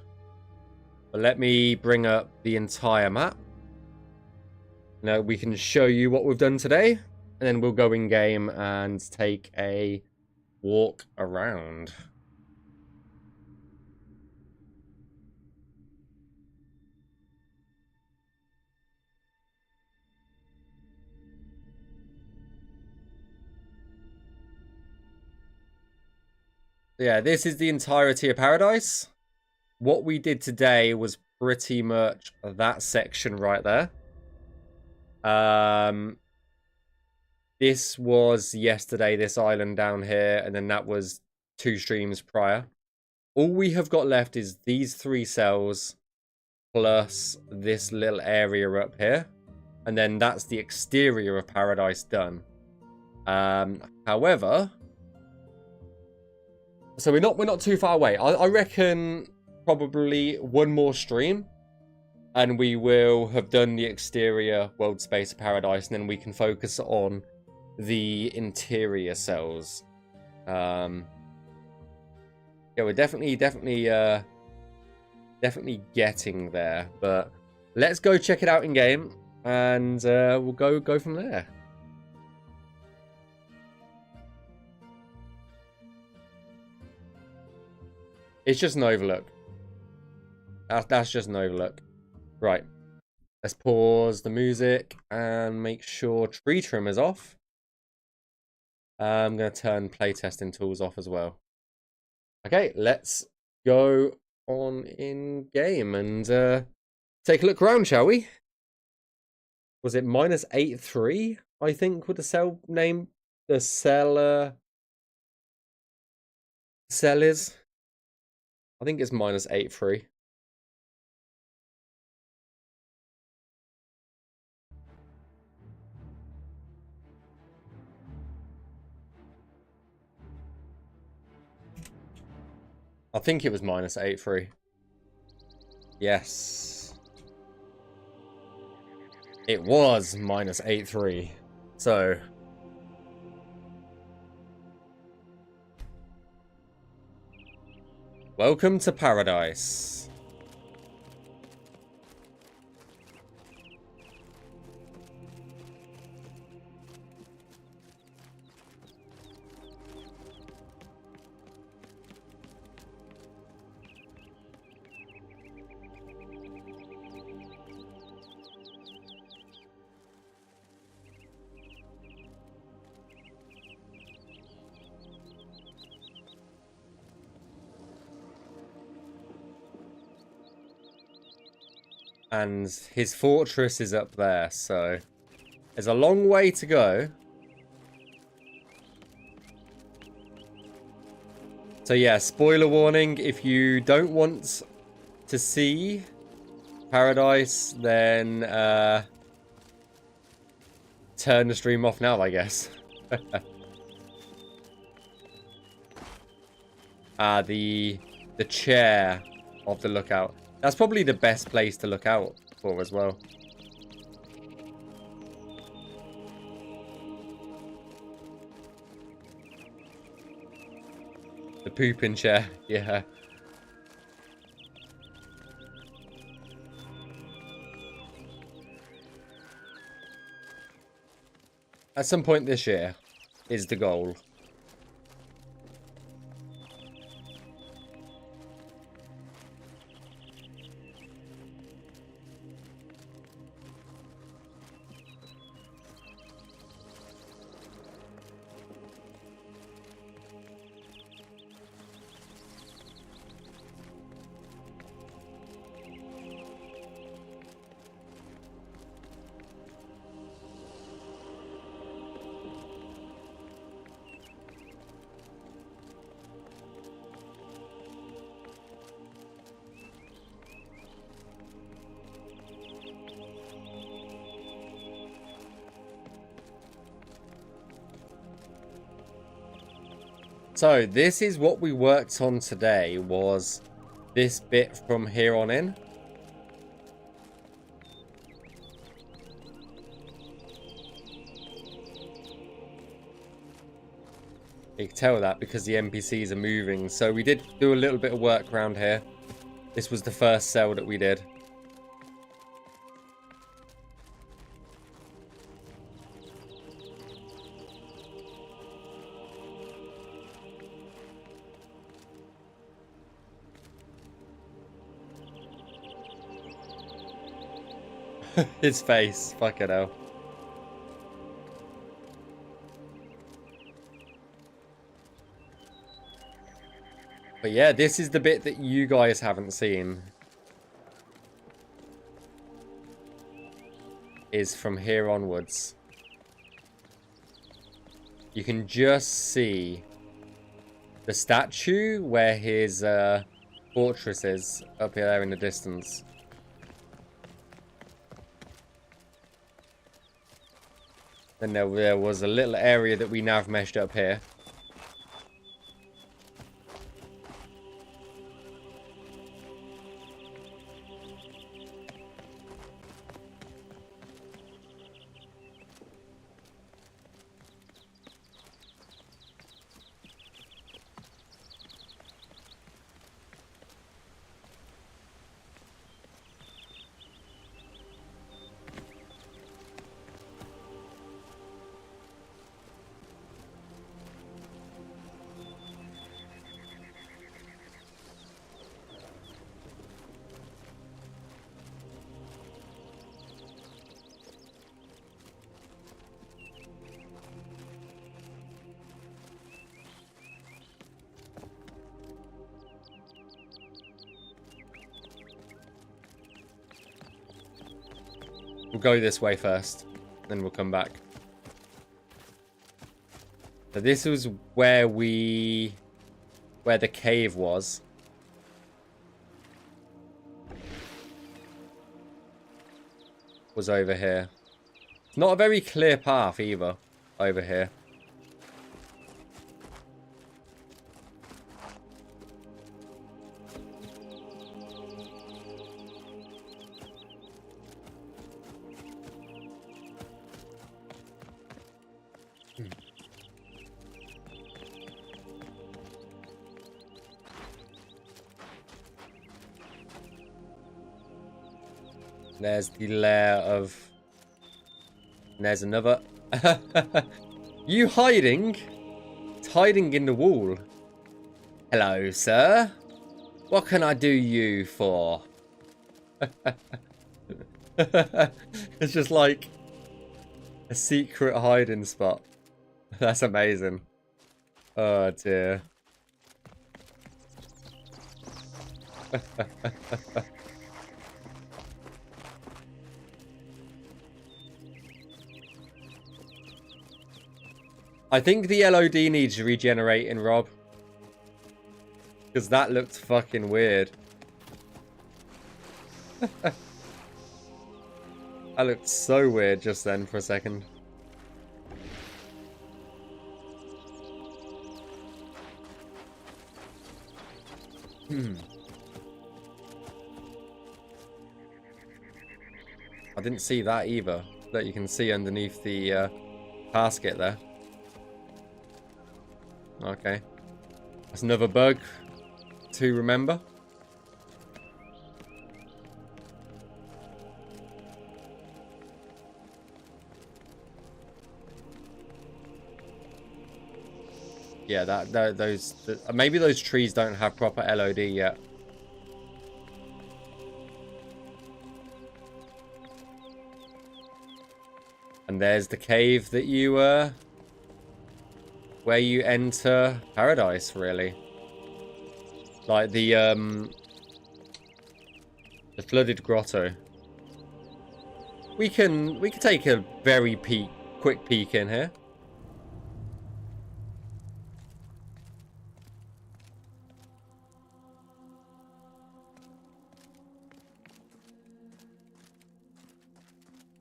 But let me bring up the entire map. Now we can show you what we've done today, and then we'll go in game and take a walk around. Yeah, this is the entirety of Paradise. What we did today was pretty much that section right there. This was yesterday, this island down here, and then that was 2 streams prior. All we have got left is these 3 cells plus this little area up here, and then that's the exterior of Paradise done. However, so we're not too far away. I reckon probably one more stream and we will have done the exterior world space of Paradise, and then we can focus on the interior cells. Yeah, we're definitely getting there, but let's go check it out in game, and we'll go from there. It's just an overlook. That's just an overlook. Right. Let's pause the music and make sure tree trim is off. I'm going to turn playtesting tools off as well. Okay, let's go on in game and take a look around, shall we? Was it -83? I think with the cell name, the cell is. I think it's -83. I think it was minus 8.3. Yes. It was minus 8.3. So... welcome to paradise. And his fortress is up there, so there's a long way to go. So yeah, spoiler warning, if you don't want to see paradise, then turn the stream off now, I guess. The chair of the lookout. That's probably the best place to look out for as well. The pooping chair, yeah. At some point this year is the goal. So this is what we worked on today, was this bit from here on in. You can tell that because the NPCs are moving. So we did do a little bit of work around here. This was the first cell that we did. His face, fucking hell. But yeah, this is the bit that you guys haven't seen. Is from here onwards. You can just see the statue where his fortress is up there in the distance. Then there was a little area that we navmeshed up here. We'll go this way first, then we'll come back. So this was where the cave was. Was over here. It's not a very clear path either, over here. There's the lair of... And there's another. You hiding? It's hiding in the wall. Hello, sir. What can I do you for? It's just like a secret hiding spot. That's amazing. Oh dear. I think the LOD needs regenerating, Rob. Because that looked fucking weird. That looked so weird just then for a second. I didn't see that either. That you can see underneath the basket there. Okay. That's another bug to remember. Yeah, maybe those trees don't have proper LOD yet. And there's the cave that you where you enter paradise, really. Like the flooded grotto. We can take a very quick peek in here.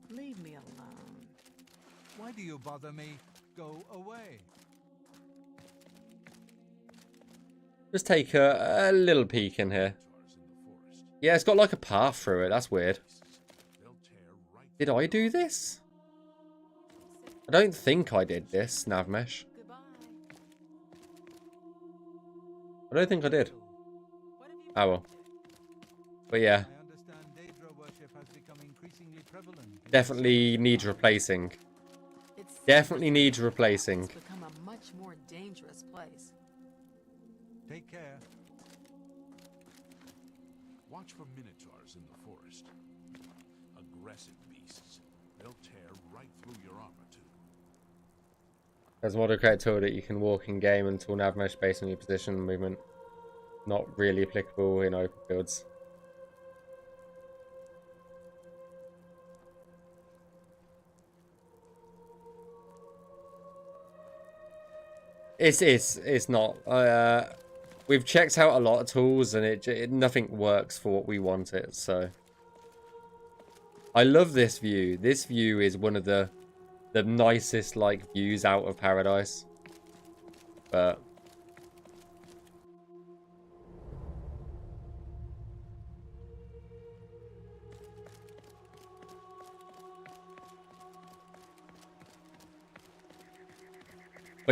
Leave me alone. Why do you bother me? Go away. Just take a little peek in here. Yeah, it's got like a path through it. That's weird. Did I do this? I don't think I did this, Navmesh. I don't think I did. Oh well. But yeah. Definitely needs replacing. Definitely needs replacing. It's become a much more dangerous place. Take care. Watch for minotaurs in the forest. Aggressive beasts. They'll tear right through your armor too. There's a model create tool that you can walk in game until Navmesh based on your position and movement. Not really applicable in open fields. It's not. We've checked out a lot of tools and nothing works for what we want it. So I love this view. This view is one of the nicest like views out of paradise. But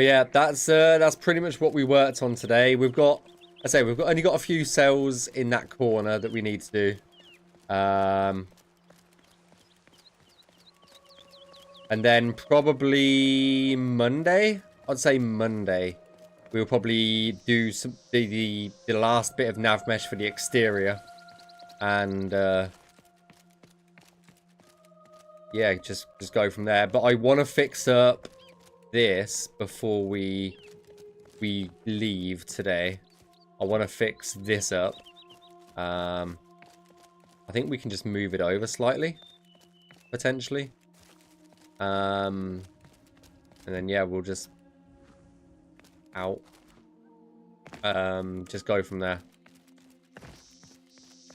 yeah, that's pretty much what we worked on today. We've only got a few cells in that corner that we need to do. And then probably Monday, I'd say Monday, we'll probably do the last bit of Navmesh for the exterior. And yeah, just go from there. But I want to fix up this before we leave today. I want to fix this up. I think we can just move it over slightly, potentially. And then yeah, we'll just just go from there.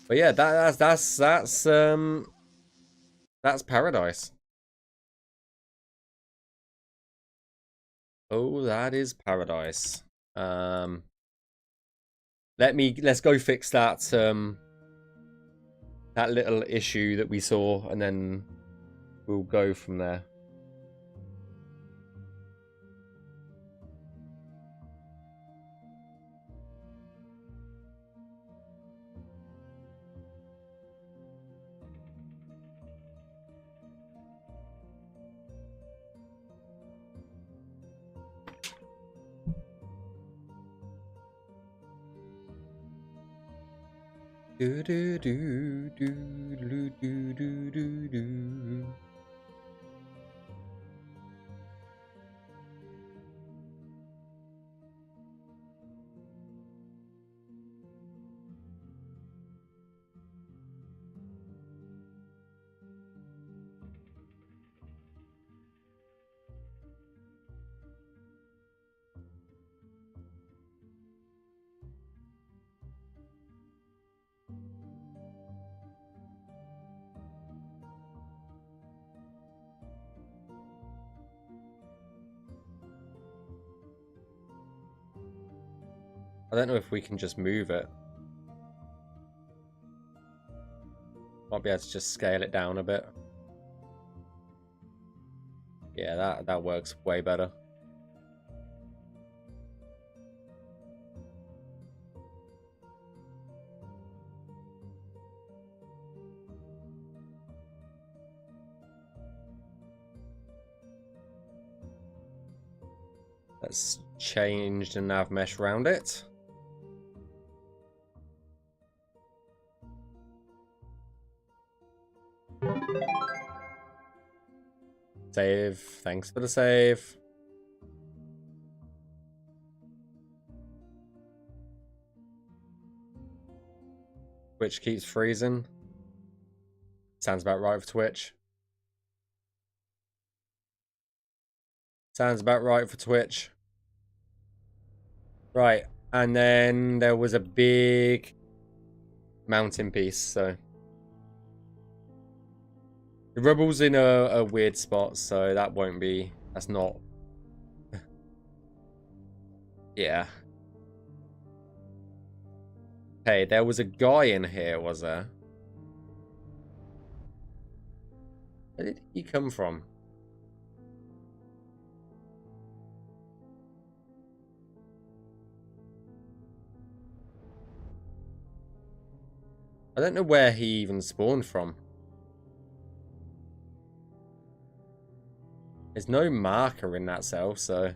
But yeah, that's paradise. Oh, that is paradise. Let's go fix that that little issue that we saw, and then we'll go from there. Do do do do do do do do do. I don't know if we can just move it. Might be able to just scale it down a bit. Yeah, that works way better. Let's change the nav mesh around it. Save. Thanks for the save. Twitch keeps freezing. Sounds about right for Twitch. Sounds about right for Twitch. Right, and then there was a big mountain piece, so the rubble's in a weird spot, so that won't be, that's not, yeah. Hey, there was a guy in here, was there? Where did he come from? I don't know where he even spawned from. There's no marker in that cell, so...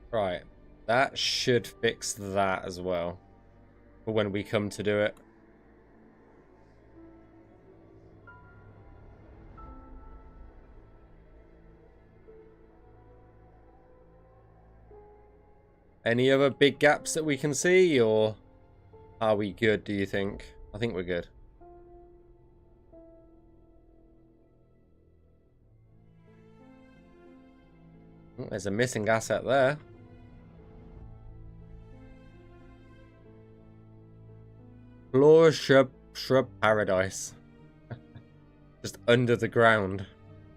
Right, that should fix that as well, for when we come to do it. Any other big gaps that we can see, or are we good, do you think? I think we're good. Oh, there's a missing asset there. Flora shrub paradise. Just under the ground,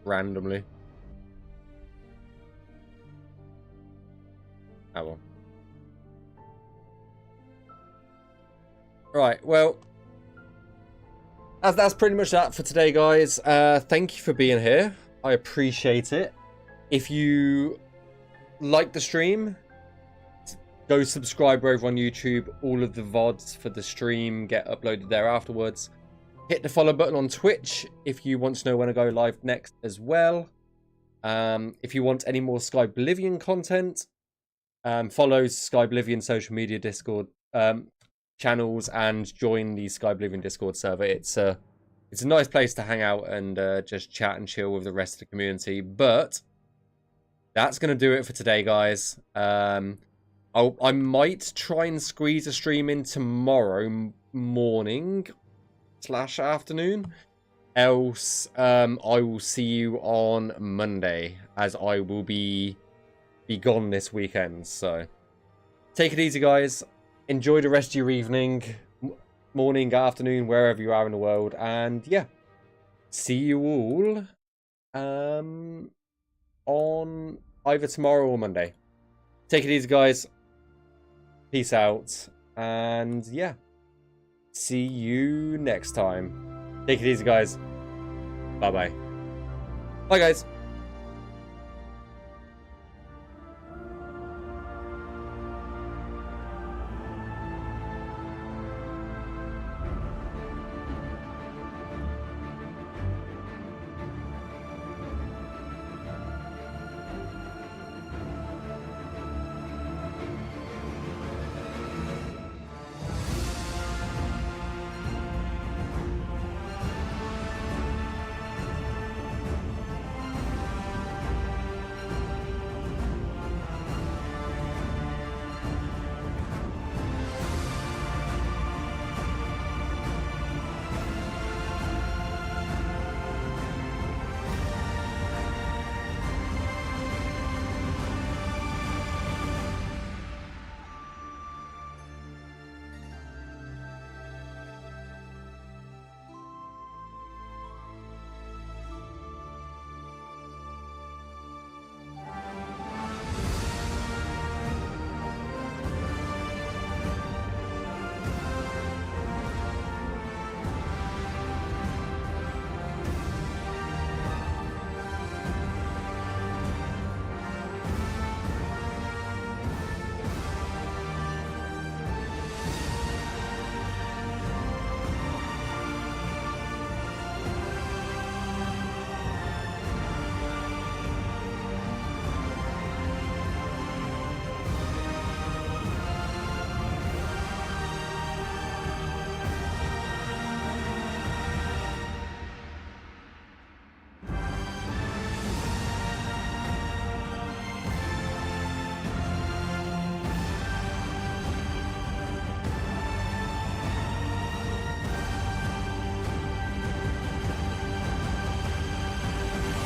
randomly. Oh well. Right, well, that's pretty much that for today, guys. Thank you for being here. I appreciate it. If you like the stream, go subscribe over on YouTube. All of the VODs for the stream get uploaded there afterwards. Hit the follow button on Twitch if you want to know when I go live next as well. If you want any more Skyblivion content, follow Skyblivion social media Discord channels and join the Skyblivion Discord server. It's a nice place to hang out and just chat and chill with the rest of the community. But that's going to do it for today, guys. I might try and squeeze a stream in tomorrow morning / afternoon. Else, I will see you on Monday, as I will be gone this weekend. So, take it easy, guys. Enjoy the rest of your evening, morning, afternoon, wherever you are in the world, and yeah, see you all on either tomorrow or Monday. Take it easy, guys. Peace out, and yeah, see you next time. Take it easy, guys. Bye-bye. Bye, guys.